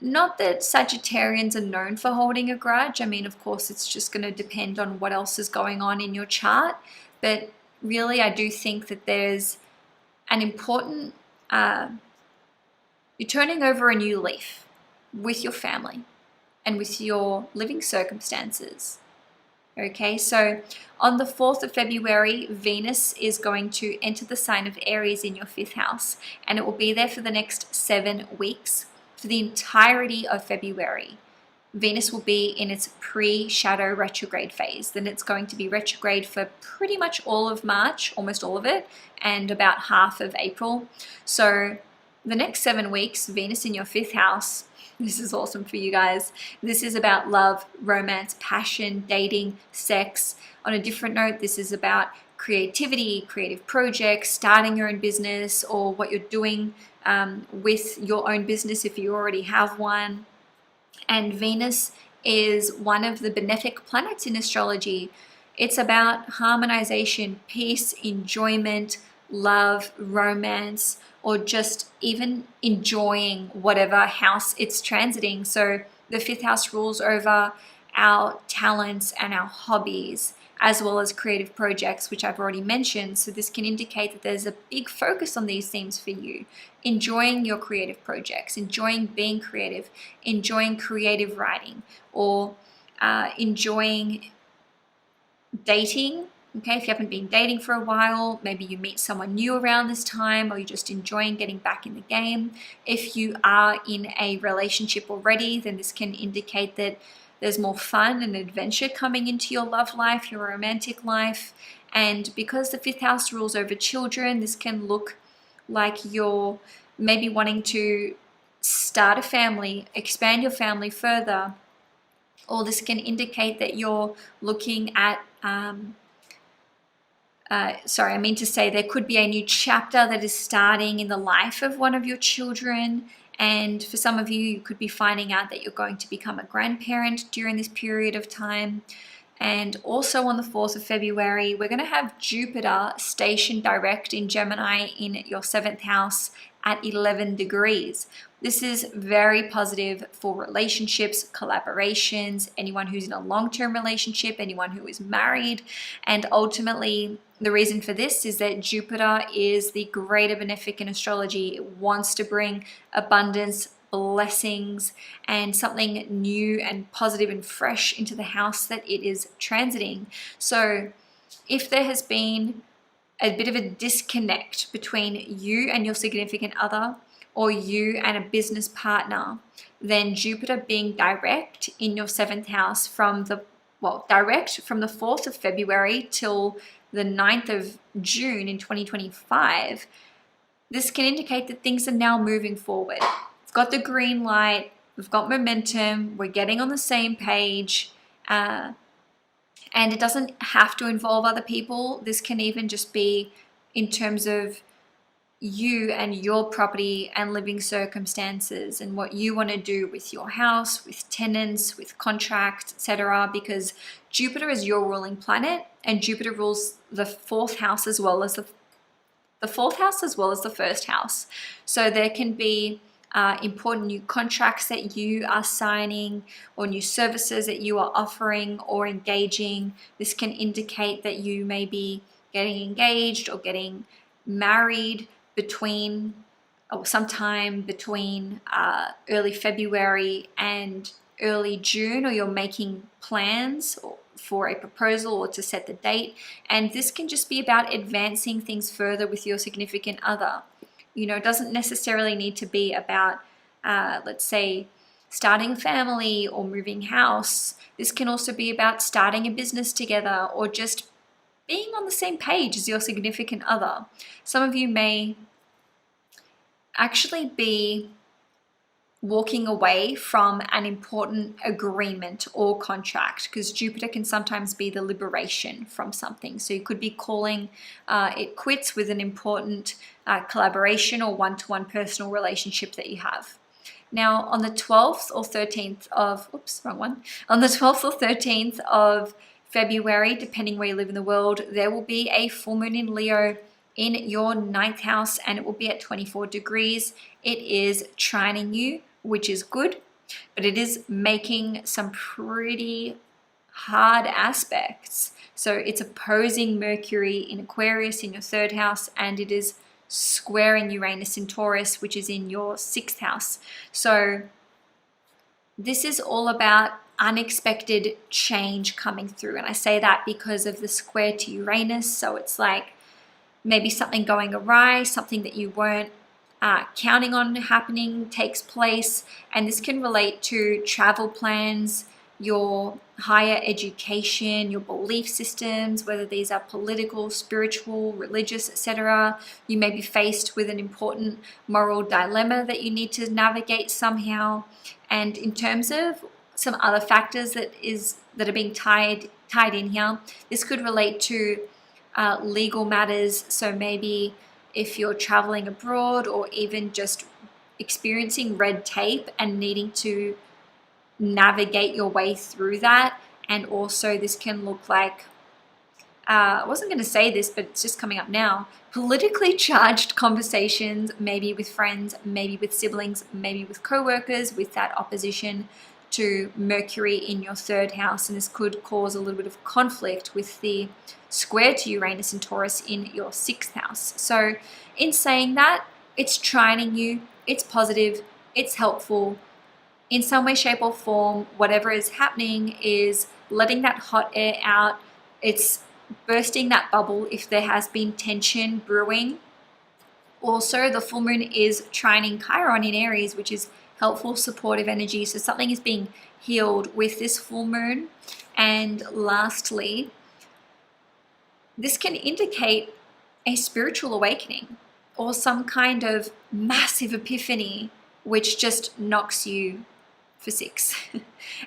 Not that Sagittarians are known for holding a grudge. I mean, of course, it's just going to depend on what else is going on in your chart. But really, I do think that there's an important you're turning over a new leaf with your family and with your living circumstances. Okay, so on the 4th of February, Venus is going to enter the sign of Aries in your 5th house, and it will be there for the next 7 weeks. For the entirety of February, Venus will be in its pre-shadow retrograde phase. Then it's going to be retrograde for pretty much all of March, almost all of it, and about half of April. So the next 7 weeks, Venus in your 5th house, this is awesome for you guys. This is about love, romance, passion, dating, sex. On a different note, this is about creativity, creative projects, starting your own business, or what you're doing with your own business if you already have one. And Venus is one of the benefic planets in astrology. It's about harmonization, peace, enjoyment, love, romance, or just even enjoying whatever house it's transiting. So the 5th house rules over our talents and our hobbies, as well as creative projects, which I've already mentioned. So this can indicate that there's a big focus on these themes for you. Enjoying your creative projects, enjoying being creative, enjoying creative writing, or enjoying dating. Okay, if you haven't been dating for a while, maybe you meet someone new around this time, or you're just enjoying getting back in the game. If you are in a relationship already, then this can indicate that there's more fun and adventure coming into your love life, your romantic life. And because the 5th house rules over children, this can look like you're maybe wanting to start a family, expand your family further, or this can indicate that you're looking at there could be a new chapter that is starting in the life of one of your children. And for some of you, you could be finding out that you're going to become a grandparent during this period of time. And also on the 4th of February, we're going to have Jupiter stationed direct in Gemini in your 7th house at 11 degrees. This is very positive for relationships, collaborations, anyone who's in a long-term relationship, anyone who is married. And ultimately, the reason for this is that Jupiter is the greater benefic in astrology. It wants to bring abundance, blessings, and something new and positive and fresh into the house that it is transiting. So if there has been a bit of a disconnect between you and your significant other, or you and a business partner, then Jupiter being direct in your 7th house from the 4th of February till the 9th of June in 2025, this can indicate that things are now moving forward. We've got the green light, we've got momentum, we're getting on the same page. And it doesn't have to involve other people. This can even just be in terms of you and your property and living circumstances and what you want to do with your house, with tenants, with contracts, etc. Because Jupiter is your ruling planet, and Jupiter rules the fourth house as well as the fourth house as well as the first house. So there can be important new contracts that you are signing, or new services that you are offering or engaging. This can indicate that you may be getting engaged or getting married between, or sometime between early February and early June, or you're making plans for a proposal or to set the date. And this can just be about advancing things further with your significant other. You know, it doesn't necessarily need to be about, let's say, starting a family or moving house. This can also be about starting a business together, or just being on the same page as your significant other. Some of you may actually be walking away from an important agreement or contract, because Jupiter can sometimes be the liberation from something. So you could be calling it quits with an important collaboration or one-to-one personal relationship that you have. Now, on the 12th or 13th of, on the 12th or 13th of February, depending where you live in the world, there will be a full moon in Leo in your 9th house, and it will be at 24 degrees. It is trining you, which is good, but it is making some pretty hard aspects. So it's opposing Mercury in Aquarius in your 3rd house, and it is squaring Uranus in Taurus, which is in your 6th house. So this is all about unexpected change coming through. And I say that because of the square to Uranus. So it's like maybe something going awry, something that you weren't counting on happening takes place. And this can relate to travel plans, your higher education, your belief systems, whether these are political, spiritual, religious, etc. You may be faced with an important moral dilemma that you need to navigate somehow. And in terms of some other factors that are being tied in here, this could relate to legal matters. So maybe if you're traveling abroad, or even just experiencing red tape and needing to navigate your way through that. And also this can look like, I wasn't going to say this, but it's just coming up now, politically charged conversations, maybe with friends, maybe with siblings, maybe with co-workers, with that opposition to Mercury in your 3rd house. And this could cause a little bit of conflict with the square to Uranus and Taurus in your 6th house. So in saying that, it's trining you, it's positive, it's helpful. In some way, shape, or form, whatever is happening is letting that hot air out. It's bursting that bubble if there has been tension brewing. Also, the full moon is trining Chiron in Aries, which is helpful, supportive energy. So something is being healed with this full moon. And lastly, this can indicate a spiritual awakening or some kind of massive epiphany, which just knocks you for 6.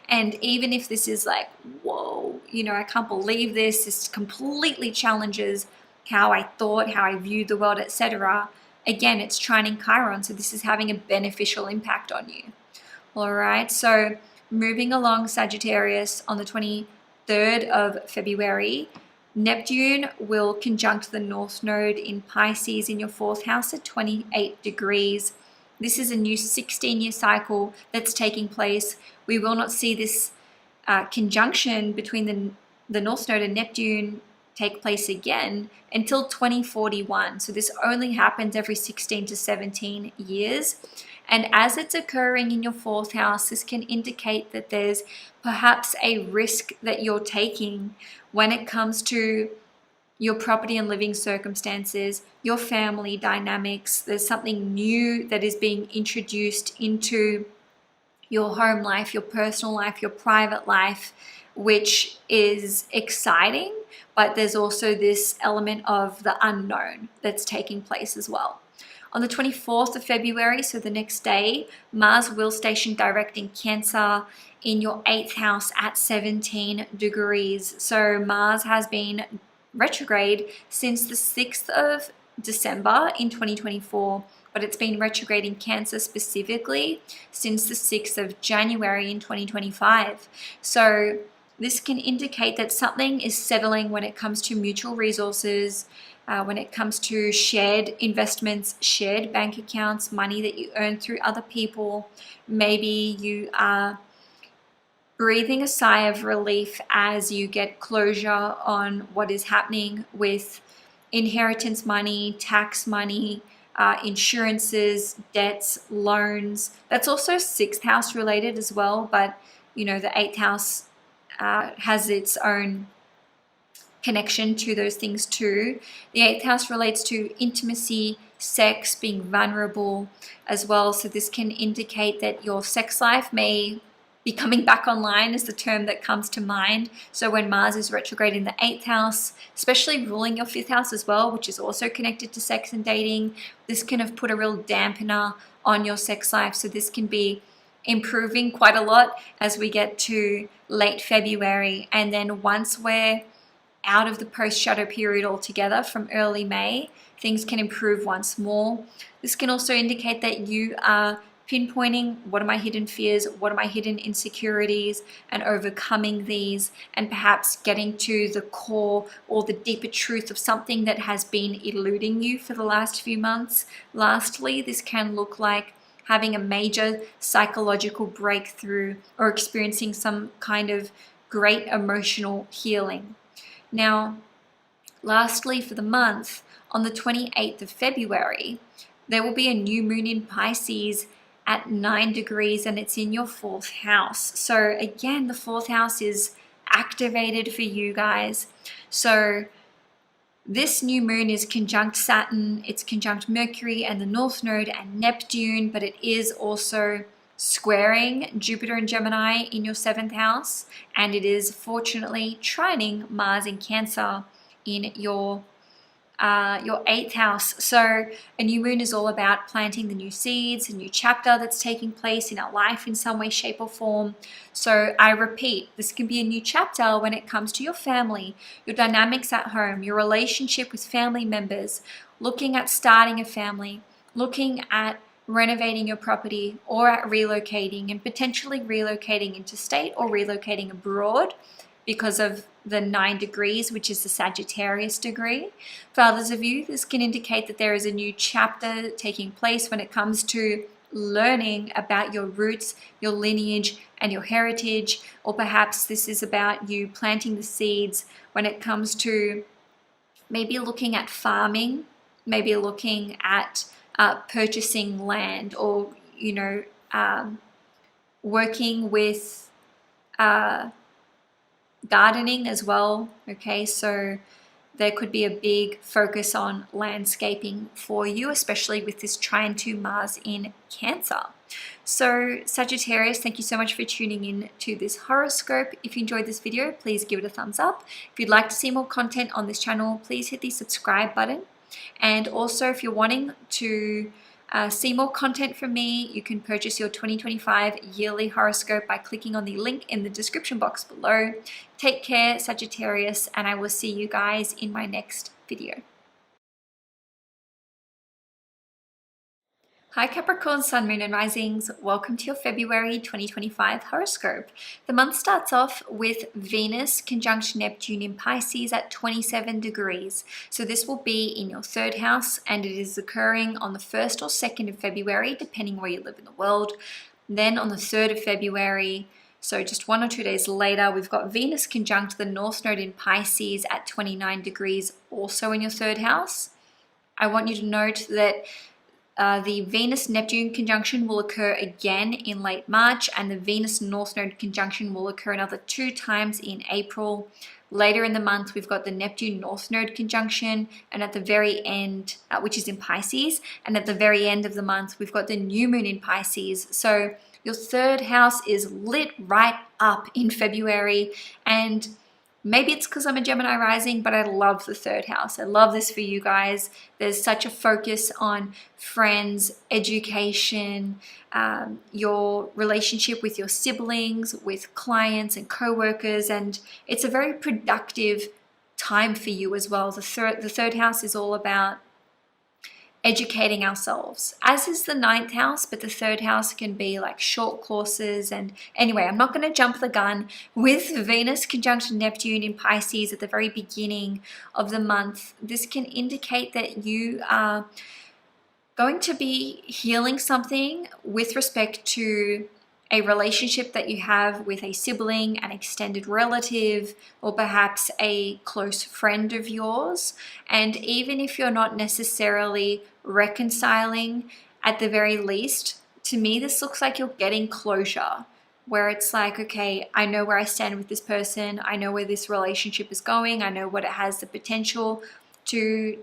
And even if this is like, whoa, you know, I can't believe this completely challenges how I thought, how I viewed the world, etc. Again, it's trining Chiron, so this is having a beneficial impact on you. All right, so moving along, Sagittarius, on the 23rd of February, Neptune will conjunct the North Node in Pisces in your 4th house at 28 degrees. This is a new 16-year cycle that's taking place. We will not see this conjunction between the North Node and Neptune take place again until 2041. So this only happens every 16 to 17 years. And as it's occurring in your 4th house, this can indicate that there's perhaps a risk that you're taking when it comes to your property and living circumstances, your family dynamics. There's something new that is being introduced into your home life, your personal life, your private life, which is exciting, but there's also this element of the unknown that's taking place as well. On the 24th of February, so the next day, Mars will station direct in Cancer in your 8th house at 17 degrees. So Mars has been retrograde since the 6th of December in 2024, but it's been retrograde in Cancer specifically since the 6th of January in 2025. So this can indicate that something is settling when it comes to mutual resources, when it comes to shared investments, shared bank accounts, money that you earn through other people. Maybe you are breathing a sigh of relief as you get closure on what is happening with inheritance money, tax money, insurances, debts, loans. That's also 6th house related as well, but the 8th house has its own connection to those things too. The 8th house relates to intimacy, sex, being vulnerable as well. So this can indicate that your sex life may be coming back online is the term that comes to mind. So when Mars is retrograde in the 8th house, especially ruling your 5th house as well, which is also connected to sex and dating, this can have put a real dampener on your sex life. So this can be improving quite a lot as we get to late February. And then once we're out of the post-shadow period altogether from early May, things can improve once more. This can also indicate that you are pinpointing what are my hidden fears, what are my hidden insecurities, and overcoming these, and perhaps getting to the core or the deeper truth of something that has been eluding you for the last few months. Lastly, this can look like having a major psychological breakthrough or experiencing some kind of great emotional healing. Now, lastly, for the month, on the 28th of February, there will be a new moon in Pisces at 9 degrees, and it's in your 4th house. So again, the 4th house is activated for you guys. So this new moon is conjunct Saturn, it's conjunct Mercury and the North Node and Neptune, but it is also squaring Jupiter and Gemini in your 7th house, and it is fortunately trining Mars in Cancer in your 8th house. So a new moon is all about planting the new seeds, a new chapter that's taking place in our life in some way, shape, or form. So I repeat, this can be a new chapter when it comes to your family, your dynamics at home, your relationship with family members, looking at starting a family, looking at renovating your property, or at relocating, and potentially relocating interstate or relocating abroad because of the 9 degrees, which is the Sagittarius degree. For others of you, this can indicate that there is a new chapter taking place when it comes to learning about your roots, your lineage, and your heritage, or perhaps this is about you planting the seeds when it comes to maybe looking at farming, maybe looking at purchasing land, or working with gardening as well. Okay, so there could be a big focus on landscaping for you, especially with this trine to Mars in Cancer. So Sagittarius, thank you so much for tuning in to this horoscope. If you enjoyed this video, please give it a thumbs up. If you'd like to see more content on this channel, please hit the subscribe button. And also, if you're wanting to see more content from me, you can purchase your 2025 yearly horoscope by clicking on the link in the description box below. Take care, Sagittarius, and I will see you guys in my next video. Hi Capricorn, Sun, Moon and Risings. Welcome to your February 2025 horoscope. The month starts off with Venus conjunct Neptune in Pisces at 27 degrees. So this will be in your 3rd house, and it is occurring on the 1st or 2nd of February, depending where you live in the world. Then on the 3rd of February, so just 1 or 2 days later, we've got Venus conjunct the North Node in Pisces at 29 degrees, also in your 3rd house. I want you to note that the Venus-Neptune conjunction will occur again in late March, and the Venus-North Node conjunction will occur another 2 times in April. Later in the month, we've got the Neptune-North Node conjunction, and at the very end, which is in Pisces, and at the very end of the month, we've got the new moon in Pisces. So your 3rd house is lit right up in February, and Maybe it's because I'm a Gemini rising, but I love the third house. I love this for you guys. There's such a focus on friends, education, your relationship with your siblings, with clients and co-workers, and it's a very productive time for you as well. The third house is all about educating ourselves, as is the ninth house, but the third house can be like short courses. And anyway, I'm not going to jump the gun. With Venus conjunct Neptune in Pisces at the very beginning of the month, this can indicate that you are going to be healing something with respect to a relationship that you have with a sibling, an extended relative, or perhaps a close friend of yours. And even if you're not necessarily reconciling, at the very least, to me, this looks like you're getting closure, where it's like, okay, I know where I stand with this person. I know where this relationship is going. I know what it has the potential to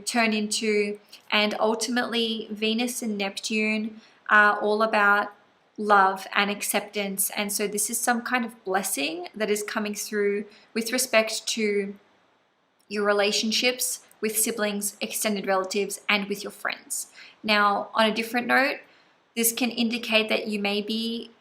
turn into. And ultimately, Venus and Neptune are all about love and acceptance. And so this is some kind of blessing that is coming through with respect to your relationships with siblings, extended relatives, and with your friends. Now, on a different note, this can indicate that you may be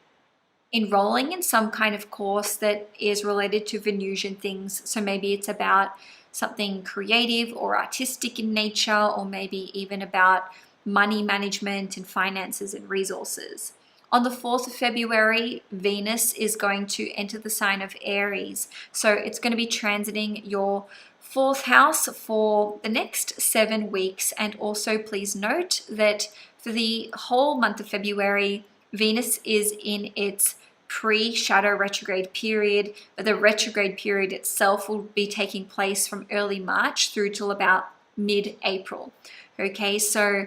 enrolling in some kind of course that is related to Venusian things. So maybe it's about something creative or artistic in nature, or maybe even about money management and finances and resources. On the 4th of February, Venus is going to enter the sign of Aries. So it's going to be transiting your 4th house for the next 7 weeks. And also please note that for the whole month of February, Venus is in its pre-shadow retrograde period, but the retrograde period itself will be taking place from early March through till about mid-April. Okay, so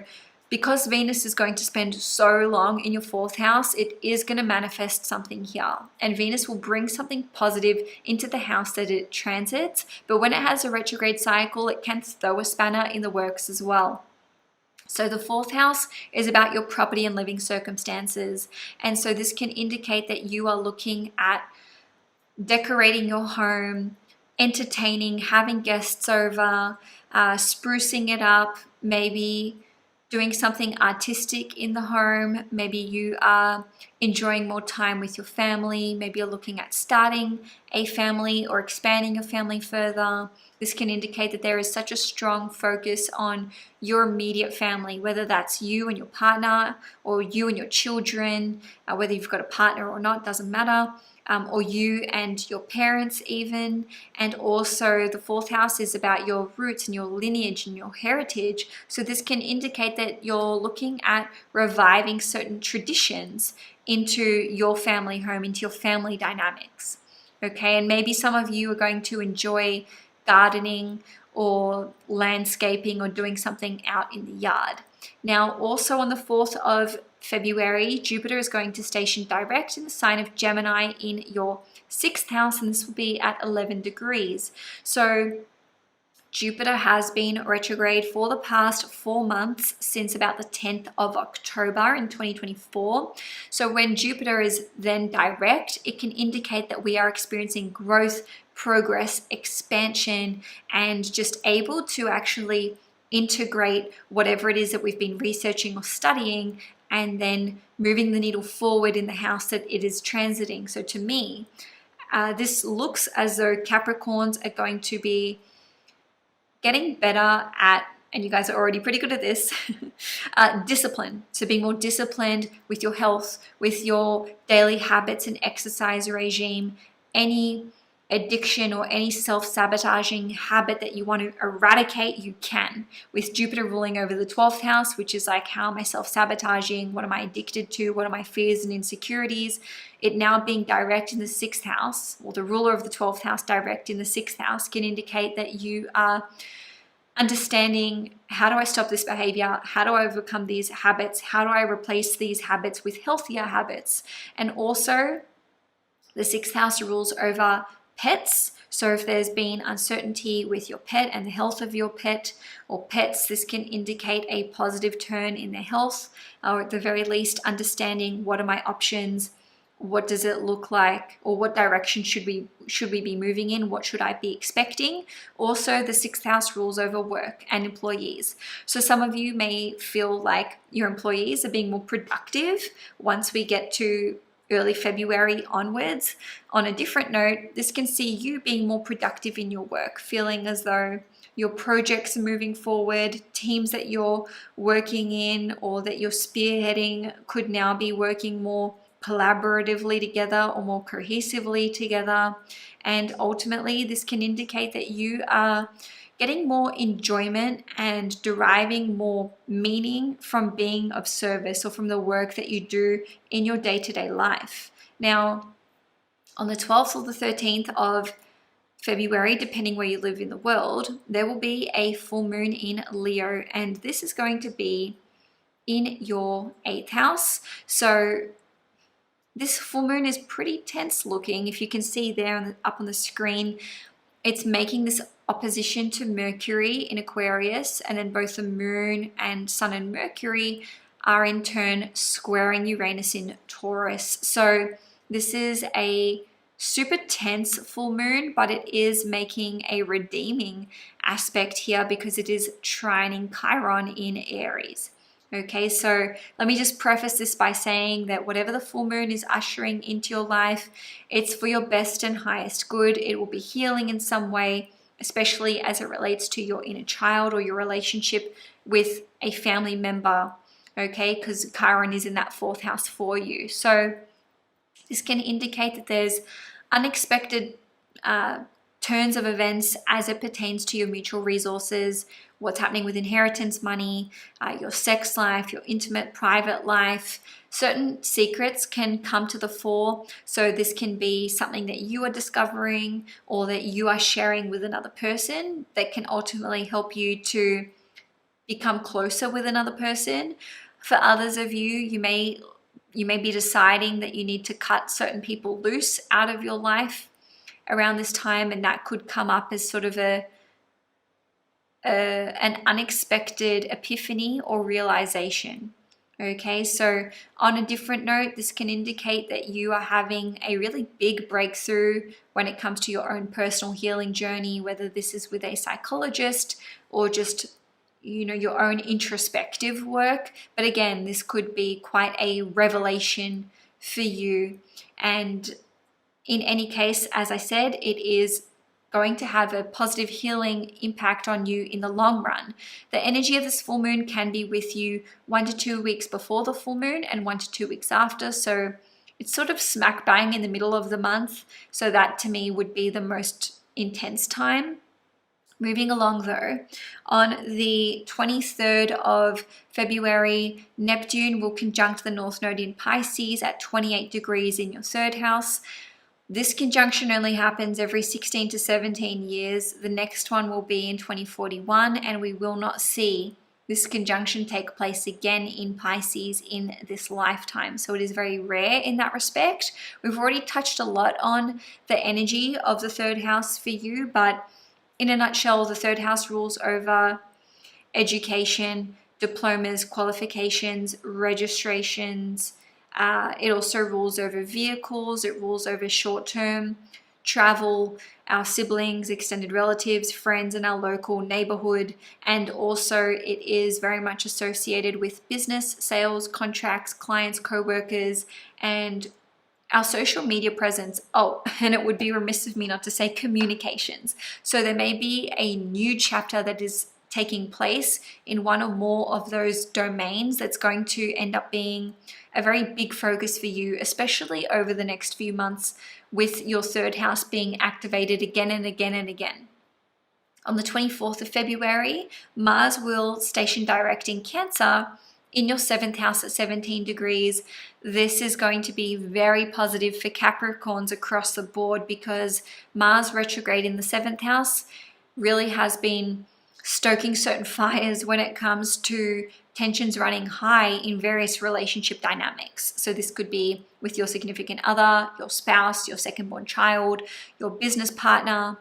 because Venus is going to spend so long in your 4th house, it is going to manifest something here. And Venus will bring something positive into the house that it transits. But when it has a retrograde cycle, it can throw a spanner in the works as well. So the 4th house is about your property and living circumstances. And so this can indicate that you are looking at decorating your home, entertaining, having guests over, sprucing it up, maybe doing something artistic in the home. Maybe you are enjoying more time with your family. Maybe you're looking at starting a family or expanding your family further. This can indicate that there is such a strong focus on your immediate family, whether that's you and your partner, or you and your children, whether you've got a partner or not, doesn't matter. Or you and your parents even. And also the 4th house is about your roots and your lineage and your heritage. So this can indicate that you're looking at reviving certain traditions into your family home, into your family dynamics. Okay, and maybe some of you are going to enjoy gardening or landscaping or doing something out in the yard. Now, also on the 4th of February, Jupiter is going to station direct in the sign of Gemini in your 6th house, and this will be at 11 degrees. So Jupiter has been retrograde for the past 4 months, since about the 10th of October in 2024. So when Jupiter is then direct, it can indicate that we are experiencing growth, progress, expansion, and just able to actually integrate whatever it is that we've been researching or studying, and then moving the needle forward in the house that it is transiting. So to me, this looks as though Capricorns are going to be getting better at, and you guys are already pretty good at this, discipline. So being more disciplined with your health, with your daily habits and exercise regime, any addiction or any self-sabotaging habit that you want to eradicate, you can. With Jupiter ruling over the 12th house, which is like, how am I self-sabotaging? What am I addicted to? What are my fears and insecurities? It now being direct in the 6th house, or the ruler of the 12th house direct in the 6th house, can indicate that you are understanding, how do I stop this behavior? How do I overcome these habits? How do I replace these habits with healthier habits? And also, the 6th house rules over pets. So if there's been uncertainty with your pet and the health of your pet or pets, this can indicate a positive turn in their health, or at the very least understanding, what are my options? What does it look like, or what direction should we be moving in? What should I be expecting? Also, the 6th house rules over work and employees. So some of you may feel like your employees are being more productive once we get to early February onwards. On a different note, this can see you being more productive in your work, feeling as though your projects are moving forward, teams that you're working in or that you're spearheading could now be working more collaboratively together or more cohesively together. And ultimately, this can indicate that you are getting more enjoyment and deriving more meaning from being of service or from the work that you do in your day-to-day life. Now, on the 12th or the 13th of February, depending where you live in the world, there will be a full moon in Leo, and this is going to be in your 8th house. So this full moon is pretty tense looking. If you can see there up on the screen, it's making this opposition to Mercury in Aquarius, and then both the moon and sun and Mercury are in turn squaring Uranus in Taurus. So this is a super tense full moon, but it is making a redeeming aspect here because it is trining Chiron in Aries. Okay, so let me just preface this by saying that whatever the full moon is ushering into your life, it's for your best and highest good. It will be healing in some way, especially as it relates to your inner child or your relationship with a family member, okay, because Chiron is in that 4th house for you. So this can indicate that there's unexpected turns of events as it pertains to your mutual resources, what's happening with inheritance money, your sex life, your intimate private life. Certain secrets can come to the fore. So this can be something that you are discovering or that you are sharing with another person that can ultimately help you to become closer with another person. For others of you, you may be deciding that you need to cut certain people loose out of your life around this time, and that could come up as sort of an unexpected epiphany or realization. Okay, so on a different note, this can indicate that you are having a really big breakthrough when it comes to your own personal healing journey, whether this is with a psychologist or just your own introspective work. But again, this could be quite a revelation for you. And in any case, as I said, it is going to have a positive healing impact on you in the long run. The energy of this full moon can be with you 1 to 2 weeks before the full moon and 1 to 2 weeks after. So it's sort of smack bang in the middle of the month. So that to me would be the most intense time. Moving along though, on the 23rd of February, Neptune will conjunct the North Node in Pisces at 28 degrees in your 3rd house. This conjunction only happens every 16 to 17 years. The next one will be in 2041, and we will not see this conjunction take place again in Pisces in this lifetime. So it is very rare in that respect. We've already touched a lot on the energy of the 3rd house for you, but in a nutshell, the 3rd house rules over education, diplomas, qualifications, registrations. It also rules over vehicles. It rules over short-term travel, our siblings, extended relatives, friends in our local neighborhood. And also it is very much associated with business, sales, contracts, clients, co-workers, and our social media presence. Oh, and it would be remiss of me not to say communications. So there may be a new chapter that is taking place in one or more of those domains that's going to end up being a very big focus for you, especially over the next few months with your 3rd house being activated again and again and again. On the 24th of February, Mars will station direct in Cancer in your 7th house at 17 degrees. This is going to be very positive for Capricorns across the board because Mars retrograde in the 7th house really has been stoking certain fires when it comes to tensions running high in various relationship dynamics. So this could be with your significant other, your spouse, your second-born child, your business partner.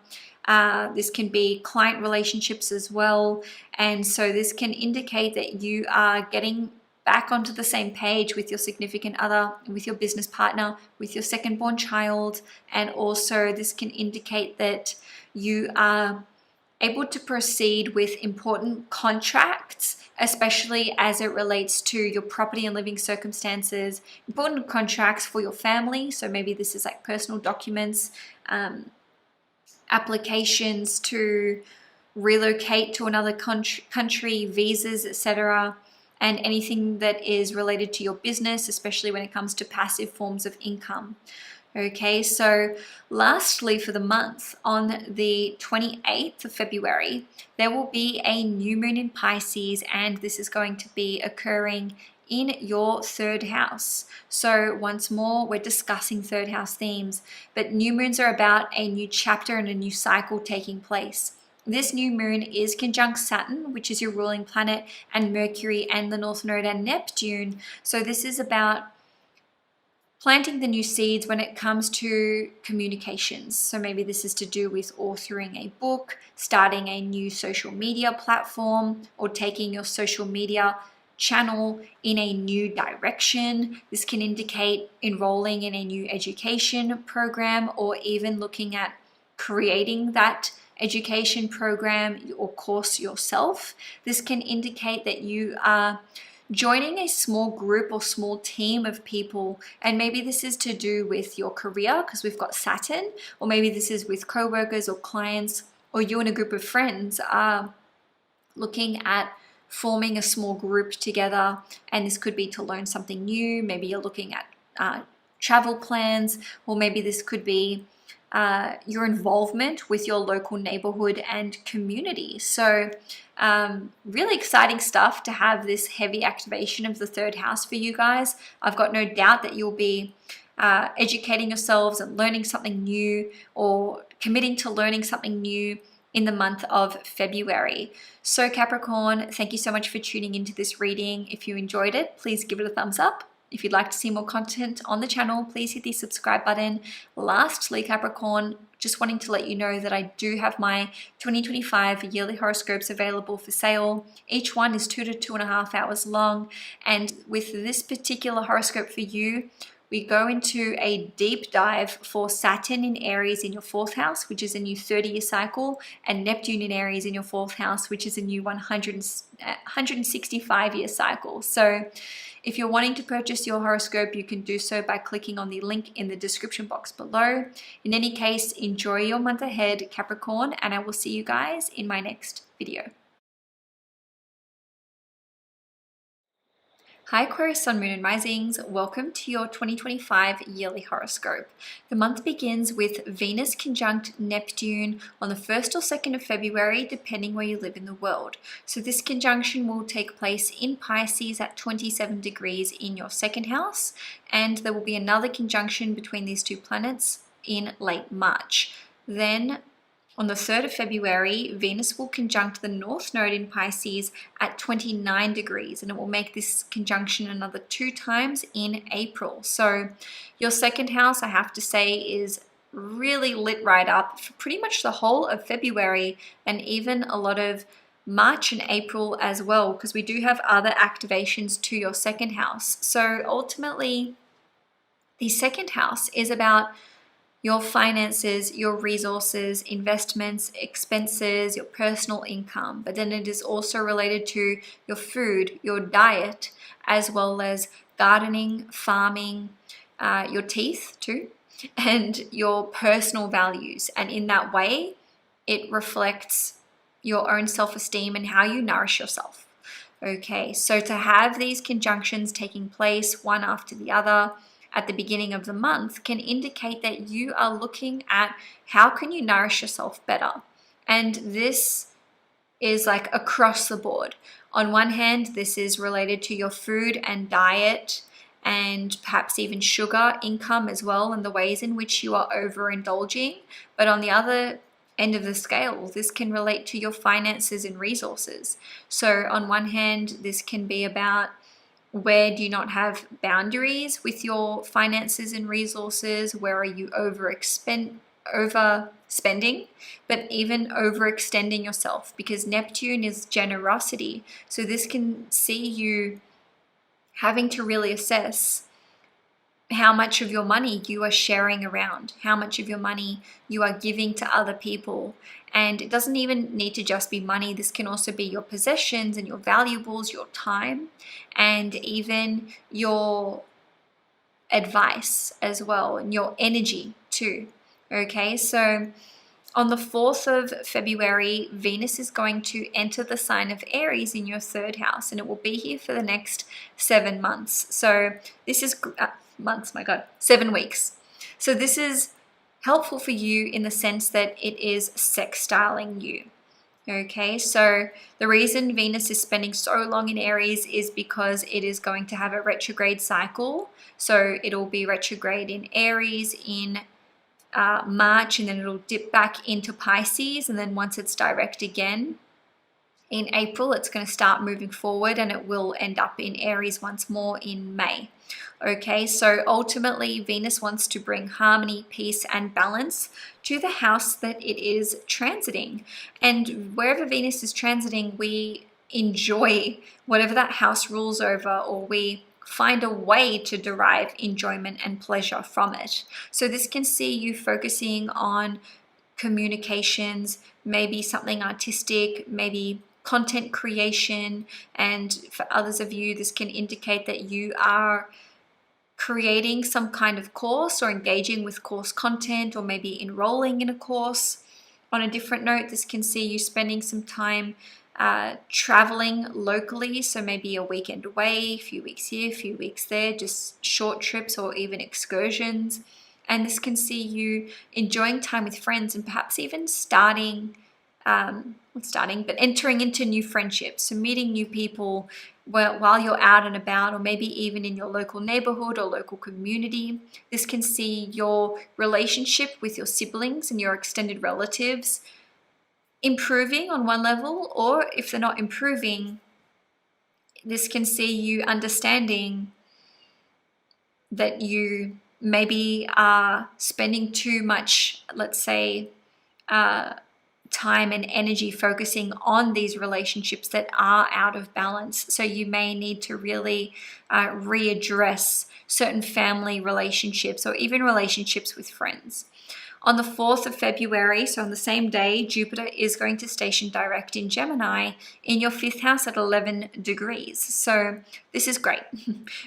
This can be client relationships as well. And so this can indicate that you are getting back onto the same page with your significant other, with your business partner, with your second born child. And also this can indicate that you are able to proceed with important contracts, especially as it relates to your property and living circumstances, important contracts for your family. So maybe this is like personal documents, applications to relocate to another country, visas, etc., and anything that is related to your business, especially when it comes to passive forms of income. Okay, so lastly for the month, on the 28th of February, there will be a new moon in Pisces, and this is going to be occurring in your third house. So once more, we're discussing third house themes, but new moons are about a new chapter and a new cycle taking place. This new moon is conjunct Saturn, which is your ruling planet, and Mercury and the North Node and Neptune. So this is about planting the new seeds when it comes to communications. So maybe this is to do with authoring a book, starting a new social media platform, or taking your social media channel in a new direction. This can indicate enrolling in a new education program, or even looking at creating that education program or course yourself. This can indicate that you are joining a small group or small team of people, and maybe this is to do with your career because we've got Saturn, or maybe this is with co-workers or clients, or you and a group of friends are looking at forming a small group together, and this could be to learn something new. Maybe you're looking at travel plans, or maybe this could be your involvement with your local neighborhood and community. So really exciting stuff to have this heavy activation of the third house for you guys. I've got no doubt that you'll be educating yourselves and learning something new, or committing to learning something new in the month of February. So Capricorn, thank you so much for tuning into this reading. If you enjoyed it, please give it a thumbs up. If you'd like to see more content on the channel, please hit the subscribe button. Lastly, Capricorn, just wanting to let you know that I do have my 2025 yearly horoscopes available for sale. Each one is 2 to 2.5 hours long. And with this particular horoscope for you, we go into a deep dive for Saturn in Aries in your 4th house, which is a new 30-year cycle, and Neptune in Aries in your 4th house, which is a new 165-year cycle. So if you're wanting to purchase your horoscope, you can do so by clicking on the link in the description box below. In any case, enjoy your month ahead, Capricorn, and I will see you guys in my next video. Hi Aquarius, Sun, Moon and Risings. Welcome to your 2025 yearly horoscope. The month begins with Venus conjunct Neptune on the 1st or 2nd of February, depending where you live in the world. So this conjunction will take place in Pisces at 27 degrees in your 2nd house, and there will be another conjunction between these two planets in late March. Then on the 3rd of February, Venus will conjunct the North Node in Pisces at 29 degrees, and it will make this conjunction another 2 times in April. So your 2nd house, I have to say, is really lit right up for pretty much the whole of February, and even a lot of March and April as well, because we do have other activations to your 2nd house. So ultimately, the 2nd house is about your finances, your resources, investments, expenses, your personal income. But then it is also related to your food, your diet, as well as gardening, farming, your teeth too, and your personal values. And in that way, it reflects your own self-esteem and how you nourish yourself. Okay, so to have these conjunctions taking place one after the other at the beginning of the month can indicate that you are looking at how can you nourish yourself better. And this is like across the board. On one hand, this is related to your food and diet, and perhaps even sugar income as well, and the ways in which you are overindulging. But on the other end of the scale, this can relate to your finances and resources. So on one hand, this can be about where do you not have boundaries with your finances and resources? Where are you overspending, but even overextending yourself? Because Neptune is generosity. So this can see you having to really assess how much of your money you are sharing around, how much of your money you are giving to other people. And it doesn't even need to just be money. This can also be your possessions and your valuables, your time, and even your advice as well, and your energy too. Okay, so on the 4th of February, Venus is going to enter the sign of Aries in your 3rd house, and it will be here for the next 7 months. So this is months, my God, 7 weeks. So this is helpful for you in the sense that it is sextiling you. Okay, so the reason Venus is spending so long in Aries is because it is going to have a retrograde cycle. So it'll be retrograde in Aries in March, and then it'll dip back into Pisces, and then once it's direct again in April, it's going to start moving forward, and it will end up in Aries once more in May. Okay, so ultimately Venus wants to bring harmony, peace, and balance to the house that it is transiting. And wherever Venus is transiting, we enjoy whatever that house rules over, or we find a way to derive enjoyment and pleasure from it. So this can see you focusing on communications, maybe something artistic, maybe content creation. And for others of you, this can indicate that you are creating some kind of course or engaging with course content, or maybe enrolling in a course. On a different note, this can see you spending some time traveling locally, so maybe a weekend away, a few weeks here, a few weeks there, just short trips or even excursions. And this can see you enjoying time with friends, and perhaps even entering into new friendships, so meeting new people while you're out and about, or maybe even in your local neighborhood or local community. This can see your relationship with your siblings and your extended relatives improving on one level, or if they're not improving, this can see you understanding that you maybe are spending too much, let's say, time and energy focusing on these relationships that are out of balance. So you may need to really readdress certain family relationships, or even relationships with friends. On the 4th of February, so on the same day, Jupiter is going to station direct in Gemini in your 5th house at 11 degrees. So this is great.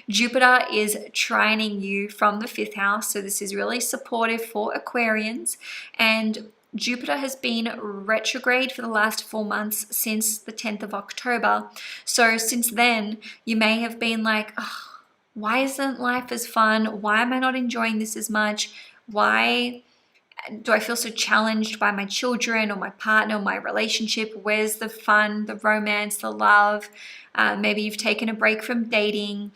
Jupiter is trining you from the 5th house, so this is really supportive for Aquarians. And Jupiter has been retrograde for the last 4 months since the 10th of October. So since then, you may have been like, oh, why isn't life as fun? Why am I not enjoying this as much? Why do I feel so challenged by my children or my partner or my relationship? Where's the fun, the romance, the love? Maybe you've taken a break from dating.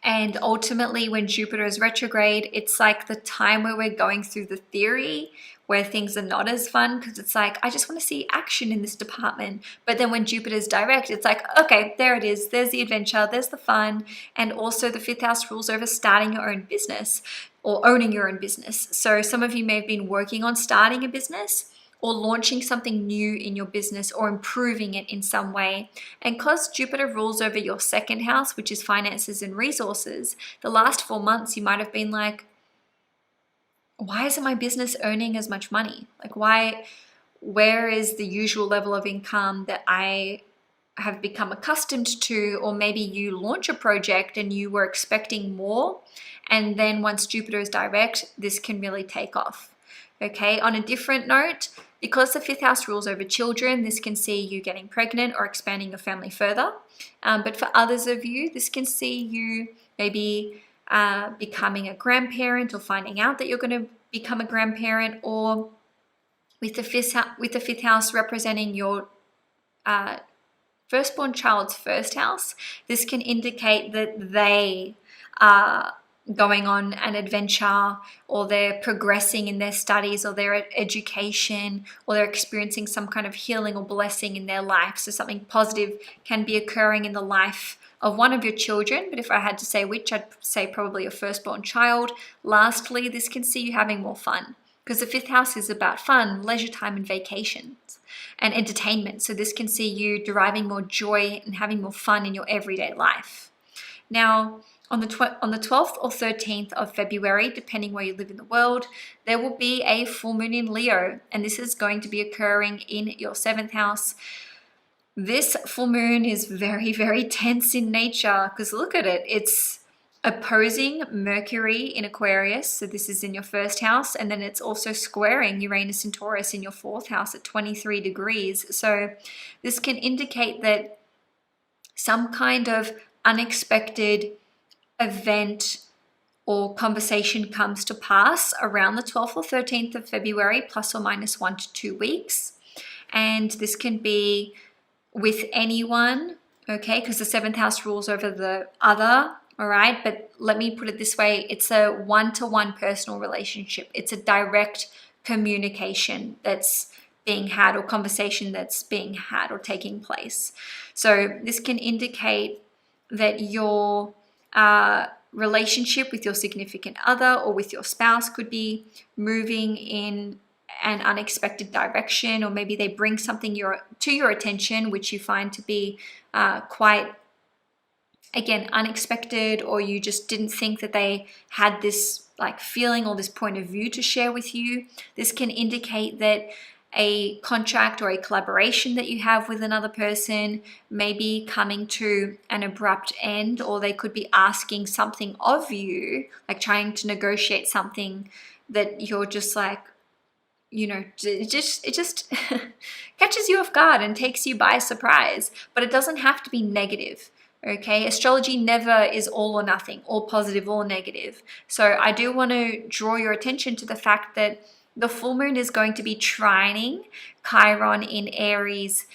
And ultimately, when Jupiter is retrograde, it's like the time where we're going through the theory, where things are not as fun, because it's like, I just want to see action in this department. But then when Jupiter's direct, it's like, okay, there it is. There's the adventure, there's the fun. And also the 5th house rules over starting your own business or owning your own business. So some of you may have been working on starting a business or launching something new in your business, or improving it in some way. And because Jupiter rules over your 2nd house, which is finances and resources, the last 4 months you might have been like, why isn't my business earning as much money? Like, where is the usual level of income that I have become accustomed to? Or maybe you launch a project and you were expecting more, and then once Jupiter is direct, this can really take off. Okay, on a different note, because the 5th house rules over children, this can see you getting pregnant or expanding your family further. But for others of you, this can see you maybe becoming a grandparent, or finding out that you're going to become a grandparent, or with the 5th house representing your firstborn child's 1st house, this can indicate that they are going on an adventure, or they're progressing in their studies or their education, or they're experiencing some kind of healing or blessing in their life. So something positive can be occurring in the life of one of your children, but if I had to say which, I'd say probably your firstborn child. Lastly, this can see you having more fun, because the 5th house is about fun, leisure time, and vacations and entertainment. So this can see you deriving more joy and having more fun in your everyday life. Now, on the 12th or 13th of February, depending where you live in the world, there will be a full moon in Leo, and this is going to be occurring in your 7th house. This full moon is very, very tense in nature because look at it. It's opposing Mercury in Aquarius, so this is in your 1st house, and then it's also squaring Uranus and Taurus in your 4th house at 23 degrees. So this can indicate that some kind of unexpected event or conversation comes to pass around the 12th or 13th of February, plus or minus 1 to 2 weeks. And this can be with anyone, okay, because the 7th house rules over the other, all right? But let me put it this way, it's a one-to-one personal relationship. It's a direct communication that's being had, or conversation that's being had or taking place. So this can indicate that your relationship with your significant other or with your spouse could be moving in an unexpected direction, or maybe they bring something to your attention which you find to be quite, again, unexpected, or you just didn't think that they had this like feeling or this point of view to share with you. This can indicate that a contract or a collaboration that you have with another person may be coming to an abrupt end, or they could be asking something of you, like trying to negotiate something that you're just like, you know, it just catches you off guard and takes you by surprise. But it doesn't have to be negative. Okay, astrology never is all or nothing, all positive or negative. So I do want to draw your attention to the fact that the full moon is going to be trining Chiron in Aries,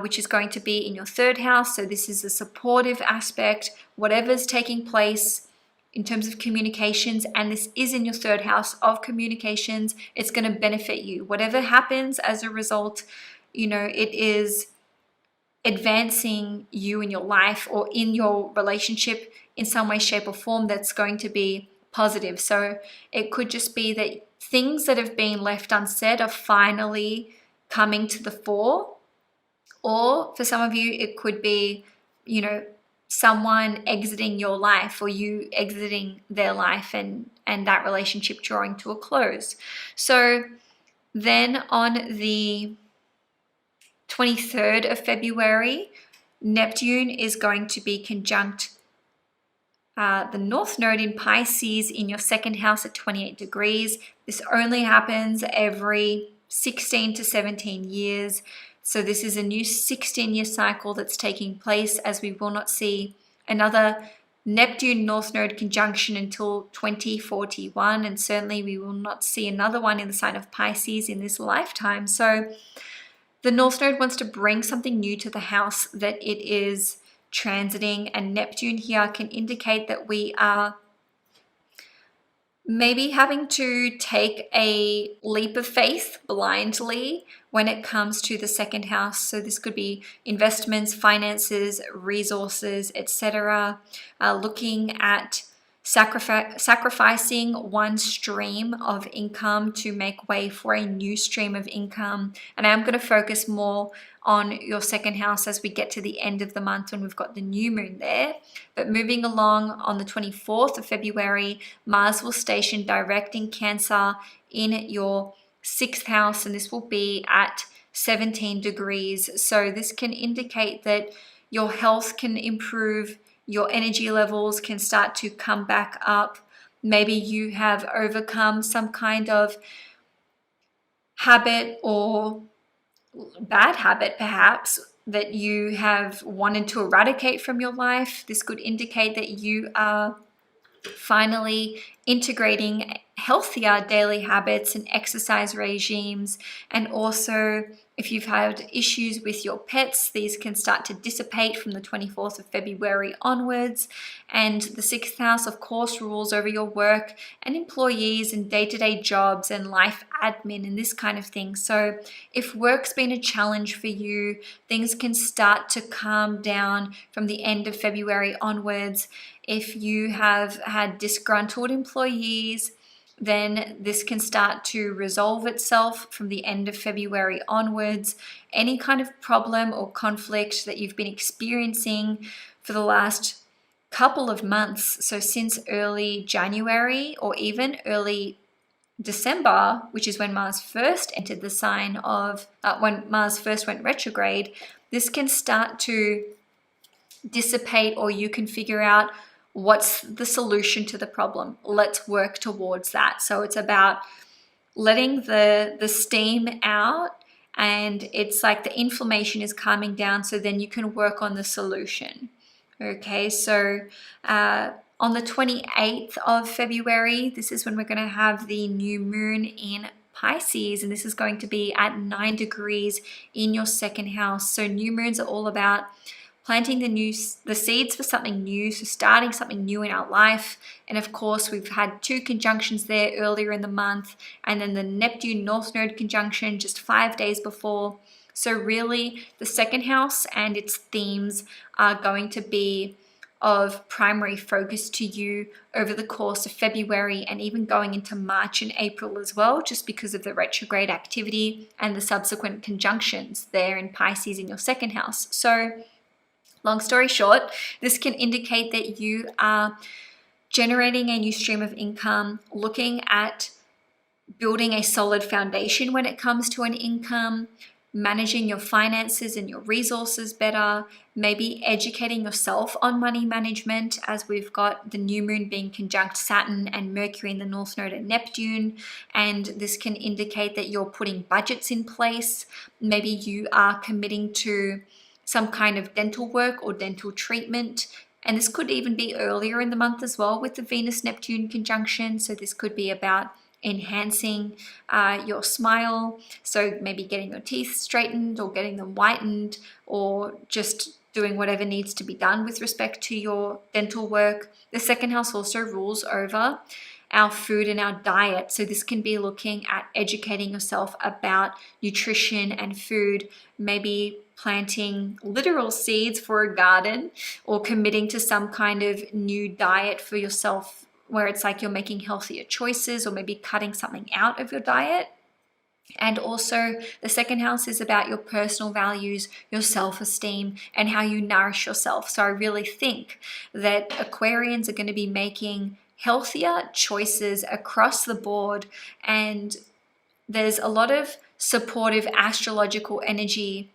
which is going to be in your 3rd house. So this is a supportive aspect, whatever's taking place in terms of communications, and this is in your 3rd house of communications, it's going to benefit you. Whatever happens as a result, you know, it is advancing you in your life or in your relationship in some way, shape, or form that's going to be positive. So it could just be that things that have been left unsaid are finally coming to the fore. Or for some of you, it could be, you know, someone exiting your life, or you exiting their life, and that relationship drawing to a close. So then on the 23rd of February, Neptune is going to be conjunct the North Node in Pisces in your 2nd house at 28 degrees. This only happens every 16 to 17 years. So this is a new 16-year cycle that's taking place, as we will not see another Neptune North Node conjunction until 2041. And certainly we will not see another one in the sign of Pisces in this lifetime. So the North Node wants to bring something new to the house that it is transiting, and Neptune here can indicate that we are maybe having to take a leap of faith blindly when it comes to the 2nd house. So this could be investments, finances, resources, etc. Looking at sacrificing one stream of income to make way for a new stream of income. And I'm going to focus more on your 2nd house as we get to the end of the month when we've got the new moon there. But moving along, on the 24th of February, Mars will station direct in Cancer in your 6th house, and this will be at 17 degrees. So this can indicate that your health can improve, your energy levels can start to come back up. Maybe you have overcome some kind of habit or bad habit, perhaps, that you have wanted to eradicate from your life. This could indicate that you are finally integrating healthier daily habits and exercise regimes. And also, if you've had issues with your pets, these can start to dissipate from the 24th of February onwards. And the 6th house, of course, rules over your work and employees and day-to-day jobs and life admin and this kind of thing. So if work's been a challenge for you, things can start to calm down from the end of February onwards. If you have had disgruntled employees, then this can start to resolve itself from the end of February onwards. Any kind of problem or conflict that you've been experiencing for the last couple of months, so since early January or even early December, which is when Mars first entered the sign of, when Mars first went retrograde, this can start to dissipate, or you can figure out what's the solution to the problem. Let's work towards that. So it's about letting the steam out, and it's like the inflammation is calming down, so then you can work on the solution. Okay, so on the 28th of February, this is when we're going to have the new moon in Pisces, and this is going to be at 9 degrees in your second house. So new moons are all about planting the seeds for something new, so starting something new in our life. And of course, we've had 2 conjunctions there earlier in the month, and then the Neptune North Node conjunction just 5 days before. So really, the second house and its themes are going to be of primary focus to you over the course of February, and even going into March and April as well, just because of the retrograde activity and the subsequent conjunctions there in Pisces in your second house. So long story short, this can indicate that you are generating a new stream of income, looking at building a solid foundation when it comes to an income, managing your finances and your resources better, maybe educating yourself on money management, as we've got the new moon being conjunct Saturn and Mercury in the North Node and Neptune. And this can indicate that you're putting budgets in place. Maybe you are committing to some kind of dental work or dental treatment. And this could even be earlier in the month as well with the Venus-Neptune conjunction. So this could be about enhancing your smile. So maybe getting your teeth straightened or getting them whitened, or just doing whatever needs to be done with respect to your dental work. The second house also rules over our food and our diet. So this can be looking at educating yourself about nutrition and food, maybe planting literal seeds for a garden, or committing to some kind of new diet for yourself, where it's like you're making healthier choices, or maybe cutting something out of your diet. And also the second house is about your personal values, your self-esteem, and how you nourish yourself. So I really think that Aquarians are going to be making healthier choices across the board, and there's a lot of supportive astrological energy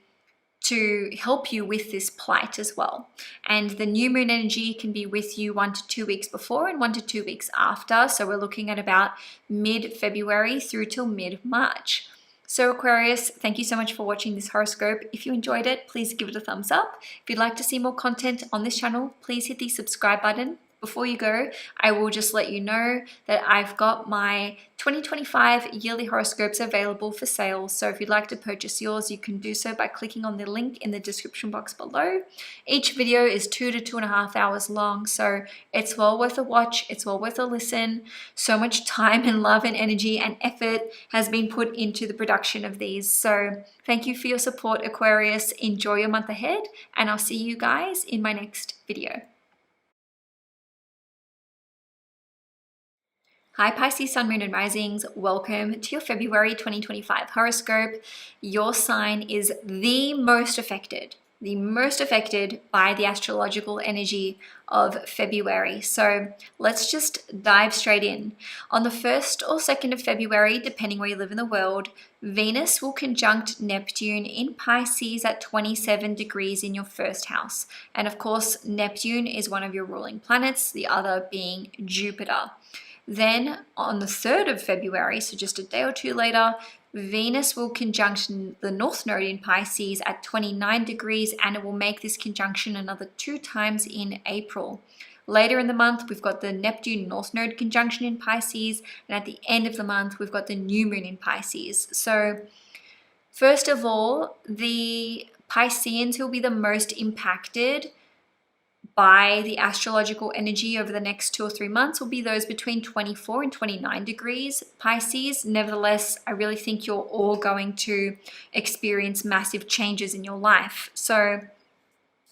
to help you with this plight as well. And the new moon energy can be with you 1 to 2 weeks before and 1 to 2 weeks after. So we're looking at about mid-February through till mid-March. So Aquarius, thank you so much for watching this horoscope. If you enjoyed it, please give it a thumbs up. If you'd like to see more content on this channel, please hit the subscribe button. Before you go, I will just let you know that I've got my 2025 yearly horoscopes available for sale. So if you'd like to purchase yours, you can do so by clicking on the link in the description box below. Each video is 2 to 2.5 hours long, so it's well worth a watch. It's well worth a listen. So much time and love and energy and effort has been put into the production of these. So thank you for your support, Aquarius. Enjoy your month ahead, and I'll see you guys in my next video. Hi Pisces, Sun, Moon and Risings. Welcome to your February 2025 horoscope. Your sign is the most affected by the astrological energy of February. So let's just dive straight in. On the 1st or 2nd of February, depending where you live in the world, Venus will conjunct Neptune in Pisces at 27 degrees in your first house. And of course, Neptune is one of your ruling planets, the other being Jupiter. Then on the 3rd of February, so just a day or two later, Venus will conjunct the North Node in Pisces at 29 degrees, and it will make this conjunction another 2 times in April. Later in the month, we've got the Neptune North Node conjunction in Pisces, and at the end of the month, we've got the new moon in Pisces. So first of all, the Pisceans who will be the most impacted by the astrological energy over the next 2 or 3 months will be those between 24 and 29 degrees Pisces. Nevertheless, I really think you're all going to experience massive changes in your life. So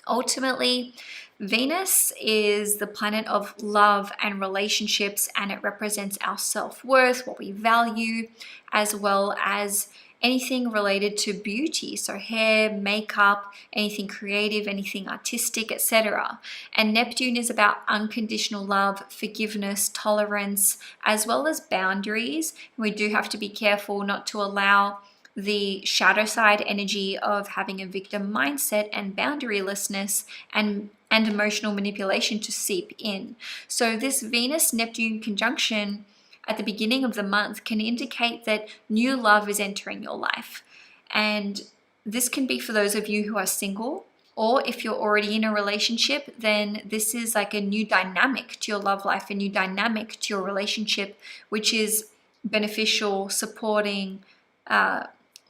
ultimately, Venus is the planet of love and relationships, and it represents our self-worth, what we value, as well as anything related to beauty, so hair, makeup, anything creative, anything artistic, etc. And Neptune is about unconditional love, forgiveness, tolerance, as well as boundaries. We do have to be careful not to allow the shadow side energy of having a victim mindset and boundarylessness and emotional manipulation to seep in. So this Venus-Neptune conjunction at the beginning of the month can indicate that new love is entering your life. And this can be for those of you who are single, or if you're already in a relationship, then this is like a new dynamic to your love life, a new dynamic to your relationship, which is beneficial, supporting,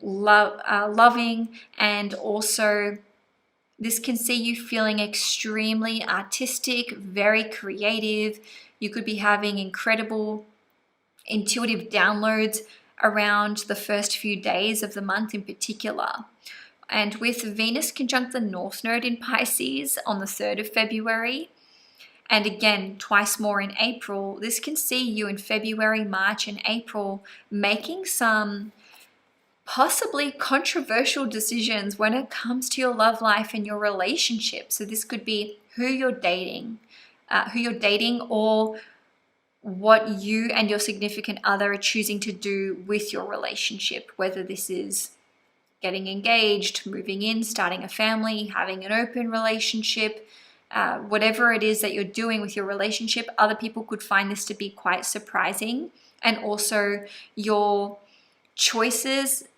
loving, and also this can see you feeling extremely artistic, very creative. You could be having incredible intuitive downloads around the first few days of the month in particular. And with Venus conjunct the North Node in Pisces on the 3rd of February, and again twice more in April, this can see you in February, March, and April making some possibly controversial decisions when it comes to your love life and your relationship. So this could be who you're dating, or what you and your significant other are choosing to do with your relationship, whether this is getting engaged, moving in, starting a family, having an open relationship, whatever it is that you're doing with your relationship. Other people could find this to be quite surprising. And also your choices,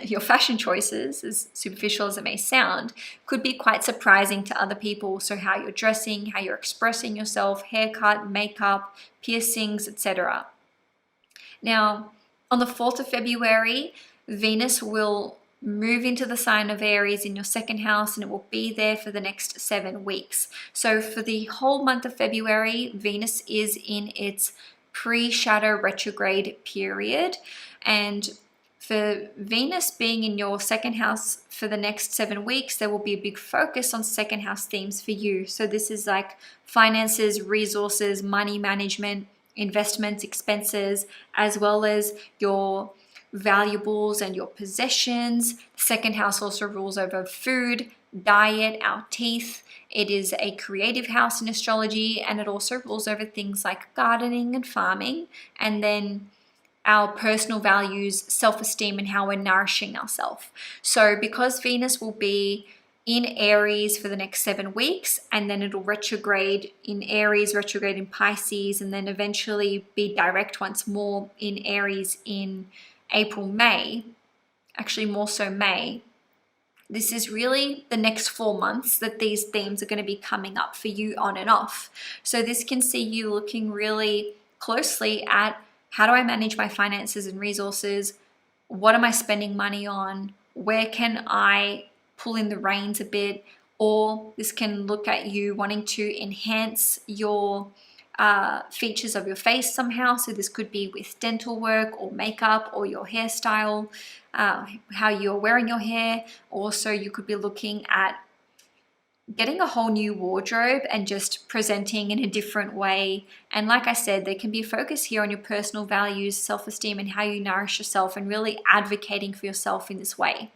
your fashion choices, as superficial as it may sound, could be quite surprising to other people. So how you're dressing, how you're expressing yourself, haircut, makeup, piercings, etc. Now, on the 4th of February, Venus will move into the sign of Aries in your 2nd house, and it will be there for the next 7 weeks. So for the whole month of February, Venus is in its pre-shadow retrograde period, and for Venus being in your 2nd house for the next 7 weeks, there will be a big focus on 2nd house themes for you. So this is like finances, resources, money management, investments, expenses, as well as your valuables and your possessions. The 2nd house also rules over food, diet, our teeth. It is a creative house in astrology, and it also rules over things like gardening and farming, and then our personal values, self-esteem, and how we're nourishing ourselves. So because Venus will be in Aries for the next 7 weeks, and then it'll retrograde in Aries, retrograde in Pisces, and then eventually be direct once more in Aries in April, May, actually more so May. This is really the next 4 months that these themes are going to be coming up for you on and off. So this can see you looking really closely at, how do I manage my finances and resources? What am I spending money on? Where can I pull in the reins a bit? Or this can look at you wanting to enhance your features of your face somehow. So this could be with dental work or makeup or your hairstyle, how you're wearing your hair. Also, you could be looking at getting a whole new wardrobe and just presenting in a different way. And like I said, there can be a focus here on your personal values, self-esteem, and how you nourish yourself, and really advocating for yourself in this way.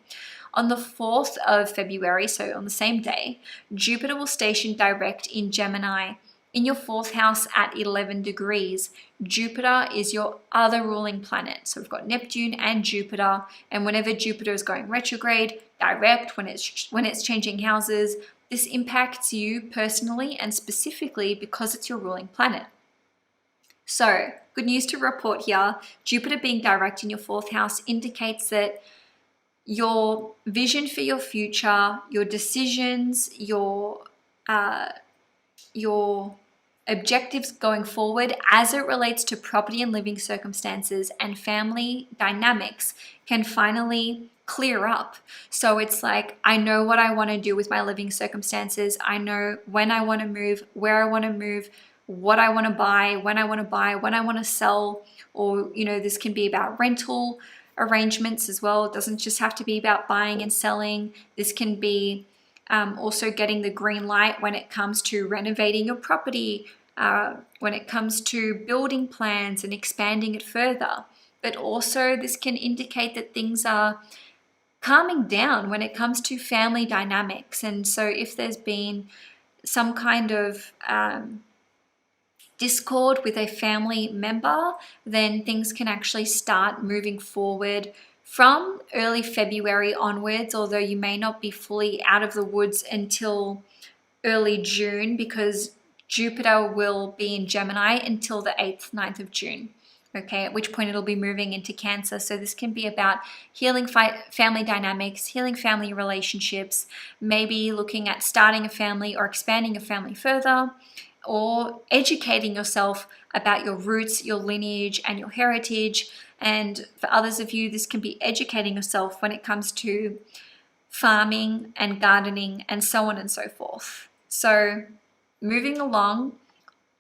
On the 4th of February, so on the same day, Jupiter will station direct in Gemini in your 4th house at 11 degrees. Jupiter is your other ruling planet. So we've got Neptune and Jupiter, and whenever Jupiter is going retrograde, direct, when it's changing houses, this impacts you personally and specifically because it's your ruling planet. So, good news to report here. Jupiter being direct in your 4th house indicates that your vision for your future, your decisions, your objectives going forward as it relates to property and living circumstances and family dynamics can finally clear up. So it's like, I know what I want to do with my living circumstances. I know when I want to move, where I want to move, what I want to buy, when I want to sell, or, this can be about rental arrangements as well. It doesn't just have to be about buying and selling. This can be also getting the green light when it comes to renovating your property, when it comes to building plans and expanding it further. but also this can indicate that things are calming down when it comes to family dynamics. And so if there's been some kind of discord with a family member, then things can actually start moving forward from early February onwards, although you may not be fully out of the woods until early June, because Jupiter will be in Gemini until the 8th, 9th of June. Okay, at which point it'll be moving into Cancer. So this can be about healing family dynamics, healing family relationships, maybe looking at starting a family or expanding a family further, or educating yourself about your roots, your lineage, and your heritage. And for others of you, this can be educating yourself when it comes to farming and gardening and so on and so forth. So moving along,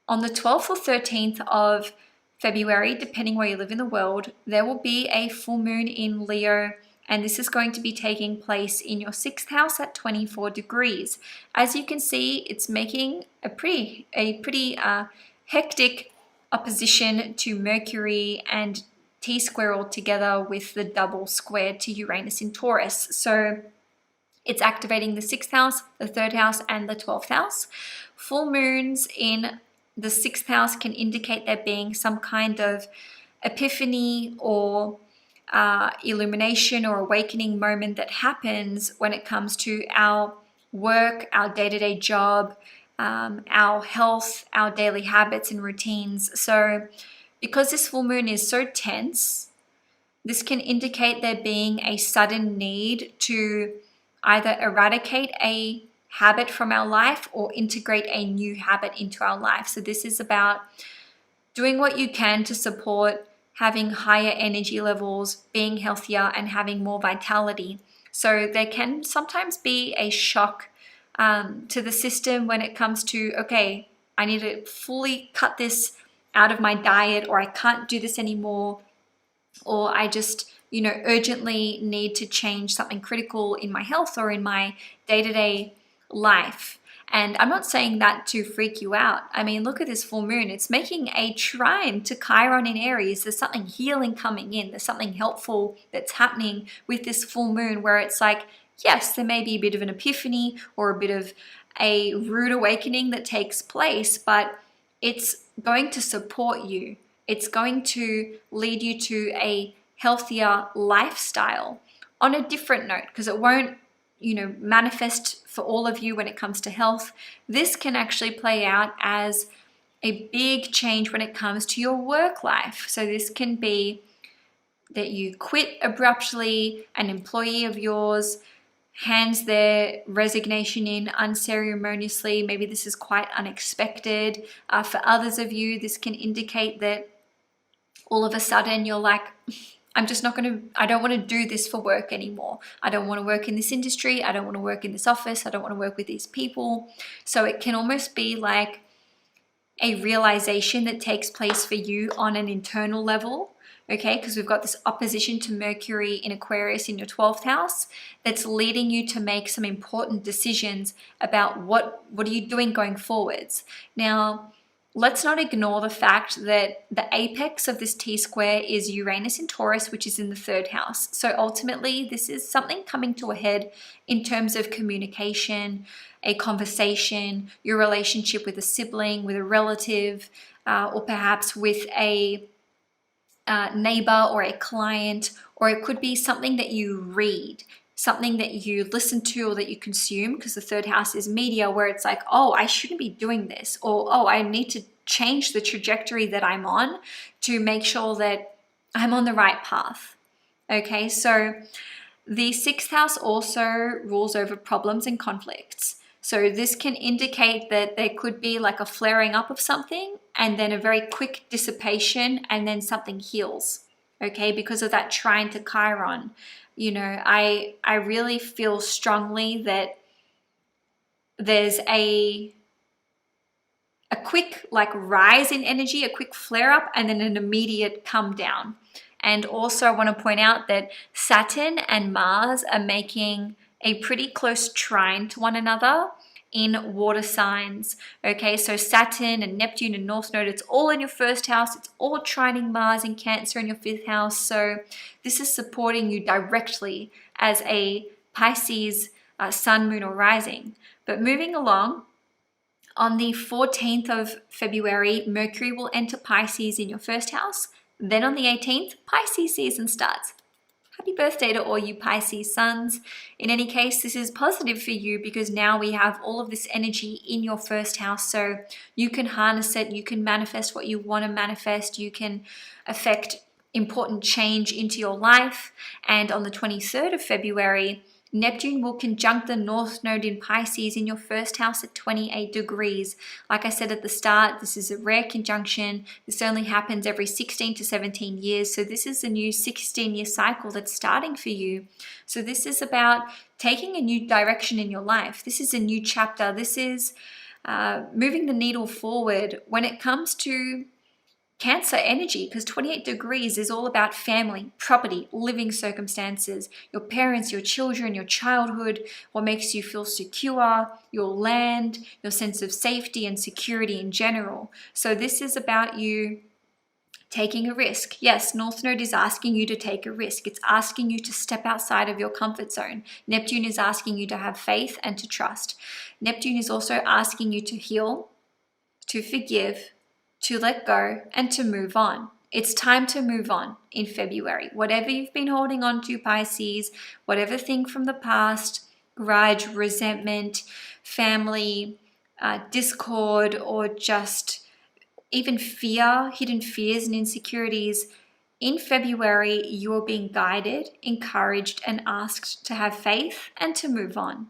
on the 12th or 13th of February, depending where you live in the world, there will be a full moon in Leo, and this is going to be taking place in your 6th house at 24 degrees. As you can see, it's making a pretty hectic opposition to Mercury and T-square all together with the double square to Uranus in Taurus. So it's activating the 6th house, the 3rd house, and the 12th house. Full moons in the 6th house can indicate there being some kind of epiphany or illumination or awakening moment that happens when it comes to our work, our day-to-day job, our health, our daily habits and routines. So because this full moon is so tense, this can indicate there being a sudden need to either eradicate a habit from our life or integrate a new habit into our life. So this is about doing what you can to support having higher energy levels, being healthier, and having more vitality. So there can sometimes be a shock to the system when it comes to, okay, I need to fully cut this out of my diet, or I can't do this anymore, or I just, urgently need to change something critical in my health or in my day-to-day life. And I'm not saying that to freak you out. I mean, look at this full moon. It's making a trine to Chiron in Aries. There's something healing coming in. There's something helpful that's happening with this full moon, where it's like, yes, there may be a bit of an epiphany or a bit of a rude awakening that takes place, but it's going to support you. It's going to lead you to a healthier lifestyle on a different note, because it won't, manifest for all of you when it comes to health. This can actually play out as a big change when it comes to your work life. So this can be that you quit abruptly, an employee of yours hands their resignation in unceremoniously. Maybe this is quite unexpected. For others of you, this can indicate that all of a sudden you're like, I don't want to do this for work anymore. I don't want to work in this industry. I don't want to work in this office. I don't want to work with these people. So it can almost be like a realization that takes place for you on an internal level, okay? Because we've got this opposition to Mercury in Aquarius in your 12th house that's leading you to make some important decisions about what are you doing going forwards. Now, let's not ignore the fact that the apex of this T-square is Uranus in Taurus, which is in the 3rd house. So ultimately, this is something coming to a head in terms of communication, a conversation, your relationship with a sibling, with a relative, or perhaps with a neighbor or a client, or it could be something that you read, something that you listen to or that you consume, because the 3rd house is media, where it's like, oh, I shouldn't be doing this, or oh, I need to change the trajectory that I'm on to make sure that I'm on the right path. Okay, so the 6th house also rules over problems and conflicts. So this can indicate that there could be like a flaring up of something and then a very quick dissipation, and then something heals, okay, because of that trine to Chiron. I really feel strongly that there's a quick rise in energy, a quick flare up, and then an immediate come down. And also I want to point out that Saturn and Mars are making a pretty close trine to one another in water signs. Okay, so Saturn and Neptune and North Node, it's all in your first house. It's all trining Mars and Cancer in your fifth house. So this is supporting you directly as a Pisces sun, moon, or rising. But moving along, on the 14th of February, Mercury will enter Pisces in your first house. Then on the 18th, Pisces season starts. Happy birthday to all you Pisces suns. In any case, this is positive for you because now we have all of this energy in your first house. So you can harness it. You can manifest what you want to manifest. You can affect important change into your life. And on the 23rd of February, Neptune will conjunct the North Node in Pisces in your first house at 28 degrees. Like I said at the start, this is a rare conjunction. This only happens every 16 to 17 years. So this is a new 16-year cycle that's starting for you. So this is about taking a new direction in your life. This is a new chapter. This is moving the needle forward when it comes to Cancer energy, because 28 degrees is all about family, property, living circumstances, your parents, your children, your childhood, what makes you feel secure, your land, your sense of safety and security in general. So this is about you taking a risk. Yes, North Node is asking you to take a risk. It's asking you to step outside of your comfort zone. Neptune is asking you to have faith and to trust. Neptune is also asking you to heal, to forgive, to let go, and to move on. It's time to move on in February. Whatever you've been holding on to, Pisces, whatever thing from the past, grudge, resentment, family, discord, or just even fear, hidden fears and insecurities, in February, you are being guided, encouraged, and asked to have faith and to move on.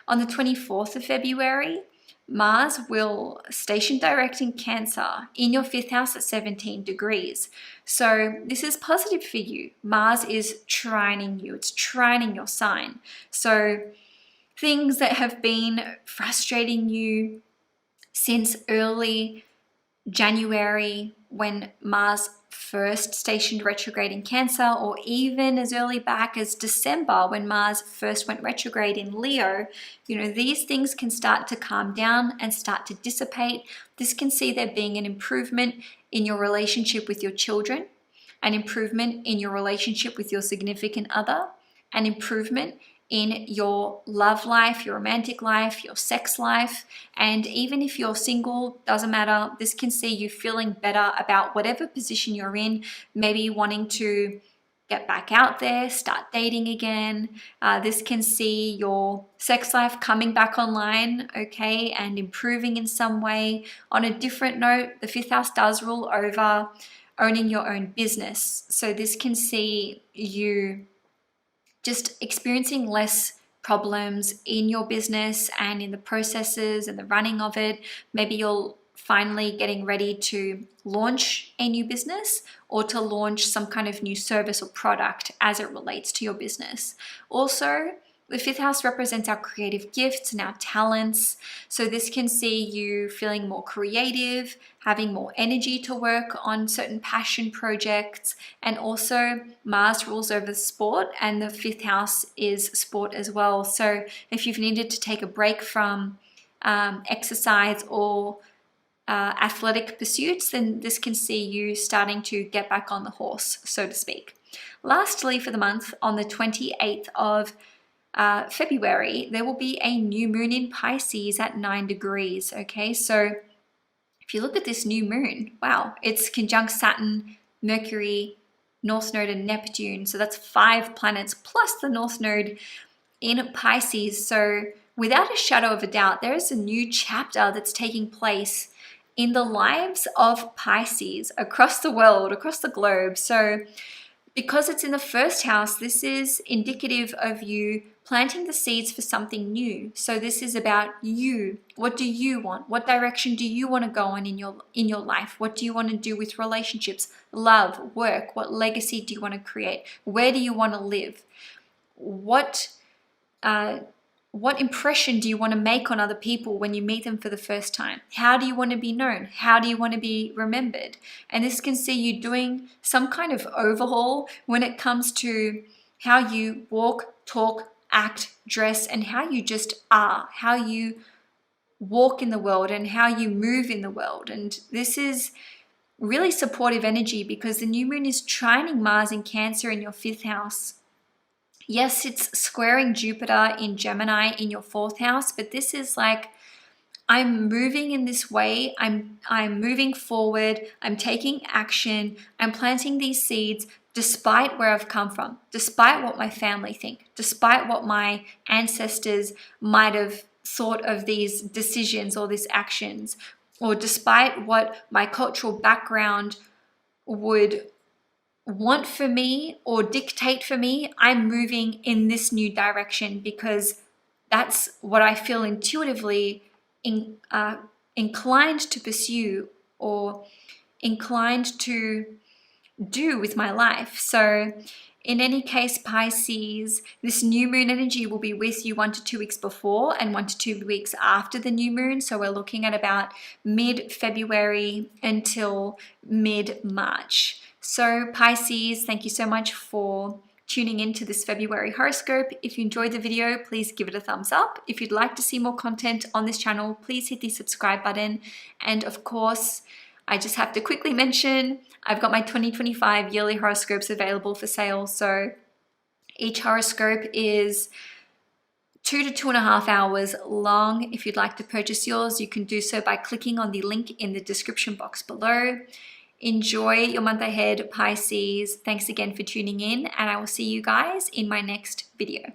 On the 24th of February, Mars will station direct in Cancer in your fifth house at 17 degrees. So this is positive for you. Mars is trining you. It's trining your sign. So things that have been frustrating you since early January, when Mars first stationed retrograde in Cancer, or even as early back as December when Mars first went retrograde in Leo, these things can start to calm down and start to dissipate. This can see there being an improvement in your relationship with your children, an improvement in your relationship with your significant other, an improvement in your love life, your romantic life, your sex life. And even if you're single, doesn't matter. This can see you feeling better about whatever position you're in, maybe wanting to get back out there, start dating again. This can see your sex life coming back online, okay, and improving in some way. On a different note, the fifth house does rule over owning your own business. So this can see you just experiencing less problems in your business and in the processes and the running of it. Maybe you're finally getting ready to launch a new business or to launch some kind of new service or product as it relates to your business. Also, the fifth house represents our creative gifts and our talents. So this can see you feeling more creative, having more energy to work on certain passion projects. And also Mars rules over sport, and the fifth house is sport as well. So if you've needed to take a break from exercise or athletic pursuits, then this can see you starting to get back on the horse, so to speak. Lastly, for the month, on the 28th of February, there will be a new moon in Pisces at 9 degrees. Okay, so if you look at this new moon, wow, it's conjunct Saturn, Mercury, North Node, and Neptune. So that's 5 planets plus the North Node in Pisces. So without a shadow of a doubt, there is a new chapter that's taking place in the lives of Pisces across the world, across the globe. So because it's in the first house, this is indicative of you planting the seeds for something new. So this is about you. What do you want? What direction do you want to go on in your life? What do you want to do with relationships, love, work? What legacy do you want to create? Where do you want to live? What impression do you want to make on other people when you meet them for the first time? How do you want to be known? How do you want to be remembered? And this can see you doing some kind of overhaul when it comes to how you walk, talk, act, dress, and how you just are, how you walk in the world and how you move in the world. And this is really supportive energy because the new moon is trining Mars in Cancer in your 5th house. Yes, it's squaring Jupiter in Gemini in your 4th house, but this is like, I'm moving in this way, I'm moving forward, I'm taking action, I'm planting these seeds despite where I've come from, despite what my family think, despite what my ancestors might have thought of these decisions or these actions, or despite what my cultural background would want for me or dictate for me. I'm moving in this new direction because that's what I feel intuitively inclined to pursue or inclined to do with my life. So in any case, Pisces, this new moon energy will be with you 1 to 2 weeks before and 1 to 2 weeks after the new moon. So we're looking at about mid-February until mid-March. So Pisces, thank you so much for tuning into this February horoscope. If you enjoyed the video, please give it a thumbs up. If you'd like to see more content on this channel, please hit the subscribe button. And of course, I just have to quickly mention, I've got my 2025 yearly horoscopes available for sale. So each horoscope is 2 to 2.5 hours long. If you'd like to purchase yours, you can do so by clicking on the link in the description box below. Enjoy your month ahead, Pisces. Thanks again for tuning in, and I will see you guys in my next video.